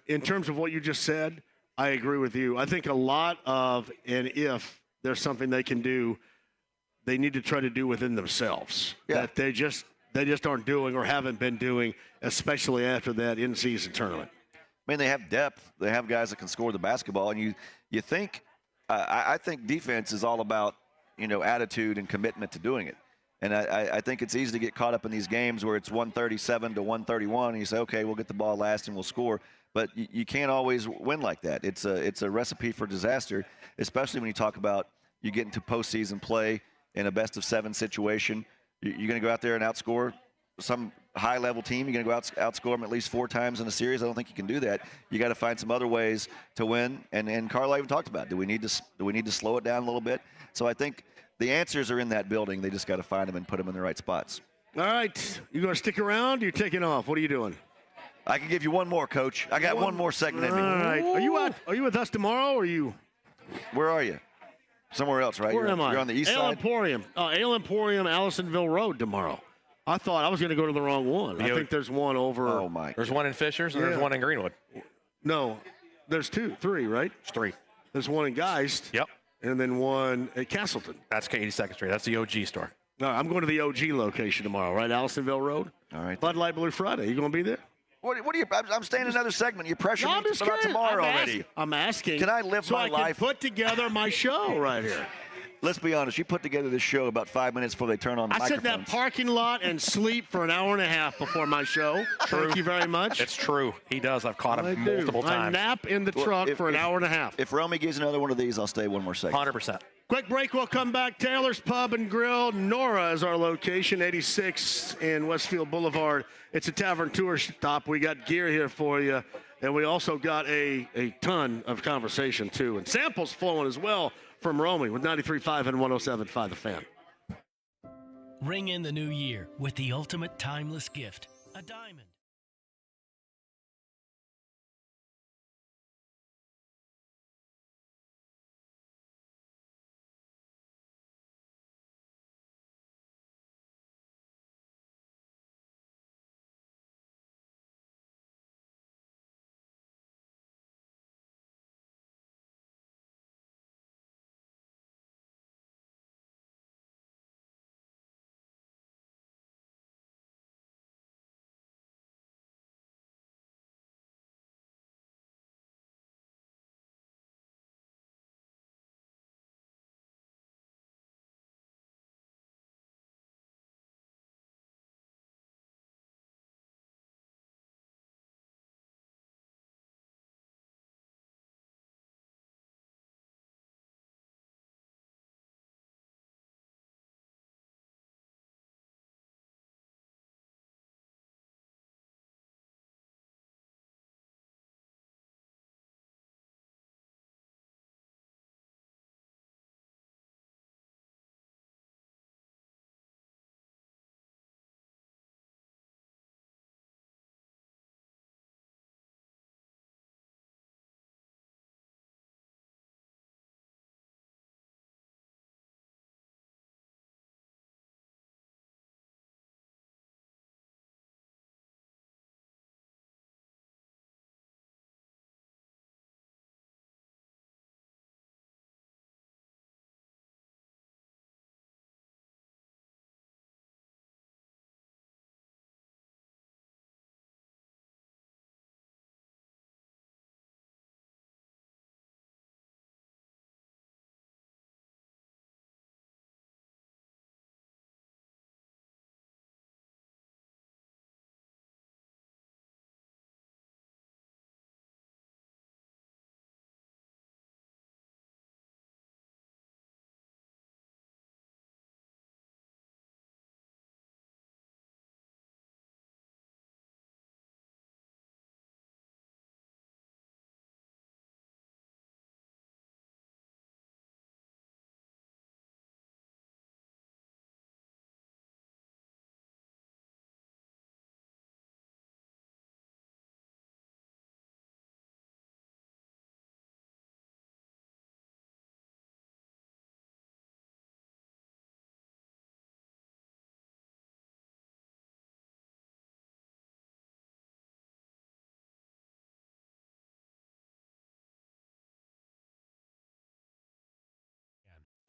in terms of what you just said, I agree with you. I think a lot of, and if there's something they can do, they need to try to do within themselves that they just aren't doing or haven't been doing, especially after that in-season tournament. I mean, they have depth. They have guys that can score the basketball, and you think I think defense is all about attitude and commitment to doing it. And I think it's easy to get caught up in these games where it's 137 to 131, and you say, okay, we'll get the ball last and we'll score. But you can't always win like that. It's a recipe for disaster, especially when you talk about you get into postseason play in a best-of-7 situation. You're going to go out there and outscore some high-level team. You're going to go outscore them at least 4 times in a series. I don't think you can do that. You got to find some other ways to win. And Carl even talked about it. Do we need to slow it down a little bit? So I think the answers are in that building. They just got to find them and put them in the right spots. All right. You going to stick around? Or you're taking off? What are you doing? I can give you one more, Coach. I got one more segment in me. All right. Are you with us tomorrow, or are you? Where are you? Somewhere else, right? Where am I? You're on the east Ale side? Emporium. Ale Emporium, Allisonville Road tomorrow. I thought I was going to go to the wrong one. I think there's one over. Oh, my. There's one in Fishers and there's one in Greenwood. No, there's 3, right? There's 3. There's one in Geist. Yep. And then one at Castleton. That's 82nd Street. That's the OG store. No, I'm going to the OG location tomorrow, right? Allisonville Road. All right. Bud Light Blue Friday. You going to be there? What are you? I'm staying in another segment. You're pressuring me about tomorrow already. I'm asking. Can I live my life? So I can put together my show right here. Let's be honest. You put together this show about 5 minutes before they turn on the microphones. I sit in that parking lot and sleep for an hour and a half before my show. True. Thank you very much. It's true. He does. I've caught him multiple times. I nap in the truck for an hour and a half. If Romy gives another one of these, I'll stay one more second. 100%. Quick break. We'll come back. Taylor's Pub and Grill. Nora is our location, 86 in Westfield Boulevard. It's a tavern tour stop. We got gear here for you. And we also got a ton of conversation, too. And samples flowing as well from Romy with 93.5 and 107.5 The Fan. Ring in the new year with the ultimate timeless gift, a diamond.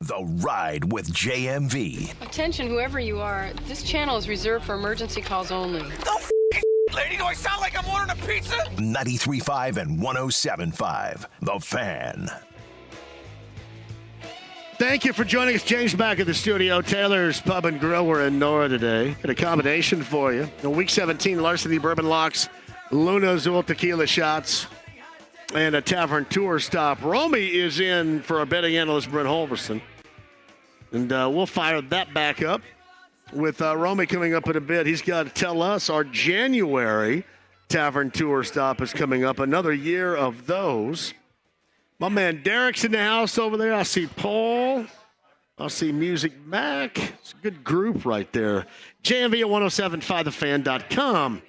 The Ride with JMV. Attention, whoever you are, this channel is reserved for emergency calls only. Lady, do I sound like I'm ordering a pizza? 93.5 and 107.5. The Fan. Thank you for joining us. James back at the studio. Taylor's Pub and Grill. We're in Nora today. An accommodation for you. In Week 17, Larceny Bourbon Locks, Luna Azul Tequila Shots, and a Tavern Tour stop. Romy is in for our betting analyst, Brent Holverson. And we'll fire that back up with Romy coming up in a bit. He's got to tell us our January Tavern Tour stop is coming up. Another year of those. My man Derek's in the house over there. I see Paul. I see Music Mac. It's a good group right there. JMV at 1075thefan.com.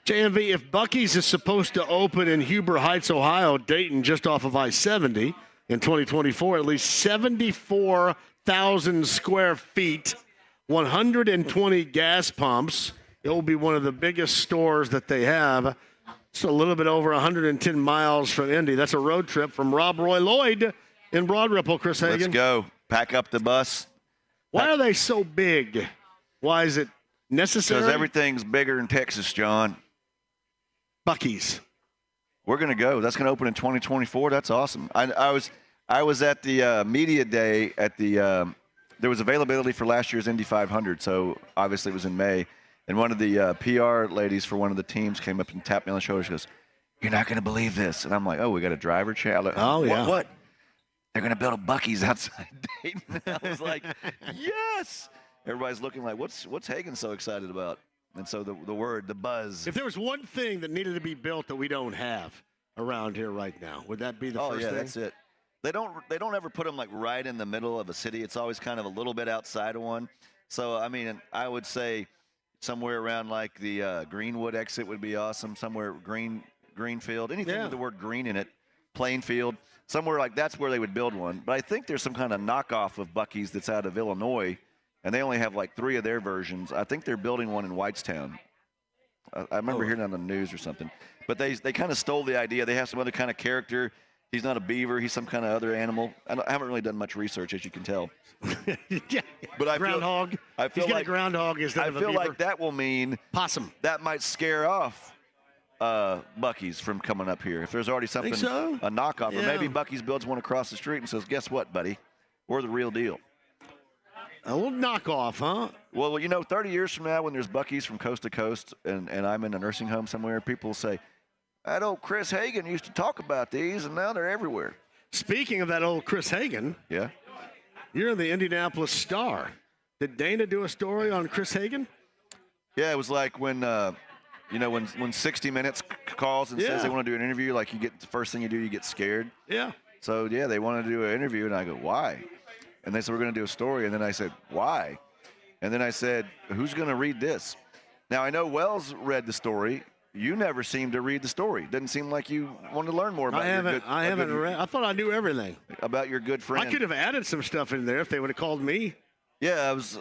JMV, if Buc-ee's is supposed to open in Huber Heights, Ohio, Dayton, just off of I-70 in 2024, at least 74,000 square feet, 120 gas pumps. It will be one of the biggest stores that they have. It's a little bit over 110 miles from Indy. That's a road trip from Rob Roy Lloyd in Broad Ripple, Chris Hagan. Let's go. Pack up the bus. Why are they so big? Why is it necessary? Because everything's bigger in Texas, John. Buc-ee's. We're going to go. That's going to open in 2024. That's awesome. I was at the media day at the there was availability for last year's Indy 500, so obviously it was in May. And one of the PR ladies for one of the teams came up and tapped me on the shoulder. She goes, "You're not going to believe this." And I'm like, "Oh, we got a driver chat." Like, oh, yeah. What? They're going to build a Buc-ee's outside Dayton. I was like, yes. Everybody's looking like, what's Hagan so excited about? And so the word, the buzz. If there was one thing that needed to be built that we don't have around here right now, would that be the first thing? Oh, yeah, that's it. They don't ever put them like right in the middle of a city. It's always kind of a little bit outside of one. So, I mean, I would say somewhere around like the Greenwood exit would be awesome. Somewhere Greenfield, anything with the word green in it, Plainfield, somewhere like that's where they would build one. But I think there's some kind of knockoff of Buc-ee's that's out of Illinois, and they only have like 3 of their versions. I think they're building one in Whitestown. I remember hearing it on the news or something. But they kind of stole the idea. They have some other kind of character. He's not a beaver. He's some kind of other animal. I haven't really done much research, as you can tell. Yeah. But I groundhog. I feel He's got like a groundhog instead of a beaver. I feel like that will mean possum. That might scare off Buc-ee's from coming up here. If there's already something, a knockoff, or maybe Buc-ee's builds one across the street and says, "Guess what, buddy? We're the real deal." A little knockoff, huh? Well, 30 years from now, when there's Buc-ee's from coast to coast, and I'm in a nursing home somewhere, people will say, "That old Chris Hagan used to talk about these, and now they're everywhere." Speaking of that old Chris Hagan, yeah, you're in the Indianapolis Star. Did Dana do a story on Chris Hagan? Yeah, it was like when, when 60 Minutes calls and says they want to do an interview, like the first thing you do, you get scared. Yeah. So, yeah, they wanted to do an interview, and I go, "Why?" And they said, "We're going to do a story." And then I said, "Why?" And then I said, "Who's going to read this?" Now, I know Wells read the story. You never seemed to read the story. Doesn't seem like you wanted to learn more about I haven't read. I thought I knew everything about your good friend. I could have added some stuff in there if they would have called me. Yeah, I was.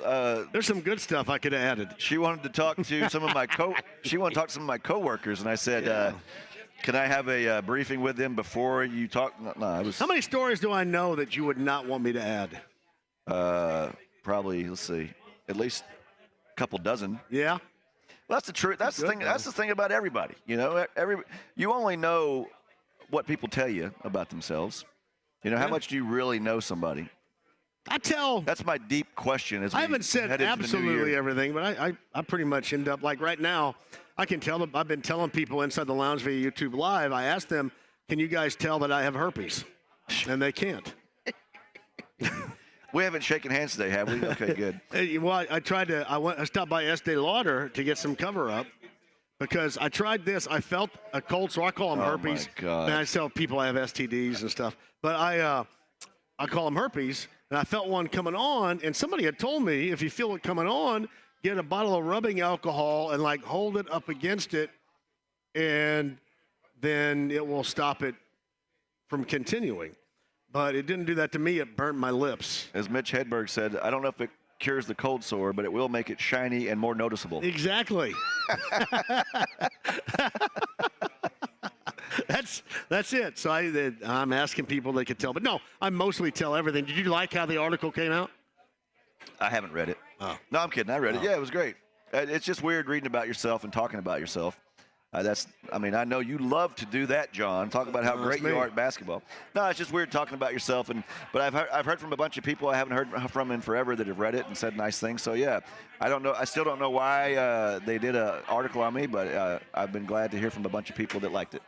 There's some good stuff I could have added. She wanted to talk to some of my coworkers, and I said, "Can I have a briefing with them before you talk?" No, I was. How many stories do I know that you would not want me to add? Probably. Let's see, at least a couple dozen. Yeah. Well, that's the truth. That's the thing. That's the thing about everybody. You only know what people tell you about themselves. How much do you really know somebody? That's my deep question. I haven't said absolutely everything, but I pretty much end up like right now. I can tell them. I've been telling people inside the lounge via YouTube Live. I asked them, "Can you guys tell that I have herpes?" And they can't. We haven't shaken hands today, have we? Okay, good. Well, I stopped by Estee Lauder to get some cover up because I tried this. I felt a cold sore. I call them herpes. My God. And I tell people I have STDs and stuff, but I call them herpes. And I felt one coming on, and somebody had told me if you feel it coming on, get a bottle of rubbing alcohol and hold it up against it, and then it will stop it from continuing. But it didn't do that to me. It burnt my lips. As Mitch Hedberg said, I don't know if it cures the cold sore, but it will make it shiny and more noticeable. Exactly. That's it. So I'm asking people they could tell. But no, I mostly tell everything. Did you like how the article came out? I haven't read it. Oh. No, I'm kidding. I read it. Yeah, it was great. It's just weird reading about yourself and talking about yourself. I know you love to do that, John. Talk about how great you are at basketball. No, it's just weird talking about yourself. But I've heard from a bunch of people I haven't heard from in forever that have read it and said nice things. So yeah, I don't know. I still don't know why they did an article on me, but I've been glad to hear from a bunch of people that liked it.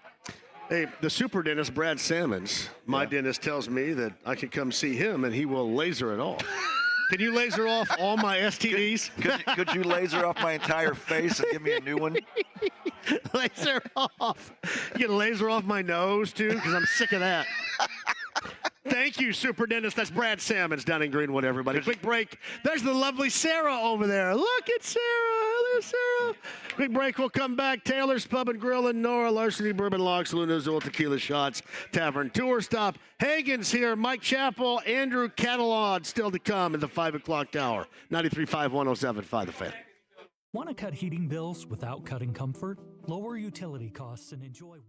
Hey, the super dentist, Brad Salmons, my dentist tells me that I can come see him and he will laser it off. Can you laser off all my STDs? Could you laser off my entire face and give me a new one? Laser off. You can laser off my nose, too, because I'm sick of that. Thank you, Super Dentist. That's Brad Salmons down in Greenwood, everybody. Quick break. There's the lovely Sarah over there. Look at Sarah. There's Sarah. Quick break. We'll come back. Taylor's Pub and Grill in Nora, Larceny Bourbon Log Saloon, Azul Tequila Shots, Tavern Tour Stop. Hagen's here. Mike Chappell, Andrew Catalod still to come in the 5 o'clock hour. 93.5, 107.5 The Fan. Want to cut heating bills without cutting comfort? Lower utility costs and enjoy warm.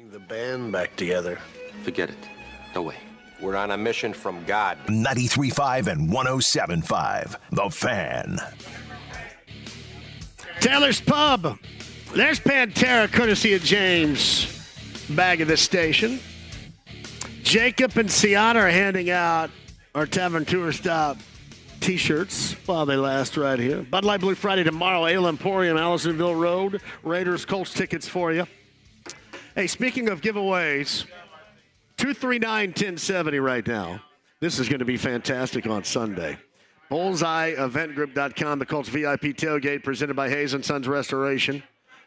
The band back together. Forget it. No way. We're on a mission from God. 93.5 and 107.5. The Fan. Taylor's Pub. There's Pantera, courtesy of James, bag of this station. Jacob and Sienna are handing out our Tavern Tour Stop T-shirts while they last right here. Bud Light Blue Friday tomorrow, Ale Emporium, Allisonville Road. Raiders, Colts tickets for you. Hey, speaking of giveaways, 239-1070 right now. This is going to be fantastic on Sunday. BullseyeEventGroup.com, the Colts VIP tailgate presented by Hayes & Sons Restoration.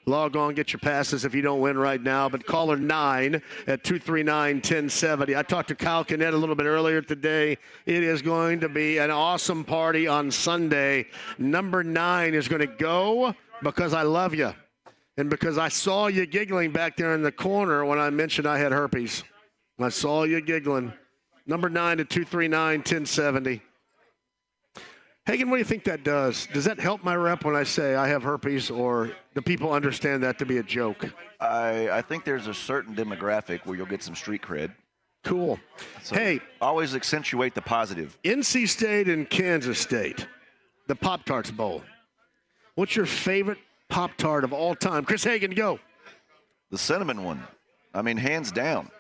Log on, get your passes if you don't win right now. But caller 9 at 239-1070. I talked to Kyle Kinnett a little bit earlier today. It is going to be an awesome party on Sunday. Number 9 is going to go because I love you. And because I saw you giggling back there in the corner when I mentioned I had herpes. I saw you giggling. Number 9 at 239-1070. Hagan, what do you think that does? Does that help my rep when I say I have herpes, or do people understand that to be a joke? I think there's a certain demographic where you'll get some street cred. Cool. So hey. Always accentuate the positive. NC State and Kansas State, the Pop-Tarts Bowl. What's your favorite Pop-Tart of all time? Chris Hagan, go. The cinnamon one. I mean, hands down.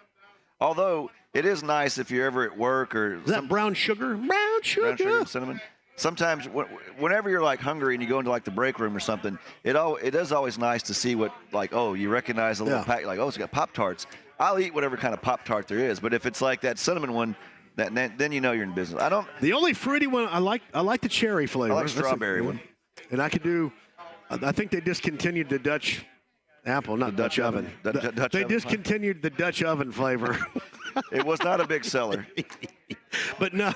Although it is nice if you're ever at work or... Is that brown sugar? Brown sugar. Brown sugar and cinnamon. Sometimes, whenever you're like hungry and you go into like the break room or something, it is always nice to see what, like, oh, you recognize a little pack, like, oh, it's got Pop-Tarts. I'll eat whatever kind of Pop-Tart there is, but if it's like that cinnamon one, then you know you're in business. The only fruity one I like the cherry flavor. I like strawberry one, and I could do. I think they discontinued the Dutch apple, not Dutch oven. They discontinued the Dutch oven flavor. It was not a big seller. But no,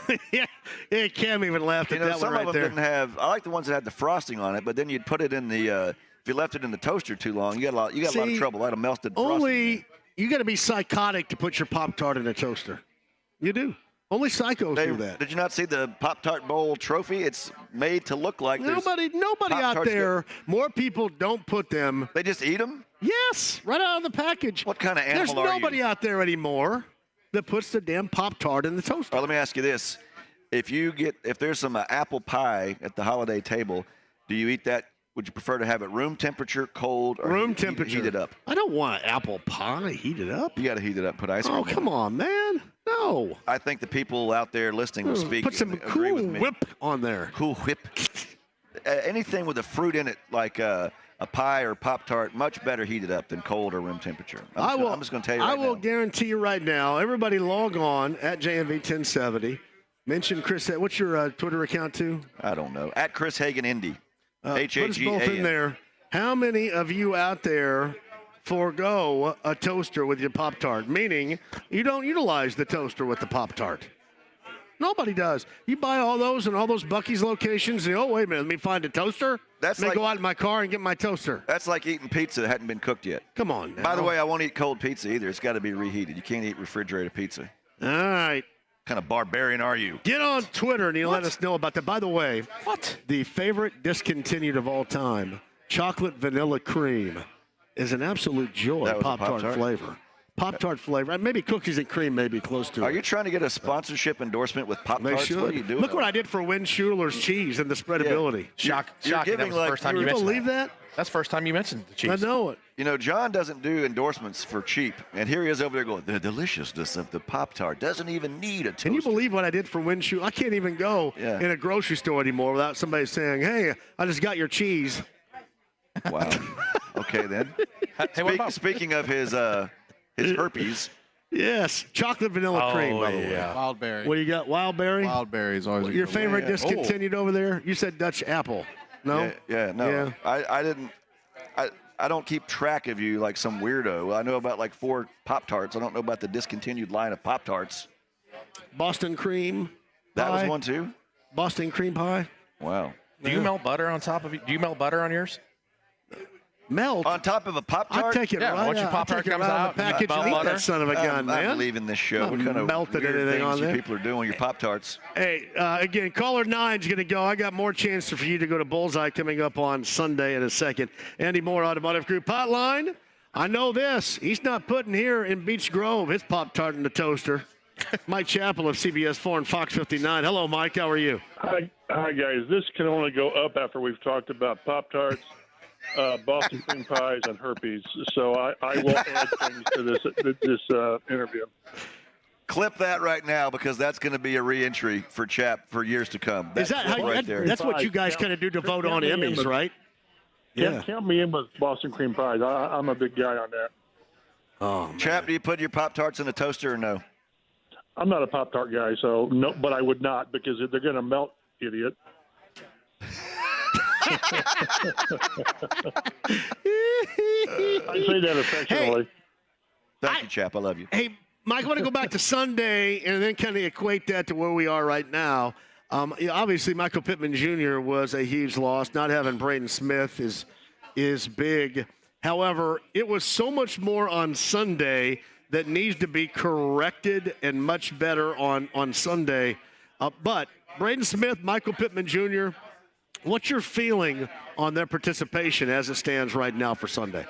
Cam even laughed at that one some right of them there. didn't have. I like the ones that had the frosting on it, but then you'd put it in the. If you left it in the toaster too long, you got a lot of trouble. That'd have melted. Only you got to be psychotic to put your Pop-Tart in a toaster. You do. Only psychos do that. Did you not see the Pop-Tart Bowl trophy? It's made to look like nobody out there. More people don't put them. They just eat them. Yes, right out of the package. What kind of animal There's nobody out there anymore that puts the damn Pop-Tart in the toaster. All right, let me ask you this: if there's some apple pie at the holiday table, do you eat that? Would you prefer to have it room temperature, cold, or room temperature? Heat it up. I don't want apple pie heated up. You got to heat it up. Put ice cream. Oh, come on, man. No. I think the people out there listening will speak. Put some Cool Whip on there. Cool Whip. Anything with a fruit in it, like a pie or Pop-Tart, much better heated up than cold or room temperature. I'm just going to tell you right now. I will guarantee you right now, everybody log on at JMV 1070. Mention Chris. What's your Twitter account too? I don't know. At Chris Hagan Indy. Put us both in there. How many of you out there forego a toaster with your Pop-Tart? Meaning you don't utilize the toaster with the Pop-Tart. Nobody does. You buy all those in all those Buc-ee's locations, and wait a minute, let me find a toaster. Let me go out in my car and get my toaster. That's like eating pizza that hadn't been cooked yet. Come on now. By the way, I won't eat cold pizza either. It's got to be reheated. You can't eat refrigerated pizza. All right. What kind of barbarian are you? Get on Twitter and you let us know about that. By the way, the favorite discontinued of all time, chocolate vanilla cream, is an absolute joy. Pop-Tart flavor. Pop-Tart flavor. Maybe cookies and cream may be close to it. Are you trying to get a sponsorship endorsement with Pop-Tarts? What are you doing? Look what I did for Win Schuler's cheese and the spreadability. Yeah. Shocking. That was the first time you mentioned believe that? That's the first time you mentioned the cheese. I know it. You know, John doesn't do endorsements for cheap. And here he is over there going, the deliciousness of the Pop-Tart doesn't even need a toaster. Can you believe what I did for Win Schuler? I can't even go in a grocery store anymore without somebody saying, hey, I just got your cheese. Wow. Okay, then. Speaking of his herpes. Yes, chocolate vanilla cream, by the way. Wild berry. What do you got? Wild berry? Wild berry is always your favorite discontinued over there? You said Dutch apple. No? No. I don't keep track of you like some weirdo. I know about like 4 Pop-Tarts. I don't know about the discontinued line of Pop-Tarts. Boston cream That pie. was one too? Boston cream pie. Wow. Do you melt butter on top of it? Do you melt butter on yours? Melt? On top of a Pop-Tart? I take it right once your Pop-Tart comes out, the package and eat that son of a gun, man. I'm leaving this show. What kind of melted weird anything things on there? you people are doing with your Pop-Tarts? Hey, again, caller 9's going to go. I got more chance for you to go to Bullseye coming up on Sunday in a second. Andy Moore, Automotive Group Hotline. I know this. He's not putting here in Beach Grove his Pop-Tart in the toaster. Mike Chappell of CBS 4 and Fox 59. Hello, Mike. How are you? Hi, guys. This can only go up after we've talked about Pop-Tarts, Boston cream pies, and herpes. So I will add things to this interview. Clip that right now because that's going to be a re-entry for Chap for years to come. Is that how right there? That's what you guys kind of do to vote on Emmys, right? Yeah. Count me in with Boston cream pies. I'm a big guy on that. Oh, Chap, do you put your Pop-Tarts in a toaster or no? I'm not a Pop-Tart guy, so no, but I would not because they're going to melt, idiot. I say that affectionately. Thank you, Chap. I love you. Hey, Mike, I want to go back to Sunday and then kind of equate that to where we are right now. Obviously, Michael Pittman Jr. was a huge loss. Not having Braden Smith is big. However, it was so much more on Sunday that needs to be corrected and much better on Sunday. But Braden Smith, Michael Pittman Jr., what's your feeling on their participation as it stands right now for Sunday?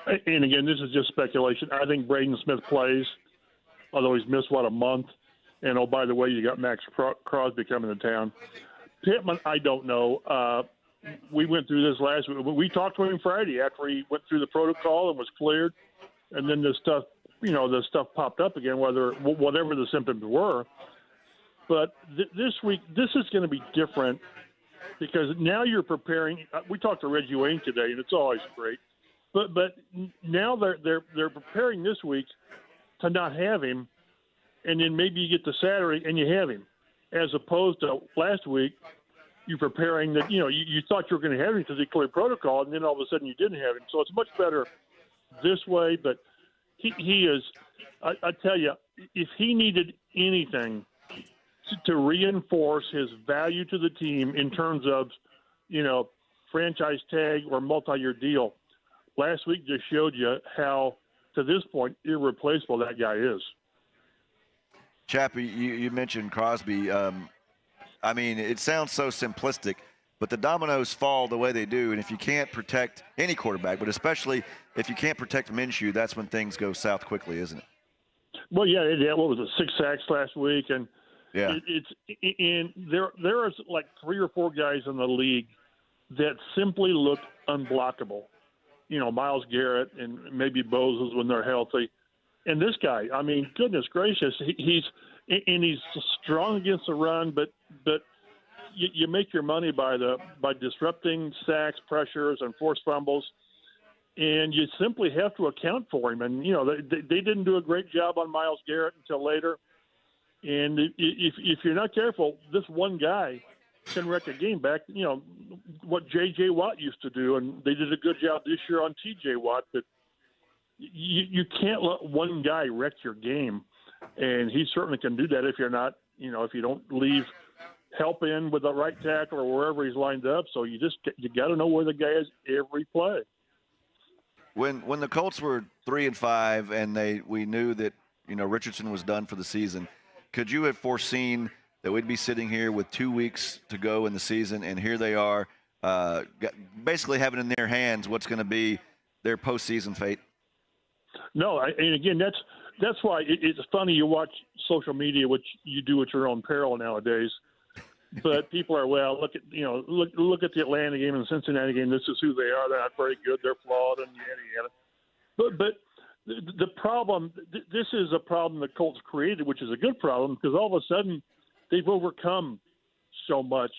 And again, this is just speculation. I think Braden Smith plays, although he's missed, a month. And, oh, by the way, you got Max Crosby coming to town. Pittman, I don't know. We went through this last week. We talked to him Friday after he went through the protocol and was cleared. And then the stuff popped up again, whatever the symptoms were. But this week, this is going to be different because now you're preparing. We talked to Reggie Wayne today, and it's always great. But now they're preparing this week to not have him, and then maybe you get to Saturday and you have him, as opposed to last week you're preparing that you thought you were going to have him because he cleared protocol, and then all of a sudden you didn't have him. So it's much better this way. But he is. I tell you, if he needed anything to reinforce his value to the team in terms of franchise tag or multi-year deal. Last week just showed you how, to this point, irreplaceable that guy is. Chappie, you mentioned Crosby. I mean, it sounds so simplistic, but the dominoes fall the way they do. And if you can't protect any quarterback, but especially if you can't protect Minshew, that's when things go south quickly, isn't it? Well, yeah. What was it, 6 sacks last week? And yeah, there is like 3 or 4 guys in the league that simply look unblockable. Myles Garrett and maybe Boses when they're healthy. And this guy, I mean, goodness gracious, he's strong against the run, but you make your money by disrupting sacks, pressures, and forced fumbles, and you simply have to account for him. And they didn't do a great job on Myles Garrett until later. And if you're not careful, this one guy can wreck a game. Back, what J.J. Watt used to do, and they did a good job this year on T.J. Watt, but you can't let one guy wreck your game, and he certainly can do that if you're not, if you don't leave help in with the right tackle or wherever he's lined up. So you got to know where the guy is every play. When the Colts were 3-5 and we knew that Richardson was done for the season, could you have foreseen that we'd be sitting here with 2 weeks to go in the season, and here they are, basically having in their hands what's going to be their postseason fate? No, and again, that's why it's funny you watch social media, which you do at your own peril nowadays. But people are, look at the Atlanta game and the Cincinnati game. This is who they are. They're not very good. They're flawed, and yada yada. But the problem, this is a problem the Colts created, which is a good problem because all of a sudden they've overcome so much,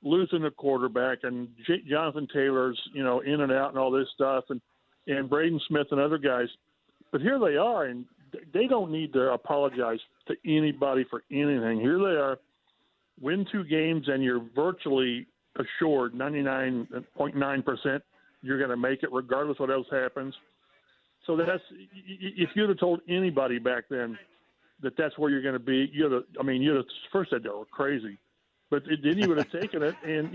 losing a quarterback and Jonathan Taylor's, in and out and all this stuff, and Braden Smith and other guys. But here they are, and they don't need to apologize to anybody for anything. Here they are, win 2 games, and you're virtually assured 99.9% you're going to make it regardless what else happens. So if you'd have told anybody back then that's where you're going to be, you'd have first said they were crazy, but then you would have taken it. And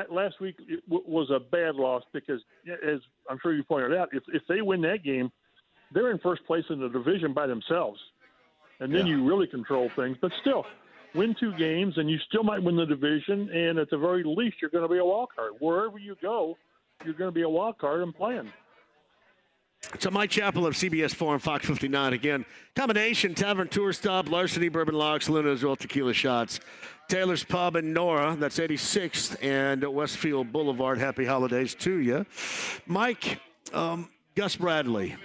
last week it was a bad loss because, as I'm sure you pointed out, if they win that game, they're in first place in the division by themselves, and then you really control things. But still, win 2 games, and you still might win the division. And at the very least, you're going to be a wild card. Wherever you go, you're going to be a wild card and playing. So Mike Chappell of CBS 4 and Fox 59 again. Combination Tavern Tour Stop, Larceny Bourbon Locks, Luna's Roll Tequila Shots, Taylor's Pub in Nora. That's 86th and Westfield Boulevard. Happy holidays to you, Mike. Gus Bradley.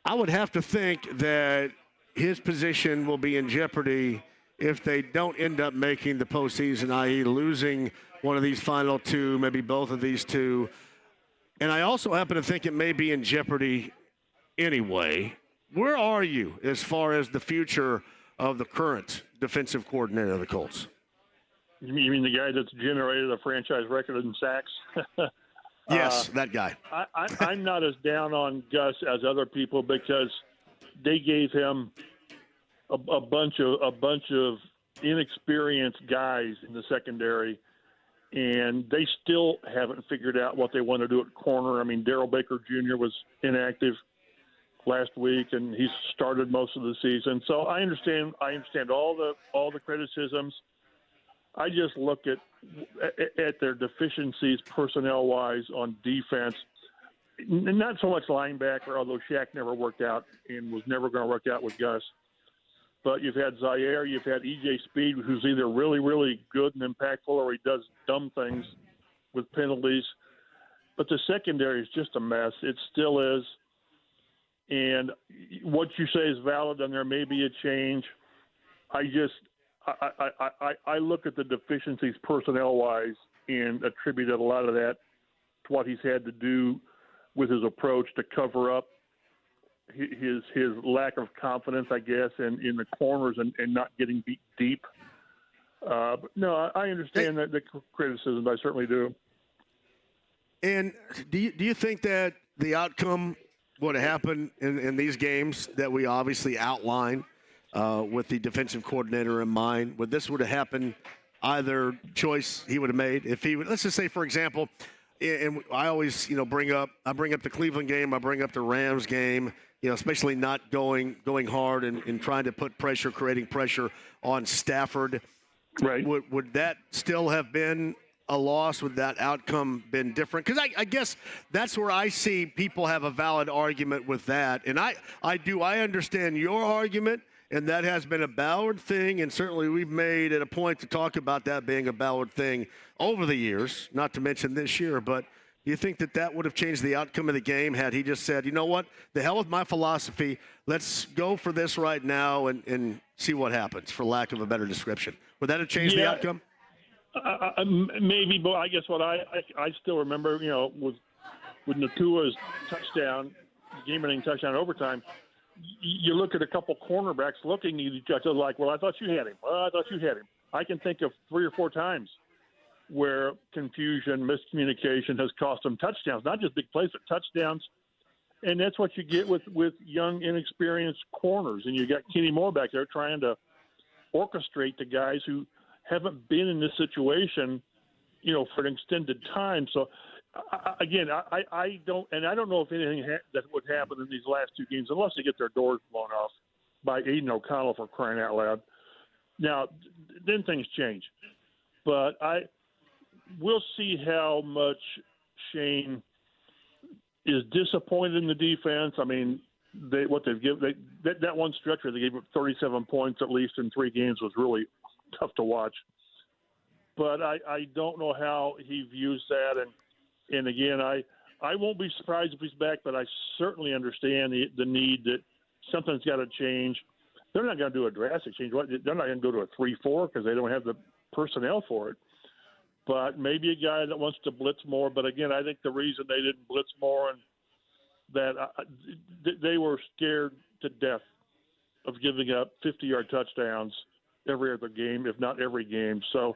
I would have to think that his position will be in jeopardy if they don't end up making the postseason, i.e. losing one of these final two, maybe both of these two. And I also happen to think it may be in jeopardy anyway. Where are you as far as the future of the current defensive coordinator of the Colts? You mean the guy that's generated a franchise record in sacks? Yes, that guy. I'm not as down on Gus as other people because they gave him a bunch of inexperienced guys in the secondary, and they still haven't figured out what they want to do at corner. I mean, Darryl Baker Jr. was inactive last week, and he's started most of the season. So I understand all the criticisms. I just look at their deficiencies personnel-wise on defense. Not so much linebacker, although Shaq never worked out and was never going to work out with Gus. But you've had Zaire, you've had E.J. Speed, who's either really, really good and impactful or he does dumb things with penalties. But the secondary is just a mess. It still is. And what you say is valid, and there may be a change. I look at the deficiencies personnel-wise and attributed a lot of that to what he's had to do with his approach to cover up his lack of confidence, I guess, in the corners and not getting beat deep. But no, I understand that the criticisms. I certainly do. And do you think that the outcome would have happened in these games that we obviously outlined with the defensive coordinator in mind? Would have happened either choice he would have made if he would? Let's just say, for example, and I always bring up the Cleveland game, I bring up the Rams game. Especially not going hard and trying to put pressure, creating pressure on Stafford. Right. Would that still have been a loss? Would that outcome been different? Because I guess that's where I see people have a valid argument with that. And I understand your argument, and that has been a Ballard thing, and certainly we've made it a point to talk about that being a Ballard thing over the years, not to mention this year, but do you think that would have changed the outcome of the game had he just said, you know what, the hell with my philosophy, let's go for this right now and see what happens, for lack of a better description? Would that have changed the outcome? Maybe, but I guess what I still remember, with Nakua's touchdown, game-winning touchdown overtime, you look at a couple cornerbacks looking at each other like, well, I thought you had him. Well, I thought you had him. I can think of 3 or 4 times where confusion, miscommunication has cost them touchdowns, not just big plays, but touchdowns. And that's what you get with young, inexperienced corners. And you got Kenny Moore back there trying to orchestrate the guys who haven't been in this situation, for an extended time. So, I don't know if anything that would happen in these last 2 games, unless they get their doors blown off by Aiden O'Connell, for crying out loud. Now, then things change. But we'll see how much Shane is disappointed in the defense. I mean, that one stretch where they gave up 37 points at least in 3 games was really tough to watch. But I don't know how he views that. And again, I won't be surprised if he's back, but I certainly understand the need that something's got to change. They're not going to do a drastic change. They're not going to go to a 3-4 because they don't have the personnel for it. But maybe a guy that wants to blitz more. But again, I think the reason they didn't blitz more and that they were scared to death of giving up 50-yard touchdowns every other game, if not every game. So,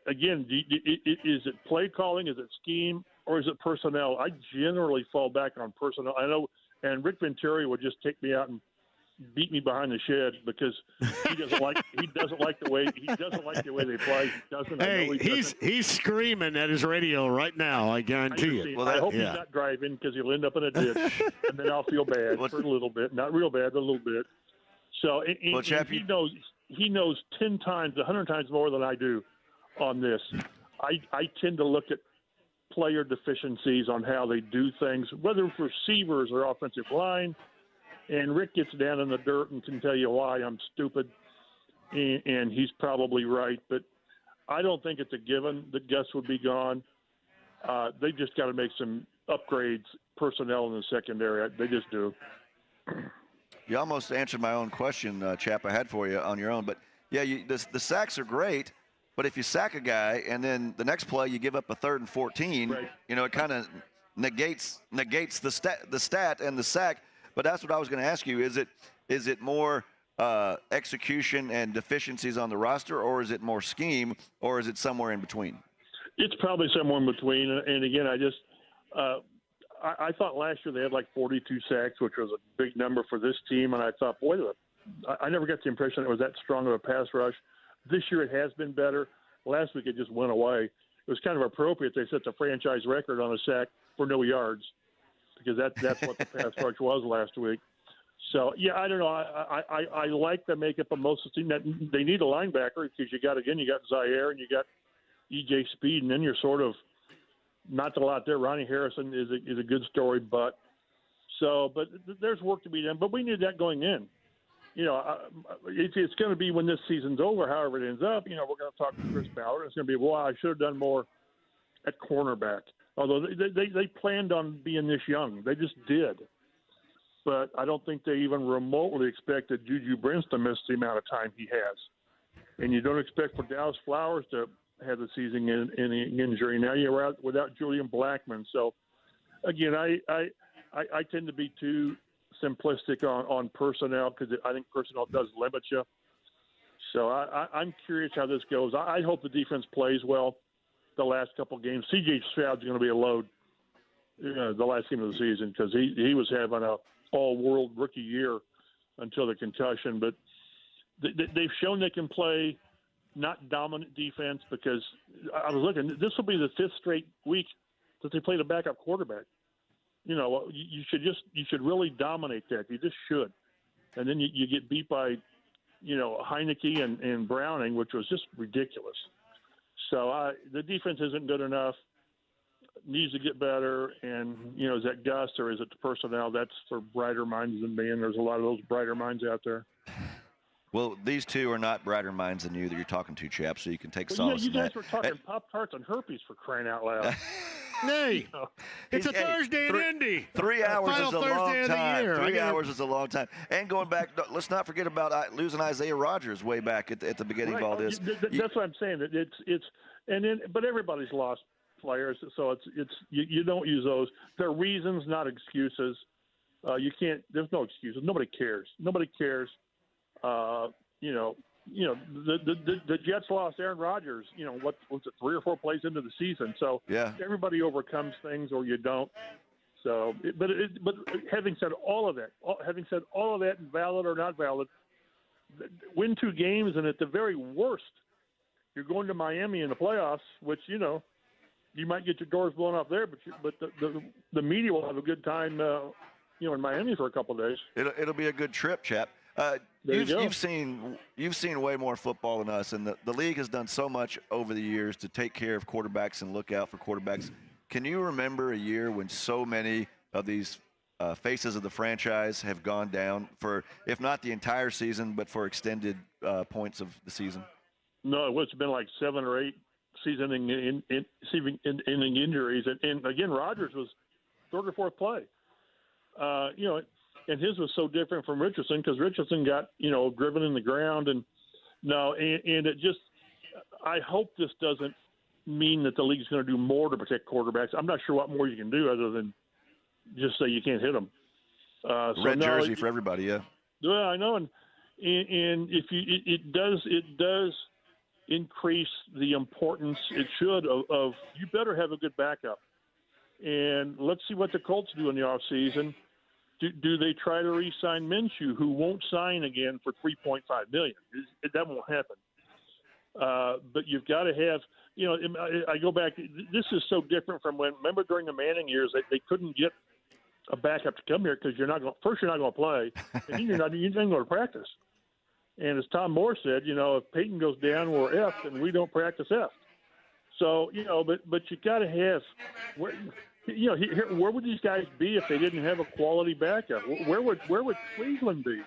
again, is it play calling, is it scheme, or is it personnel? I generally fall back on personnel. I know, and Rick Venturi would just take me out and beat me behind the shed because he doesn't like the way they play. He's screaming at his radio right now. I guarantee it. Well, I hope he's not driving because he'll end up in a ditch, and then I'll feel bad for a little bit. Not real bad, but a little bit. So and he knows 10 times, 100 times more than I do on this. I tend to look at player deficiencies on how they do things, whether it's receivers or offensive line. And Rick gets down in the dirt and can tell you why I'm stupid, and he's probably right. But I don't think it's a given that Gus would be gone. They just got to make some upgrades, personnel in the secondary. They just do. You almost answered my own question, Chap, I had for you on your own. But, yeah, the sacks are great, but if you sack a guy and then the next play you give up a 3rd and 14, right. it kind of negates the stat and the sack. But that's what I was going to ask you. Is it more execution and deficiencies on the roster, or is it more scheme, or is it somewhere in between? It's probably somewhere in between. And again, I thought last year they had like 42 sacks, which was a big number for this team. And I thought, boy, I never got the impression it was that strong of a pass rush. This year it has been better. Last week it just went away. It was kind of appropriate they set the franchise record on a sack for no yards, because that's what the pass rush was last week. So, yeah, I don't know. I like the makeup of most of the team. That they need a linebacker because you got Zaire and you got E.J. Speed, and then you're sort of not a lot there. Ronnie Harrison is a good story, but there's work to be done. But we knew that going in. It's going to be when this season's over, however it ends up. We're going to talk to Chris Ballard. It's going to be, well, I should have done more at cornerback. Although they planned on being this young. They just did. But I don't think they even remotely expected Juju Brents to miss the amount of time he has. And you don't expect for Dallas Flowers to have the season-ending injury. Now you're out without Julian Blackmon. So, again, I tend to be too simplistic on personnel, because I think personnel does limit you. So I'm curious how this goes. I hope the defense plays well the last couple games. C.J. Stroud's going to be a load the last game of the season, because he was having a all-world rookie year until the concussion. But they've shown they can play not dominant defense, because I was looking. This will be the 5th straight week that they played a backup quarterback. You should really dominate that. You just should. And then you get beat by, Heineke and Browning, which was just ridiculous. So the defense isn't good enough. Needs to get better. And, is that Gus or is it the personnel? That's for brighter minds than me, and there's a lot of those brighter minds out there. Well, these two are not brighter minds than you that you're talking to, Chap, so you can take solace you in guys that. were talking Pop-Tarts and herpes, for crying out loud. Hey, it's a Thursday in Indy. 3 hours is a long time. 3 hours is a long time. And going back, let's not forget about losing Isaiah Rodgers way back at the beginning of all this. That's what I'm saying. But everybody's lost players, so you don't use those. They're reasons, not excuses. You can't. There's no excuses. Nobody cares. The Jets lost Aaron Rodgers. What was it, 3 or 4 plays into the season? So yeah, everybody overcomes things, or you don't. So, but having said all of that, and valid or not valid, win 2 games, and at the very worst, you're going to Miami in the playoffs, which you might get your doors blown off there, but the media will have a good time, in Miami for a couple of days. It'll be a good trip, Chap. You've seen way more football than us, and the league has done so much over the years to take care of quarterbacks and look out for quarterbacks. Can you remember a year when so many of these faces of the franchise have gone down for, if not the entire season, but for extended points of the season? No, it's been like 7 or 8 season-ending injuries, and again, Rodgers was 3rd or 4th play. And his was so different from Richardson, because Richardson got, driven in the ground. And it just – I hope this doesn't mean that the league's going to do more to protect quarterbacks. I'm not sure what more you can do other than just say you can't hit them. Red jersey for everybody, yeah. Yeah, I know. And if it does increase the importance, it should, of you better have a good backup. And let's see what the Colts do in the offseason. Do they try to re-sign Minshew, who won't sign again for $3.5 million? That won't happen. But you've got to have, I go back. This is so different from when. Remember during the Manning years, they couldn't get a backup to come here because you're not going to play, and then you're not going to practice. And as Tom Moore said, if Peyton goes down, we're F, and we don't practice F. So but you got to have. Where would these guys be if they didn't have a quality backup? Where would Cleveland be?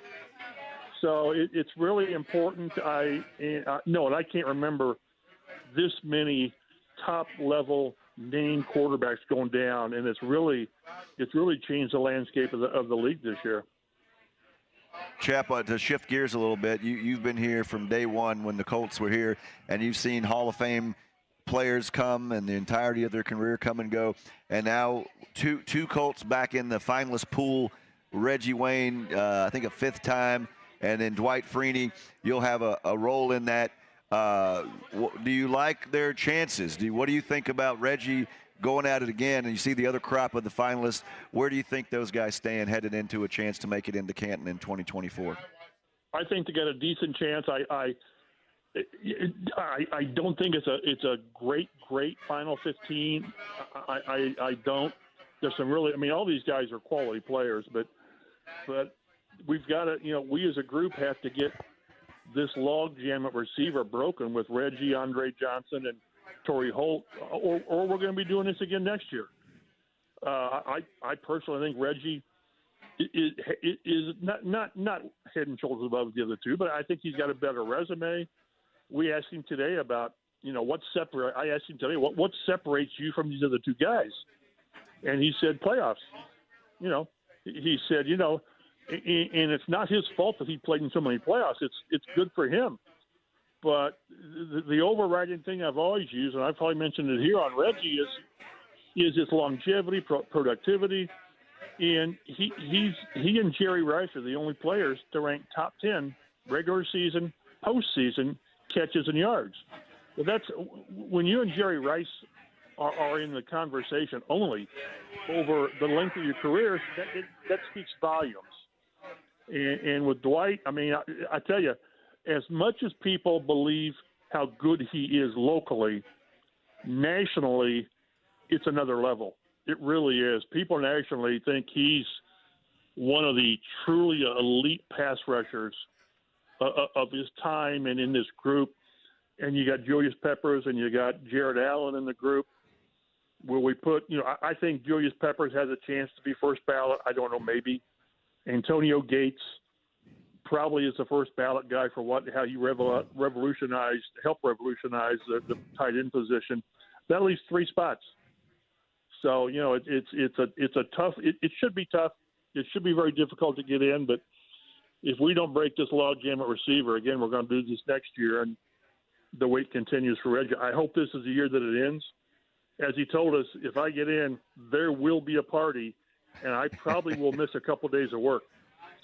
So it's really important. And I can't remember this many top-level name quarterbacks going down, and it's really changed the landscape of the league this year. Chap, to shift gears a little bit, you've been here from day one when the Colts were here, and you've seen Hall of Fame players come and the entirety of their career come and go. And now two Colts back in the finalist pool. Reggie Wayne, I think a 5th time, and then Dwight Freeney. You'll have a role in that. Do you like their chances? What do you think about Reggie going at it again? And you see the other crop of the finalists. Where do you think those guys stand headed into a chance to make it into Canton in 2024? I think they got a decent chance. I don't think it's a great final 15. I don't. There's some really. I mean, all these guys are quality players, but we've got to. We as a group have to get this logjam at receiver broken with Reggie, Andre Johnson, and Torrey Holt, or we're going to be doing this again next year. I personally think Reggie is not head and shoulders above the other two, but I think he's got a better resume. We asked him today about I asked him today what separates you from these other two guys, and he said playoffs. He said and it's not his fault that he played in so many playoffs. It's good for him. But the overriding thing I've always used, and I've probably mentioned it here on Reggie, is his longevity, productivity, and he and Jerry Rice are the only players to rank top 10 regular season, postseason catches and yards. Well, that's when you and Jerry Rice are in the conversation only over the length of your careers. That speaks volumes. And with Dwight, I mean, I tell you, as much as people believe how good he is locally, nationally, it's another level. It really is. People nationally think he's one of the truly elite pass rushers of his time and in this group. And you got Julius Peppers and you got Jared Allen in the group. Where we put, I think Julius Peppers has a chance to be first ballot. I don't know, maybe. Antonio Gates probably is the first ballot guy for how he helped revolutionize the tight end position. That leaves 3 spots. So it's a tough. It should be tough. It should be very difficult to get in. But if we don't break this logjam at receiver again, we're going to do this next year, and the wait continues for Reggie. I hope this is the year that it ends. As he told us, if I get in, there will be a party, and I probably will miss a couple days of work.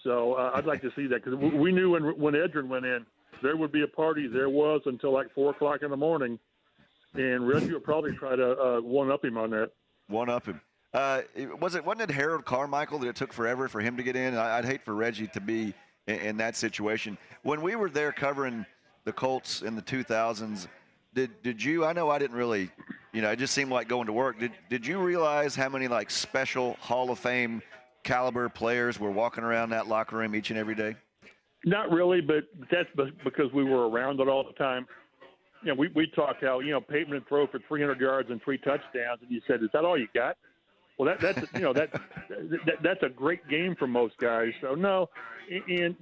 So I'd like to see that, because we knew when Edrin went in, there would be a party. There was until like 4 o'clock in the morning, and Reggie would probably try to one-up him on that. One-up him. Wasn't it Harold Carmichael that it took forever for him to get in? I'd hate for Reggie to be in that situation. When we were there covering the Colts in the 2000s, did you? I know I didn't really. It just seemed like going to work. Did you realize how many special Hall of Fame caliber players were walking around that locker room each and every day? Not really, but that's because we were around it all the time. We talked how Peyton would throw for 300 yards and 3 touchdowns, and you said, "Is that all you got?" Well, that's a great game for most guys. So no, and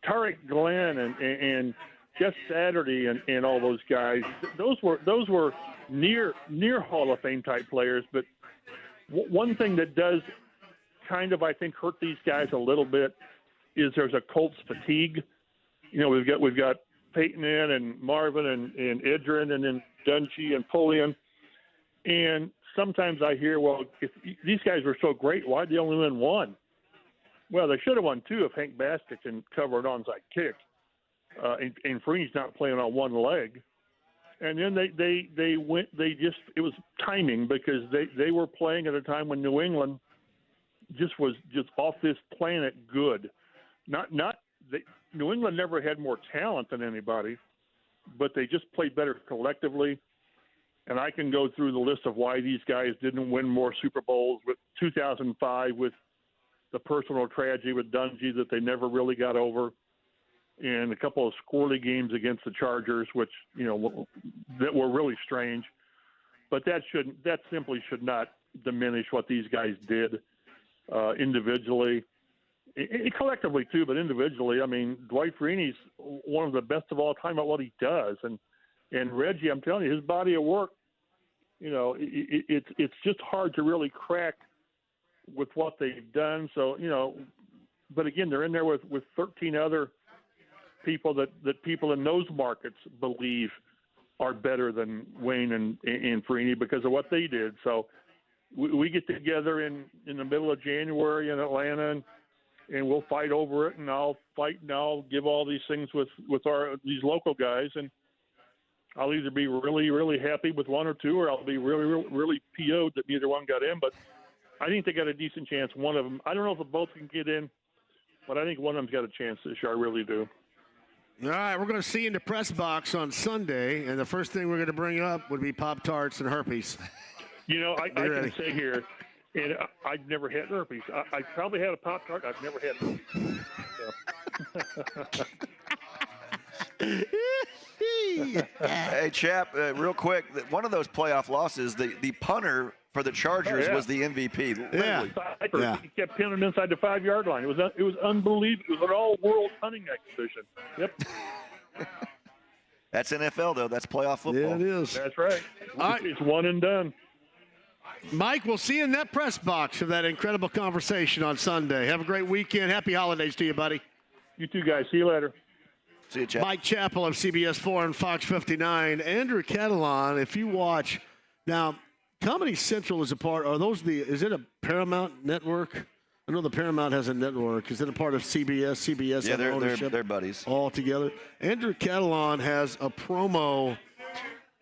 Tarek Glenn and Jeff Saturday and all those guys, those were near Hall of Fame type players. But one thing that does kind of, I think, hurt these guys a little bit is there's a Colts fatigue. We've got Peyton in and Marvin and Edrin and then Dungy and Pullian. And sometimes I hear, well, if these guys were so great, why'd they only win 1? Well, they should have won 2 if Hank Baskett can cover an onside kick. And Freeney's not playing on one leg. And then it was timing, because they were playing at a time when New England was off this planet good. New England never had more talent than anybody, but they just played better collectively. And I can go through the list of why these guys didn't win more Super Bowls. With 2005, with the personal tragedy with Dungy that they never really got over, and a couple of squirrely games against the Chargers, which that were really strange. But that simply should not diminish what these guys did individually, and collectively too. But individually, I mean, Dwight Freeney's one of the best of all time at what he does, and Reggie, I'm telling you, his body of work, it's just hard to really crack with what they've done. So but again, they're in there with 13 other people that people in those markets believe are better than Wayne and Freeney because of what they did. So we get together in the middle of January in Atlanta, and we'll fight over it, and I'll fight and I'll give all these things with these local guys, and I'll either be really, really happy with one or two, or I'll be really, really, really PO'd that neither one got in. But I think they got a decent chance. One of them, I don't know if they both can get in, but I think one of them's got a chance this year. I really do. All right, we're going to see you in the press box on Sunday, and the first thing we're going to bring up would be Pop-Tarts and herpes. You know, I can say here, and I've never had herpes. I probably had a Pop-Tart. I've never had herpes. Hey, Chap, real quick, one of those playoff losses, the punter for the Chargers was the MVP. Literally. Yeah. He kept pinning him inside the 5-yard line. It was unbelievable. It was an all-world hunting exhibition. Yep. That's NFL, though. That's playoff football. Yeah, it is. That's right. It's one and done. Mike, we'll see you in that press box for that incredible conversation on Sunday. Have a great weekend. Happy holidays to you, buddy. You too, guys. See you later. See you, Chap. Mike Chappell of CBS 4 and Fox 59. Andrew Catalan, if you watch now, Comedy Central is a part. Is it a Paramount network? I know the Paramount has a network. Is it a part of CBS? CBS, yeah, they're buddies all together. Andrew Catalan has a promo,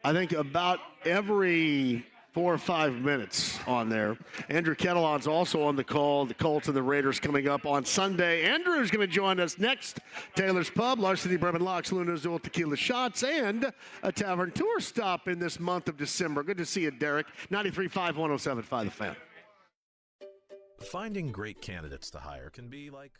I think, about every 4 or 5 minutes on there. Andrew Catalan's also on the call. The Colts and the Raiders coming up on Sunday. Andrew's going to join us next. Taylor's Pub, Larceny Bourbon Locks, Luna Azul Tequila Shots, and a Tavern Tour stop in this month of December. Good to see you, Derek. 93.5, 107.5 The Fan. Finding great candidates to hire can be like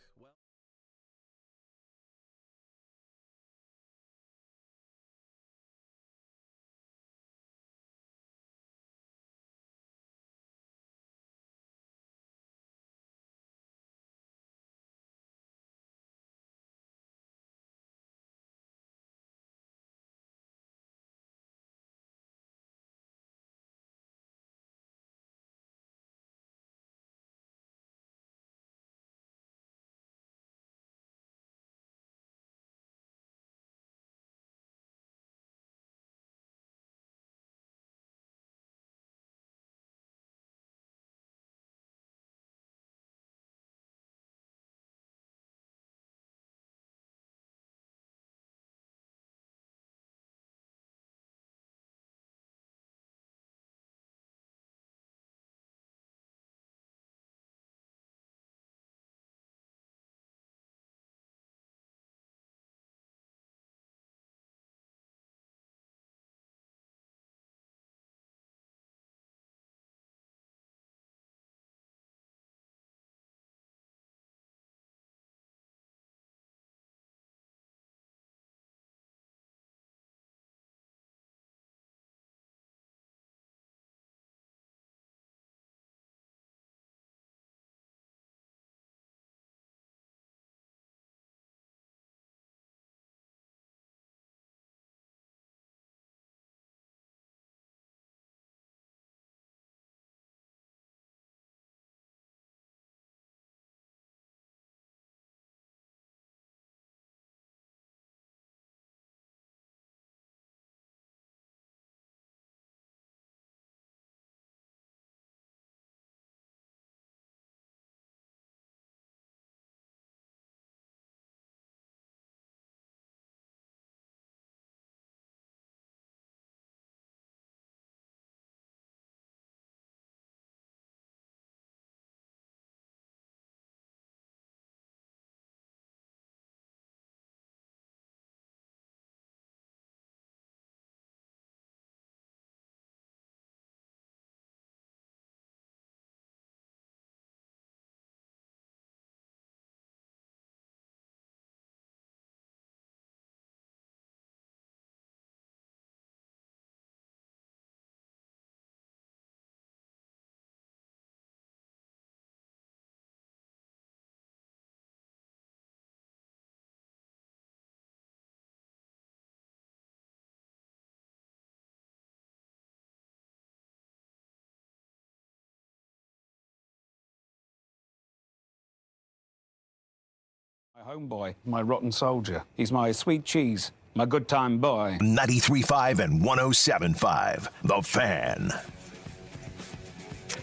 Homeboy, my rotten soldier. He's my sweet cheese, my good time boy. 93.5 and 107.5. The Fan.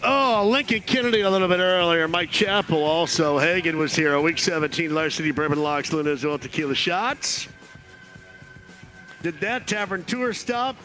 Oh, Lincoln Kennedy a little bit earlier. Mike Chappell also. Hagan was here. A Week 17 Larceny Bourbon Locks, Luna's Oil Tequila Shots. Did that Tavern Tour stop?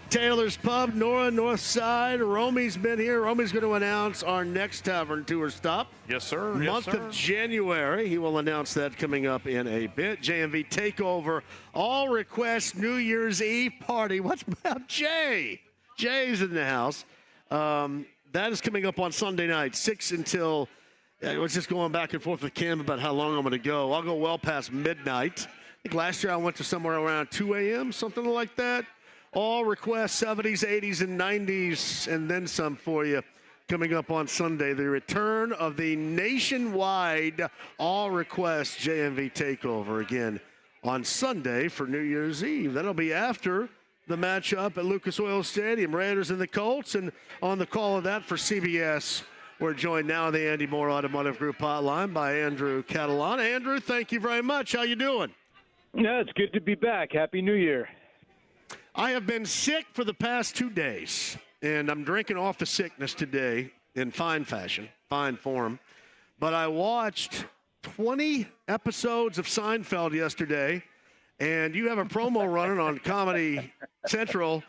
Taylor's Pub, Nora, North Side. Romy's been here. Romy's going to announce our next Tavern Tour stop. Yes, sir. Month of January. He will announce that coming up in a bit. JMV Takeover. All request New Year's Eve party. What's up, Jay? Jay's in the house. That is coming up on Sunday night, 6 until, I was just going back and forth with Cam about how long I'm going to go. I'll go well past midnight. I think last year I went to somewhere around 2 a.m., something like that. All requests, 70s, 80s, and 90s, and then some for you coming up on Sunday. The return of the nationwide all request JMV Takeover again on Sunday for New Year's Eve. That'll be after the matchup at Lucas Oil Stadium, Raiders and the Colts. And on the call of that for CBS, we're joined now on the Andy Moore Automotive Group hotline by Andrew Catalan. Andrew, thank you very much. How you doing? Yeah, it's good to be back. Happy New Year. I have been sick for the past 2 days, and I'm drinking off the sickness today in fine fashion, fine form. But I watched 20 episodes of Seinfeld yesterday, and you have a promo running on Comedy Central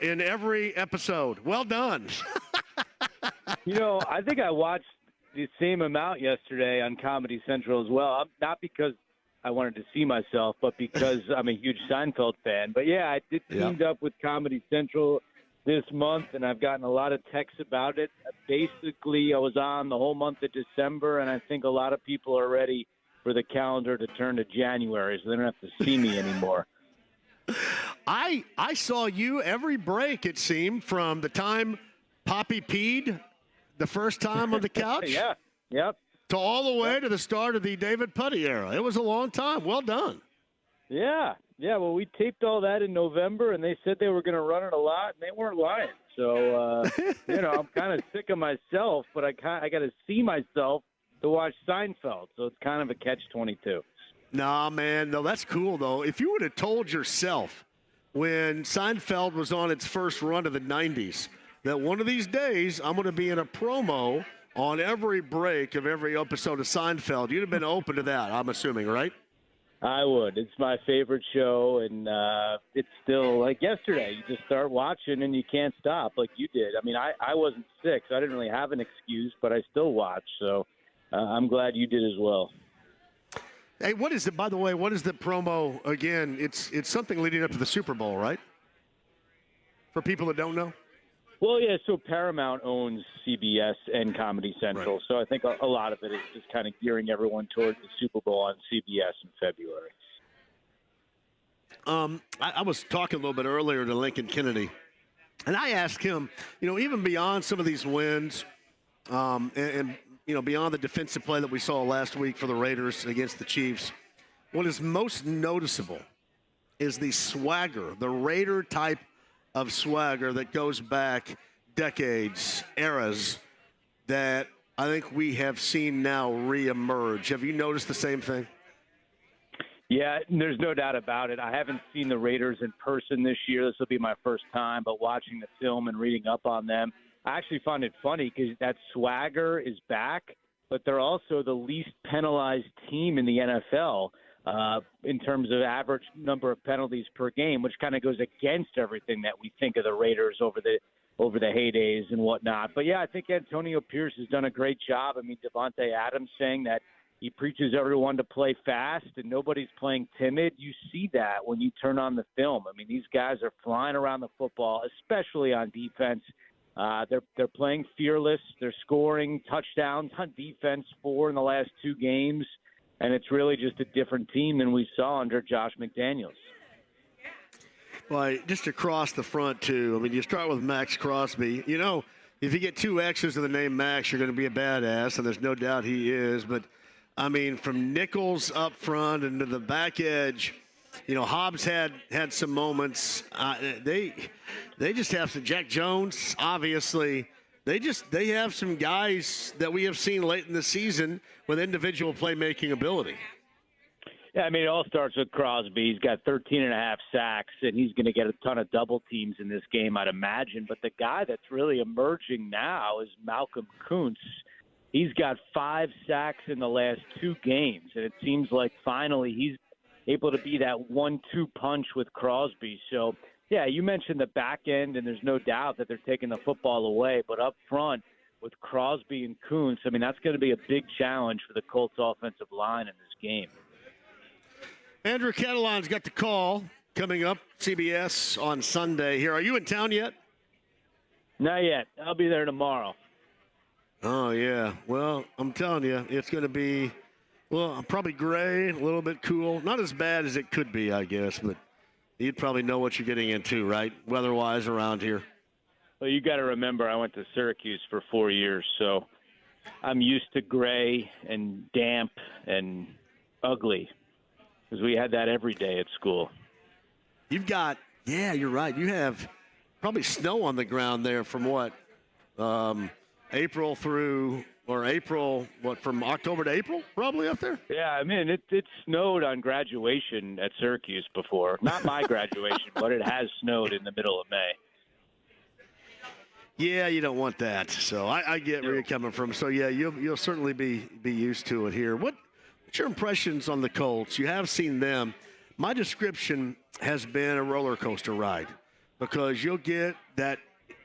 in every episode. Well done. You know, I think I watched the same amount yesterday on Comedy Central as well. Not because I wanted to see myself, but because I'm a huge Seinfeld fan. But, yeah, I did teamed up with Comedy Central this month, and I've gotten a lot of texts about it. Basically, I was on the whole month of December, and I think a lot of people are ready for the calendar to turn to January, so they don't have to see me anymore. I saw you every break, it seemed, from the time Poppy peed the first time on the couch. Yeah, yep. To all the way to the start of the David Putty era. It was a long time. Well done. Yeah. Well, we taped all that in November, and they said they were going to run it a lot, and they weren't lying. So, I'm kind of sick of myself, but I got to see myself to watch Seinfeld. So it's kind of a catch-22. Nah, man. No, that's cool, though. If you would have told yourself when Seinfeld was on its first run of the 90s that one of these days I'm going to be in a promo on every break of every episode of Seinfeld, you'd have been open to that, I'm assuming, right? I would. It's my favorite show, and it's still like yesterday. You just start watching, and you can't stop like you did. I mean, I wasn't sick, so I didn't really have an excuse, but I still watched, so I'm glad you did as well. Hey, what is it, by the way, what is the promo, again, it's something leading up to the Super Bowl, right? For people that don't know? Well, yeah, so Paramount owns CBS and Comedy Central, right. So I think a lot of it is just kind of gearing everyone towards the Super Bowl on CBS in February. I was talking a little bit earlier to Lincoln Kennedy, and I asked him, even beyond some of these wins and beyond the defensive play that we saw last week for the Raiders against the Chiefs, what is most noticeable is the swagger, the Raider type of swagger that goes back decades, eras, that I think we have seen now reemerge. Have you noticed the same thing? Yeah, there's no doubt about it. I haven't seen the Raiders in person this year. This will be my first time, but watching the film and reading up on them, I actually found it funny because that swagger is back, but they're also the least penalized team in the NFL. In terms of average number of penalties per game, which kind of goes against everything that we think of the Raiders over the heydays and whatnot. But, yeah, I think Antonio Pierce has done a great job. I mean, Devontae Adams saying that he preaches everyone to play fast and nobody's playing timid. You see that when you turn on the film. I mean, these guys are flying around the football, especially on defense. They're playing fearless. They're scoring touchdowns on defense 4 in the last 2 games. And it's really just a different team than we saw under Josh McDaniels. Well, just across the front, too. I mean, you start with Max Crosby. If you get 2 X's to the name Max, you're going to be a badass, and there's no doubt he is. But, I mean, from nickels up front and to the back edge, Hobbs had some moments. They just have some. Jack Jones, obviously. They have some guys that we have seen late in the season with individual playmaking ability. Yeah, I mean, it all starts with Crosby. He's got 13.5 sacks, and he's going to get a ton of double teams in this game, I'd imagine. But the guy that's really emerging now is Malcolm Kuntz. He's got 5 sacks in the last 2 games, and it seems like finally he's able to be that 1-2 punch with Crosby. So, yeah, you mentioned the back end, and there's no doubt that they're taking the football away. But up front with Crosby and Kuntz, I mean, that's going to be a big challenge for the Colts offensive line in this game. Andrew Catalan's got the call coming up, CBS on Sunday here. Are you in town yet? Not yet. I'll be there tomorrow. Oh, yeah. Well, I'm telling you, it's going to be, well, probably gray, a little bit cool. Not as bad as it could be, I guess, but you'd probably know what you're getting into, right, weather-wise around here. Well, you got to remember I went to Syracuse for 4 years, so I'm used to gray and damp and ugly. Because we had that every day at school. You've got, yeah, you're right. You have probably snow on the ground there from what? April through, or April, what, from October to April, probably up there? Yeah, I mean, it snowed on graduation at Syracuse before. Not my graduation, but it has snowed in the middle of May. Yeah, you don't want that. So I get where you're coming from. So, yeah, you'll certainly be used to it here. What's your impressions on the Colts? You have seen them. My description has been a roller coaster ride because you'll get that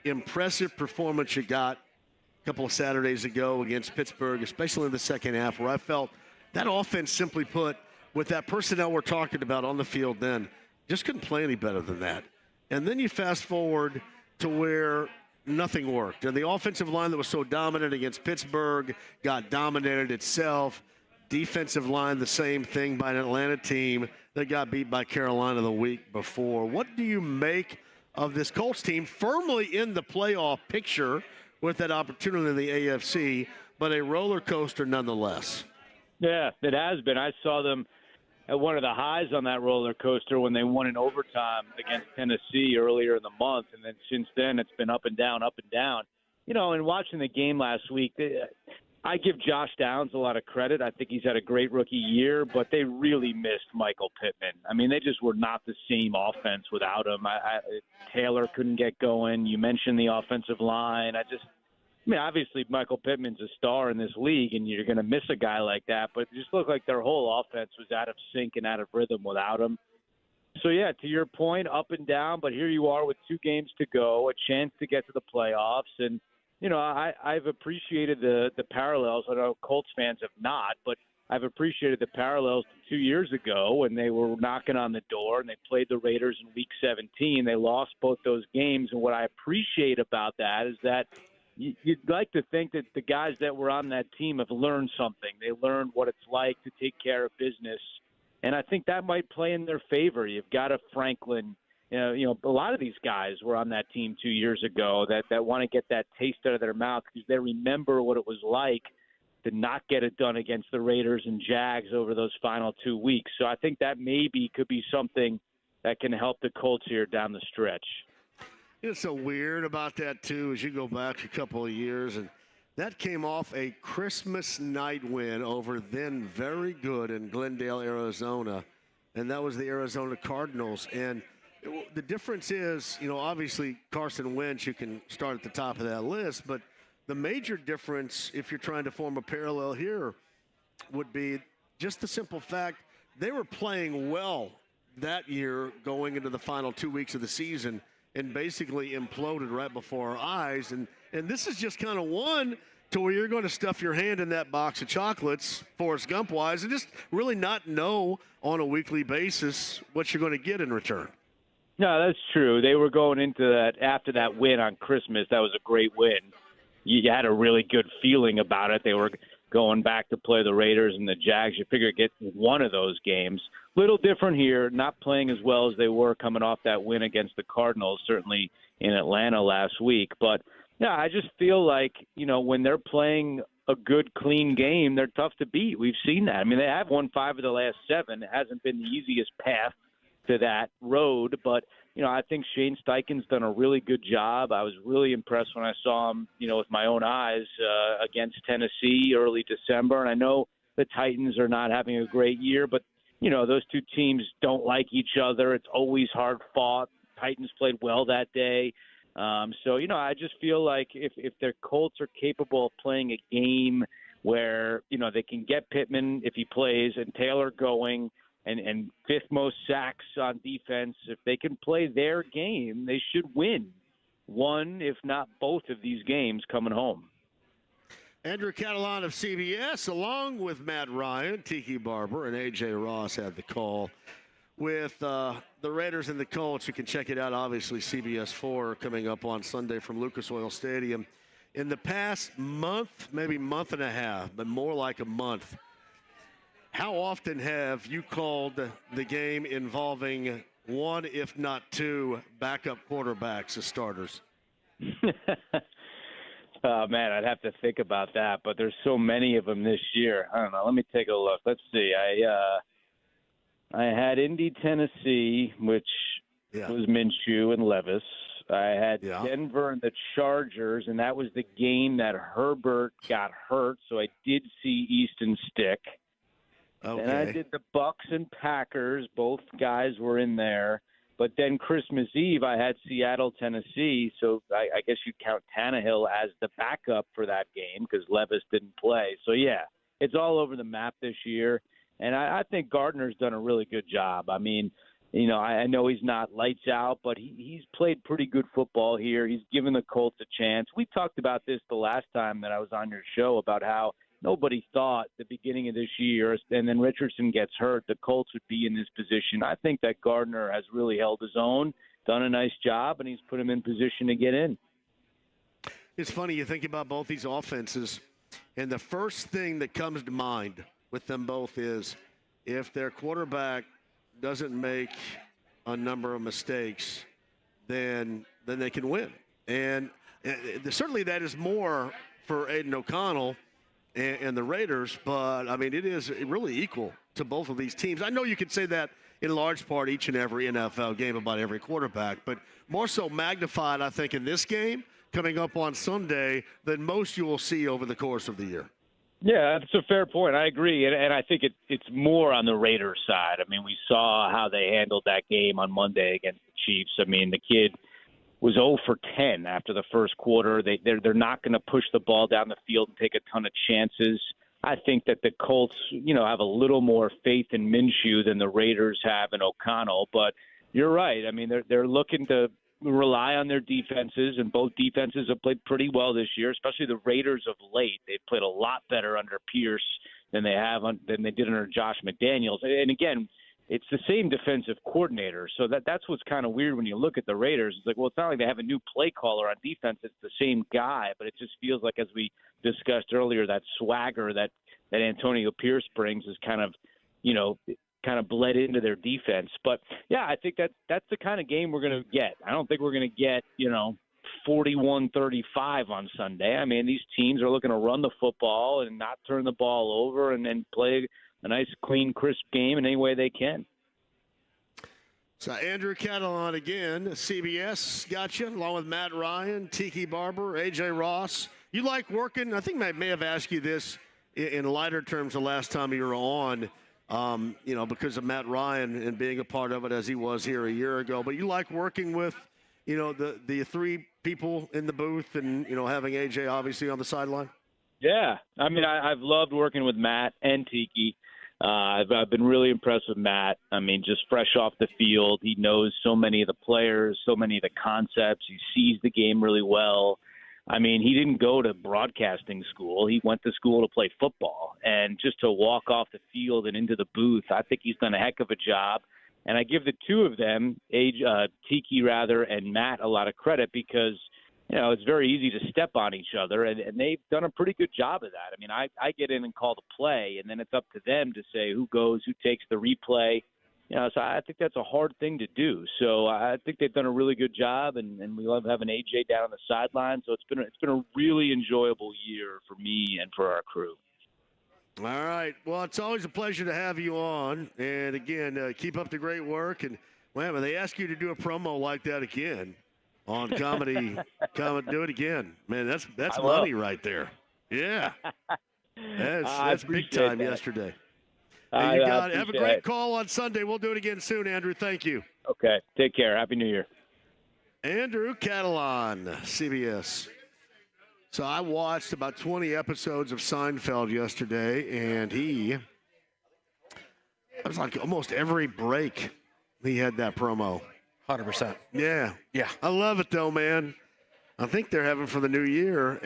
impressive performance you got a couple of Saturdays ago against Pittsburgh, especially in the second half, where I felt that offense, simply put, with that personnel we're talking about on the field then, just couldn't play any better than that. And then you fast forward to where nothing worked. And the offensive line that was so dominant against Pittsburgh got dominated itself. Defensive line, the same thing by an Atlanta team that got beat by Carolina the week before. What do you make of this Colts team firmly in the playoff picture with that opportunity in the AFC, but a roller coaster nonetheless? Yeah, it has been. I saw them at one of the highs on that roller coaster when they won in overtime against Tennessee earlier in the month, and then since then it's been up and down, up and down. You know, and watching the game last week, I give Josh Downs a lot of credit. I think he's had a great rookie year, but they really missed Michael Pittman. I mean, they just were not the same offense without him. Taylor couldn't get going. You mentioned the offensive line. I mean, obviously Michael Pittman's a star in this league, and you're going to miss a guy like that, but it just looked like their whole offense was out of sync and out of rhythm without him. So, yeah, to your point, up and down, but here you are with 2 games to go, a chance to get to the playoffs, and you know, I've appreciated the parallels. I know Colts fans have not, but I've appreciated the parallels to 2 years ago when they were knocking on the door and they played the Raiders in Week 17. They lost both those games, and what I appreciate about that is that you'd like to think that the guys that were on that team have learned something. They learned what it's like to take care of business, and I think that might play in their favor. You've got a Franklin. You know, a lot of these guys were on that team 2 years ago that want to get that taste out of their mouth because they remember what it was like to not get it done against the Raiders and Jags over those final 2 weeks. So I think that maybe could be something that can help the Colts here down the stretch. It's so weird about that, too, as you go back a couple of years. And that came off a Christmas night win over then very good in Glendale, Arizona. And that was the Arizona Cardinals. And the difference is, you know, obviously Carson Wentz, you can start at the top of that list, but the major difference, if you're trying to form a parallel here, would be just the simple fact they were playing well that year going into the final 2 weeks of the season and basically imploded right before our eyes. And this is just kind of one to where you're going to stuff your hand in that box of chocolates, Forrest Gump-wise, and just really not know on a weekly basis what you're going to get in return. No, that's true. They were going into that after that win on Christmas. That was a great win. You had a really good feeling about it. They were going back to play the Raiders and the Jags. You figure get one of those games. Little different here, not playing as well as they were coming off that win against the Cardinals, certainly in Atlanta last week. But, yeah, I just feel like, you know, when they're playing a good, clean game, they're tough to beat. We've seen that. I mean, they have won 5 of the last 7. It hasn't been the easiest path to that road, but you know, I think Shane Steichen's done a really good job. I was really impressed when I saw him, you know, with my own eyes against Tennessee early December. And I know the Titans are not having a great year, but those two teams don't like each other. It's always hard fought. Titans played well that day. I just feel like if their Colts are capable of playing a game where, they can get Pittman if he plays and Taylor going and fifth most sacks on defense, if they can play their game, they should win one, if not both of these games coming home. Andrew Catalan of CBS, along with Matt Ryan, Tiki Barber, and A.J. Ross had the call with the Raiders and the Colts. You can check it out, obviously, CBS 4 coming up on Sunday from Lucas Oil Stadium. In the past month, maybe month and a half, but more like a month, how often have you called the game involving one, if not two, backup quarterbacks as starters? Oh, man, I'd have to think about that, but there's so many of them this year. I don't know. Let me take a look. Let's see. I had Indy, Tennessee, which was Minshew and Levis. I had Denver and the Chargers, and that was the game that Herbert got hurt, so I did see Easton stick. Okay. And I did the Bucks and Packers. Both guys were in there. But then Christmas Eve, I had Seattle, Tennessee, so I guess you'd count Tannehill as the backup for that game because Levis didn't play. So, yeah, it's all over the map this year. And I think Gardner's done a really good job. I mean, I know he's not lights out, but he's played pretty good football here. He's given the Colts a chance. We talked about this the last time that I was on your show about how nobody thought the beginning of this year, and then Richardson gets hurt, the Colts would be in this position. I think that Gardner has really held his own, done a nice job, and he's put him in position to get in. It's funny, you think about both these offenses, and the first thing that comes to mind with them both is if their quarterback doesn't make a number of mistakes, then they can win. And certainly that is more for Aiden O'Connell and the Raiders, but, I mean, it is really equal to both of these teams. I know you could say that in large part each and every NFL game about every quarterback, but more so magnified, I think, in this game coming up on Sunday than most you will see over the course of the year. Yeah, that's a fair point. I agree, and I think it's more on the Raiders side. I mean, we saw how they handled that game on Monday against the Chiefs. I mean, the kid was 0 for 10 after the first quarter. They're not going to push the ball down the field and take a ton of chances. I think that the Colts, have a little more faith in Minshew than the Raiders have in O'Connell. But you're right. I mean, they're looking to rely on their defenses, and both defenses have played pretty well this year, especially the Raiders of late. They've played a lot better under Pierce than they did under Josh McDaniels. And again, it's the same defensive coordinator. So that's what's kind of weird when you look at the Raiders. It's like, well, it's not like they have a new play caller on defense. It's the same guy, but it just feels like, as we discussed earlier, that swagger that Antonio Pierce brings is kind of bled into their defense. But, yeah, I think that's the kind of game we're going to get. I don't think we're going to get, 41-35 on Sunday. I mean, these teams are looking to run the football and not turn the ball over and then play a nice, clean, crisp game in any way they can. So Andrew Catalan again, CBS got you, along with Matt Ryan, Tiki Barber, A.J. Ross. You like working? I think I may have asked you this in lighter terms the last time you were on, because of Matt Ryan and being a part of it as he was here a year ago. But you like working with, the three people in the booth and, having A.J. obviously on the sideline? Yeah. I mean, I've loved working with Matt and Tiki. I've been really impressed with Matt. I mean, just fresh off the field, he knows so many of the players, so many of the concepts. He sees the game really well. I mean, he didn't go to broadcasting school. He went to school to play football. And just to walk off the field and into the booth, I think he's done a heck of a job. And I give the two of them, Tiki and Matt, a lot of credit because – it's very easy to step on each other, and they've done a pretty good job of that. I mean, I get in and call the play, and then it's up to them to say who goes, who takes the replay. So I think that's a hard thing to do. So I think they've done a really good job, and we love having AJ down on the sideline. So it's been a really enjoyable year for me and for our crew. All right. Well, it's always a pleasure to have you on. And, again, keep up the great work. And, when they ask you to do a promo like that again on comedy, do it again. Man, that's money right there. Yeah. That's big time yesterday. Hey, you got it. Have a appreciate great it. call on Sunday. We'll do it again soon, Andrew. Thank you. Okay. Take care. Happy New Year. Andrew Catalan, CBS. So I watched about 20 episodes of Seinfeld yesterday, and it was like almost every break he had that promo. 100%. Yeah. Yeah. I love it, though, man. I think they're having for the new year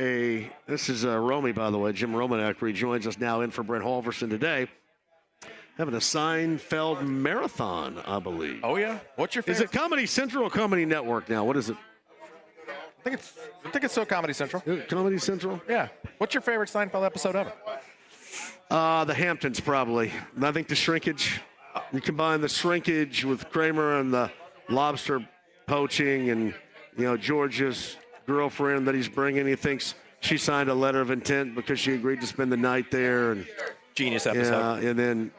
this is Romy, by the way. Jim Romanek rejoins us now in for Brent Halverson today. Having a Seinfeld marathon, I believe. Oh, yeah? What's your favorite? Is it Comedy Central or Comedy Network now? What is it? I think it's still Comedy Central. Comedy Central? Yeah. What's your favorite Seinfeld episode ever? The Hamptons, probably. I think the shrinkage. You combine the shrinkage with Kramer and the lobster poaching and, George's girlfriend that he's bringing. He thinks she signed a letter of intent because she agreed to spend the night there. And genius episode. And then,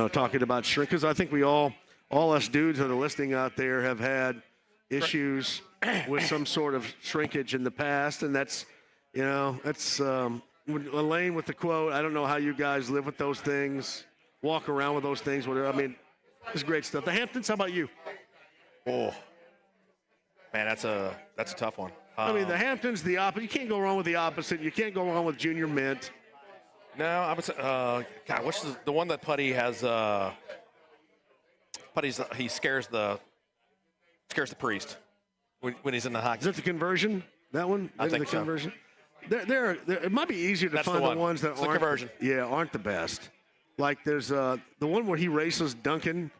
talking about shrink. Because I think we all us dudes that are listening out there have had issues with some sort of shrinkage in the past. And that's Elaine with the quote, I don't know how you guys live with those things, walk around with those things, whatever. I mean, it's great stuff. The Hamptons, how about you? Oh, man, that's a tough one. I mean, the Hamptons, the opposite. You can't go wrong with the opposite. You can't go wrong with Junior Mint. No, I would say, God, what's the one that Putty has? He scares the priest when he's in the hockey. Is that the conversion? That one? I think the so. Conversion? It might be easier to That's find the one. the ones that It's the aren't. conversion. Aren't the best. Like there's the one where he races Duncan.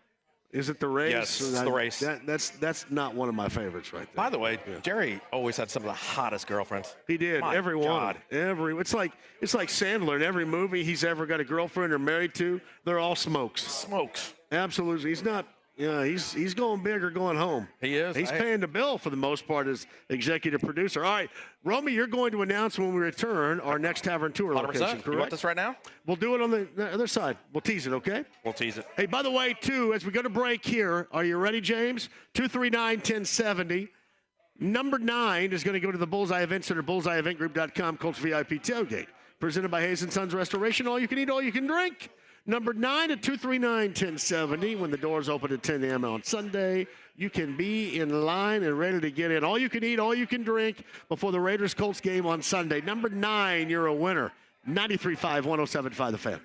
Is it the race? Yes, it's the race. That's not one of my favorites right there. By the way, Jerry always had some of the hottest girlfriends. He did. My Every God. one. It's like Sandler. In every movie he's ever got a girlfriend or married to, they're all smokes. Smokes. Absolutely. He's not. He's going big or going home. He is. He's paying the bill for the most part as executive producer. All right, Romy, you're going to announce when we return our next Tavern Tour 100%. location, correct? You want this right now? We'll do it on the other side. We'll tease it, okay? We'll tease it. Hey, by the way, too, as we go to break here, are you ready, James? 239-1070. Number 9 is going to go to the Bullseye Event Center, bullseyeeventgroup.com, Colts VIP Tailgate. Presented by Hayes & Sons Restoration. All you can eat, all you can drink. Number 9 at 239-1070. When the doors open at 10 a.m. on Sunday, you can be in line and ready to get in. All you can eat, all you can drink before the Raiders-Colts game on Sunday. Number 9, you're a winner. 93.5, 107.5 The Fan.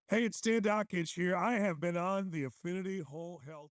Hey, it's Dan Dockage here. I have been on the Affinity Whole Health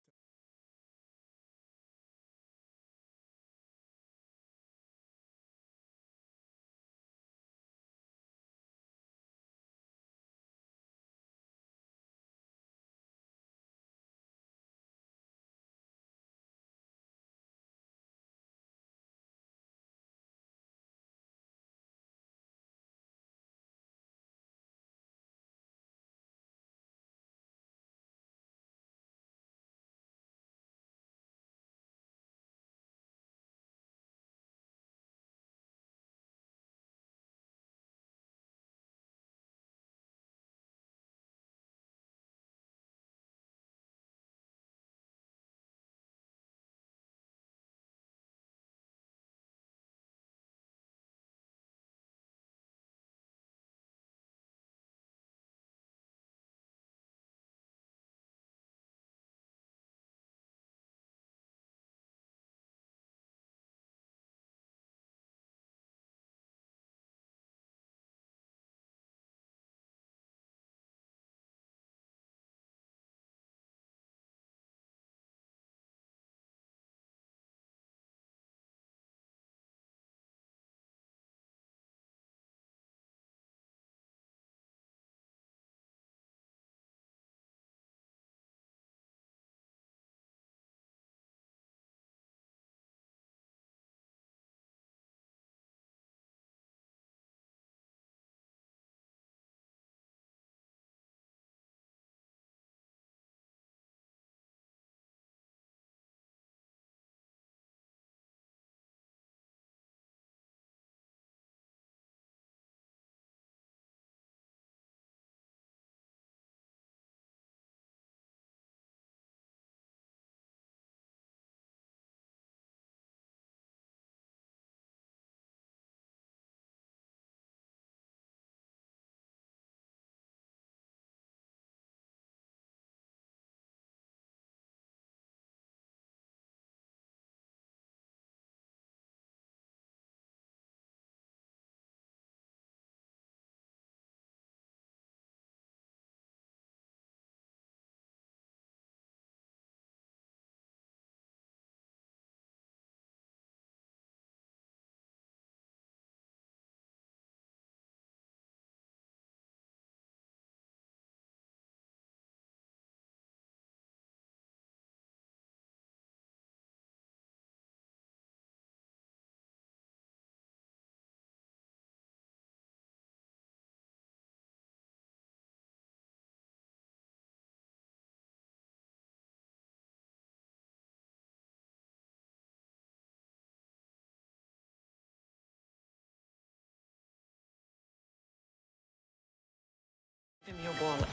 Give him your wallet.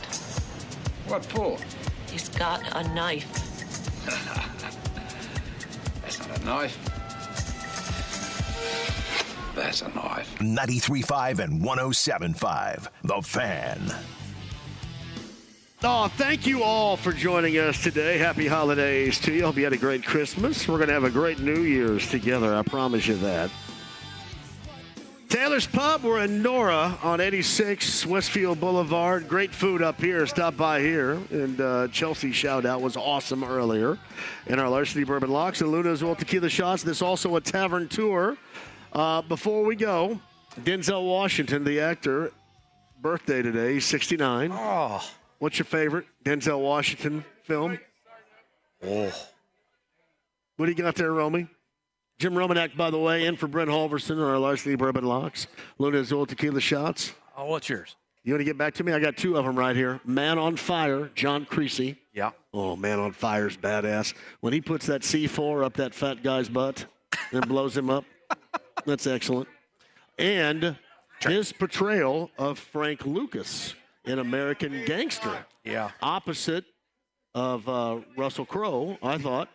What for? He's got a knife. That's not a knife. That's a knife. 93.5 and 107.5. The Fan. Oh, thank you all for joining us today. Happy holidays to you. Hope you had a great Christmas. We're going to have a great New Year's together. I promise you that. Taylor's Pub, we're in Nora on 86 Westfield Boulevard. Great food up here. Stop by here. And Chelsea shout-out was awesome earlier. In our Larceny Bourbon Locks and Luna's World Tequila Shots. There's also a tavern tour. Before we go, Denzel Washington, the actor, birthday today. He's 69. Oh. What's your favorite Denzel Washington film? Oh. What do you got there, Romy? Jim Romanak, by the way, in for Brent Halverson, our Larceny Bourbon Locks. Luna Azul Tequila Shots. Oh, what's yours? You want to get back to me? I got two of them right here. Man on Fire, John Creasy. Yeah. Oh, Man on Fire's badass. When he puts that C4 up that fat guy's butt and blows him up, that's excellent. And his portrayal of Frank Lucas in American Gangster. Yeah. Opposite of Russell Crowe, I thought,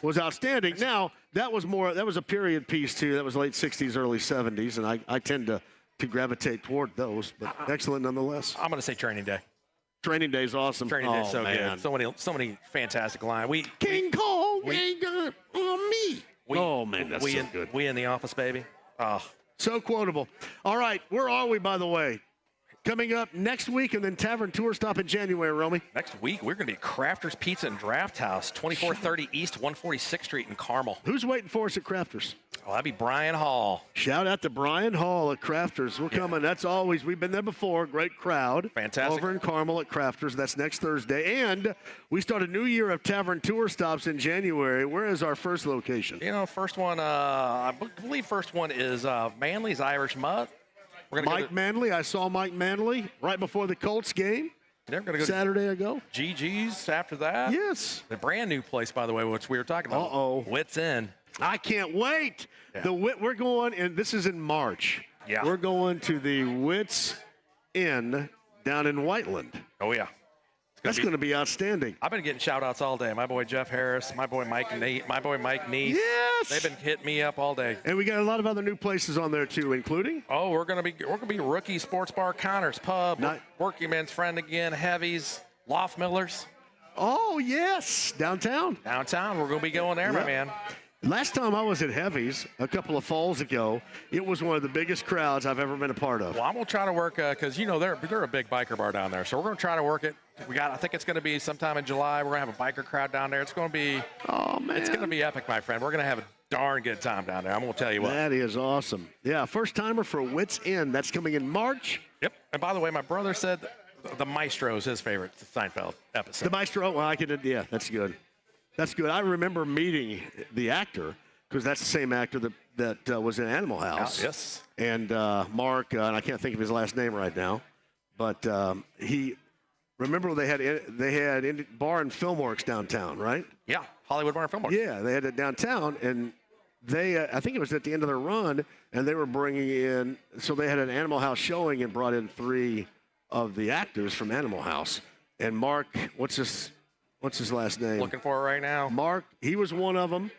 was outstanding. Now, that was a period piece, too. That was late 60s, early 70s, and I tend to gravitate toward those, but excellent nonetheless. I'm going to say Training Day. Training Day's awesome. Training Day's so good. So many fantastic lines. King Kong ain't got on me. That's so good. We in the office, baby. Oh. So quotable. All right, where are we, by the way? Coming up next week, and then Tavern Tour stop in January, Romy. Next week, we're going to be Crafters Pizza and Draft House, 2430 East 146th Street in Carmel. Who's waiting for us at Crafters? Well, that'd be Brian Hall. Shout out to Brian Hall at Crafters. We're coming. That's always, we've been there before. Great crowd. Fantastic. Over in Carmel at Crafters. That's next Thursday. And we start a new year of Tavern Tour stops in January. Where is our first location? First one, I believe first one is Manly's Irish Mutt. Mike Manley. I saw Mike Manley right before the Colts game. They're going to go Saturday ago. GG's after that. Yes. The brand new place, by the way, which we were talking about. Uh-oh. Wits In. I can't wait. Yeah. We're going, and this is in March. Yeah. We're going to the Wits Inn down in Whiteland. Oh, yeah. That's going to be outstanding. I've been getting shout-outs all day. My boy Jeff Harris, my boy Mike Neese. Yes. They've been hitting me up all day. And we got a lot of other new places on there too, including. Oh, we're gonna be Rookie Sports Bar, Connors Pub, Working Man's Friend again, Heavies, Loft Millers. Oh yes, downtown. We're gonna be going there, my man. Last time I was at Heavy's a couple of falls ago, it was one of the biggest crowds I've ever been a part of. Well, I'm gonna try to work because they're a big biker bar down there, so we're gonna try to work it. I think it's gonna be sometime in July. We're gonna have a biker crowd down there. It's gonna be it's gonna be epic, my friend. We're gonna have a darn good time down there. I'm gonna tell you what. That is awesome. Yeah, first timer for Wits Inn. That's coming in March. Yep. And by the way, my brother said the Maestro is his favorite Seinfeld episode. The Maestro. Well, yeah, that's good. That's good. I remember meeting the actor because that's the same actor that was in Animal House. Yes. And Mark, and I can't think of his last name right now, but he. Remember they had Bar and Filmworks downtown, right? Yeah, Hollywood Bar and Filmworks. Yeah, they had it downtown, and they I think it was at the end of their run, and they were bringing in. So they had an Animal House showing and brought in 3 of the actors from Animal House. And Mark, what's his last name? Looking for it right now. Mark, he was one of them,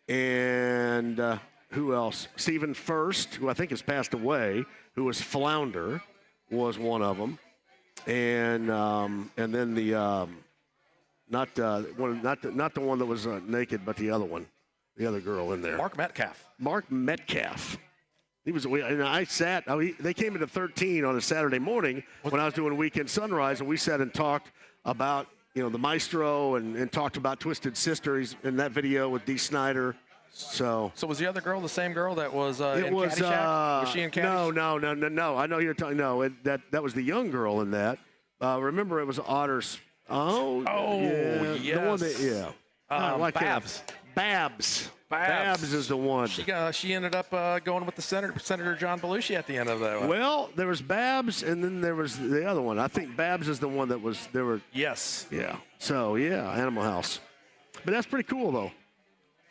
and who else? Stephen First, who I think has passed away, who was Flounder, was one of them. And then the not the one that was naked, but the other one, the other girl in there. Mark Metcalf. He was. And I sat. They came into 13 on a Saturday morning when I was doing Weekend Sunrise, and we sat and talked about the Maestro and talked about Twisted Sister. He's in that video with Dee Snider. So was the other girl the same girl that was in Caddyshack? Was she in Caddyshack? No. I know you're talking. No, that was the young girl in that. Remember, it was Otter's. Yeah. Yes. The one that, Babs. Babs is the one. She ended up going with the Senator John Belushi at the end of that one. Well, there was Babs, and then there was the other one. I think Babs is the one that was there were. Yes. Yeah. So yeah, Animal House. But that's pretty cool though.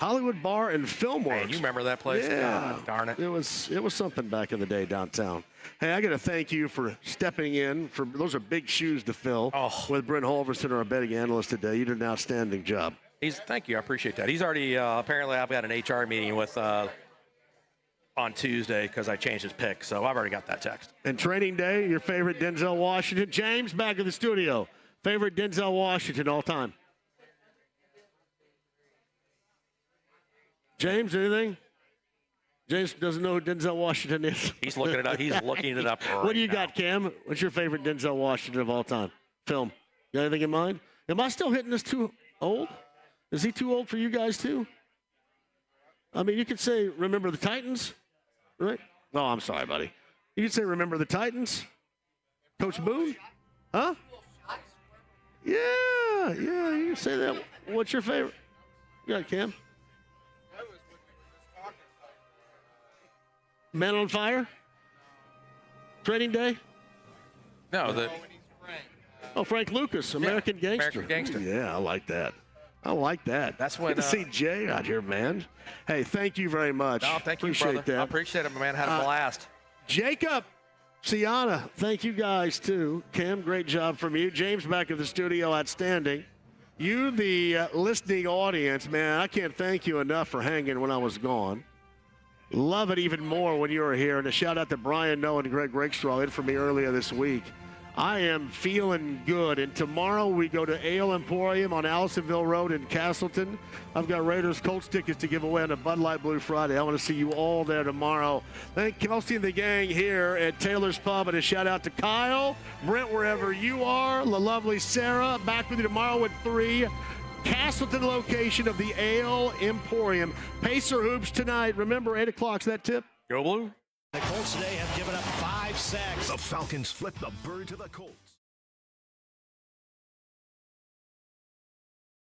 Hollywood Bar and Film Works. Man, you remember that place? Yeah. God darn it. It was something back in the day downtown. Hey, I got to thank you for stepping in. Those are big shoes to fill with Brent Holverson, our betting analyst today. You did an outstanding job. Thank you. I appreciate that. He's already apparently I've got an HR meeting with on Tuesday because I changed his pick, so I've already got that text. And training day, your favorite Denzel Washington. James, back in the studio. Favorite Denzel Washington all time. James, anything? James doesn't know who Denzel Washington is. He's looking it up. He's looking it up right What do you now. got, Cam? What's your favorite Denzel Washington of all time? Film. You got anything in mind? Am I still hitting this too old? Is he too old for you guys too? I mean, you could say, remember the Titans, right? No, I'm sorry, buddy. You could say, remember the Titans? Coach Boone? Huh? Yeah, you can say that. What's your favorite? You got it, Cam? Man on Fire? Training Day? No, Frank Lucas, American Gangster. American Gangster. Yeah, I like that. That's when. Good to see Jay out here, man. Hey, thank you very much. No, thank you, appreciate brother. that. I appreciate it, man. Had a blast. Jacob, Sienna, thank you guys, too. Cam, great job from you. James back in the studio, outstanding. You, the listening audience, man, I can't thank you enough for hanging when I was gone. Love it even more when you were here. And a shout out to Brian Noe and Greg Rakestraw in for me earlier this week. I am feeling good. And tomorrow we go to Ale Emporium on Allisonville Road in Castleton. I've got Raiders Colts tickets to give away on a Bud Light Blue Friday. I want to see you all there tomorrow. Thank Kelsey and the gang here at Taylor's Pub. And a shout out to Kyle, Brent, wherever you are, the lovely Sarah. Back with you tomorrow at 3. Castleton location of the Ale Emporium. Pacer Hoops tonight. Remember, 8 o'clock's that tip. Go Blue. The Colts today have given up 5 sacks. The Falcons flip the bird to the Colts.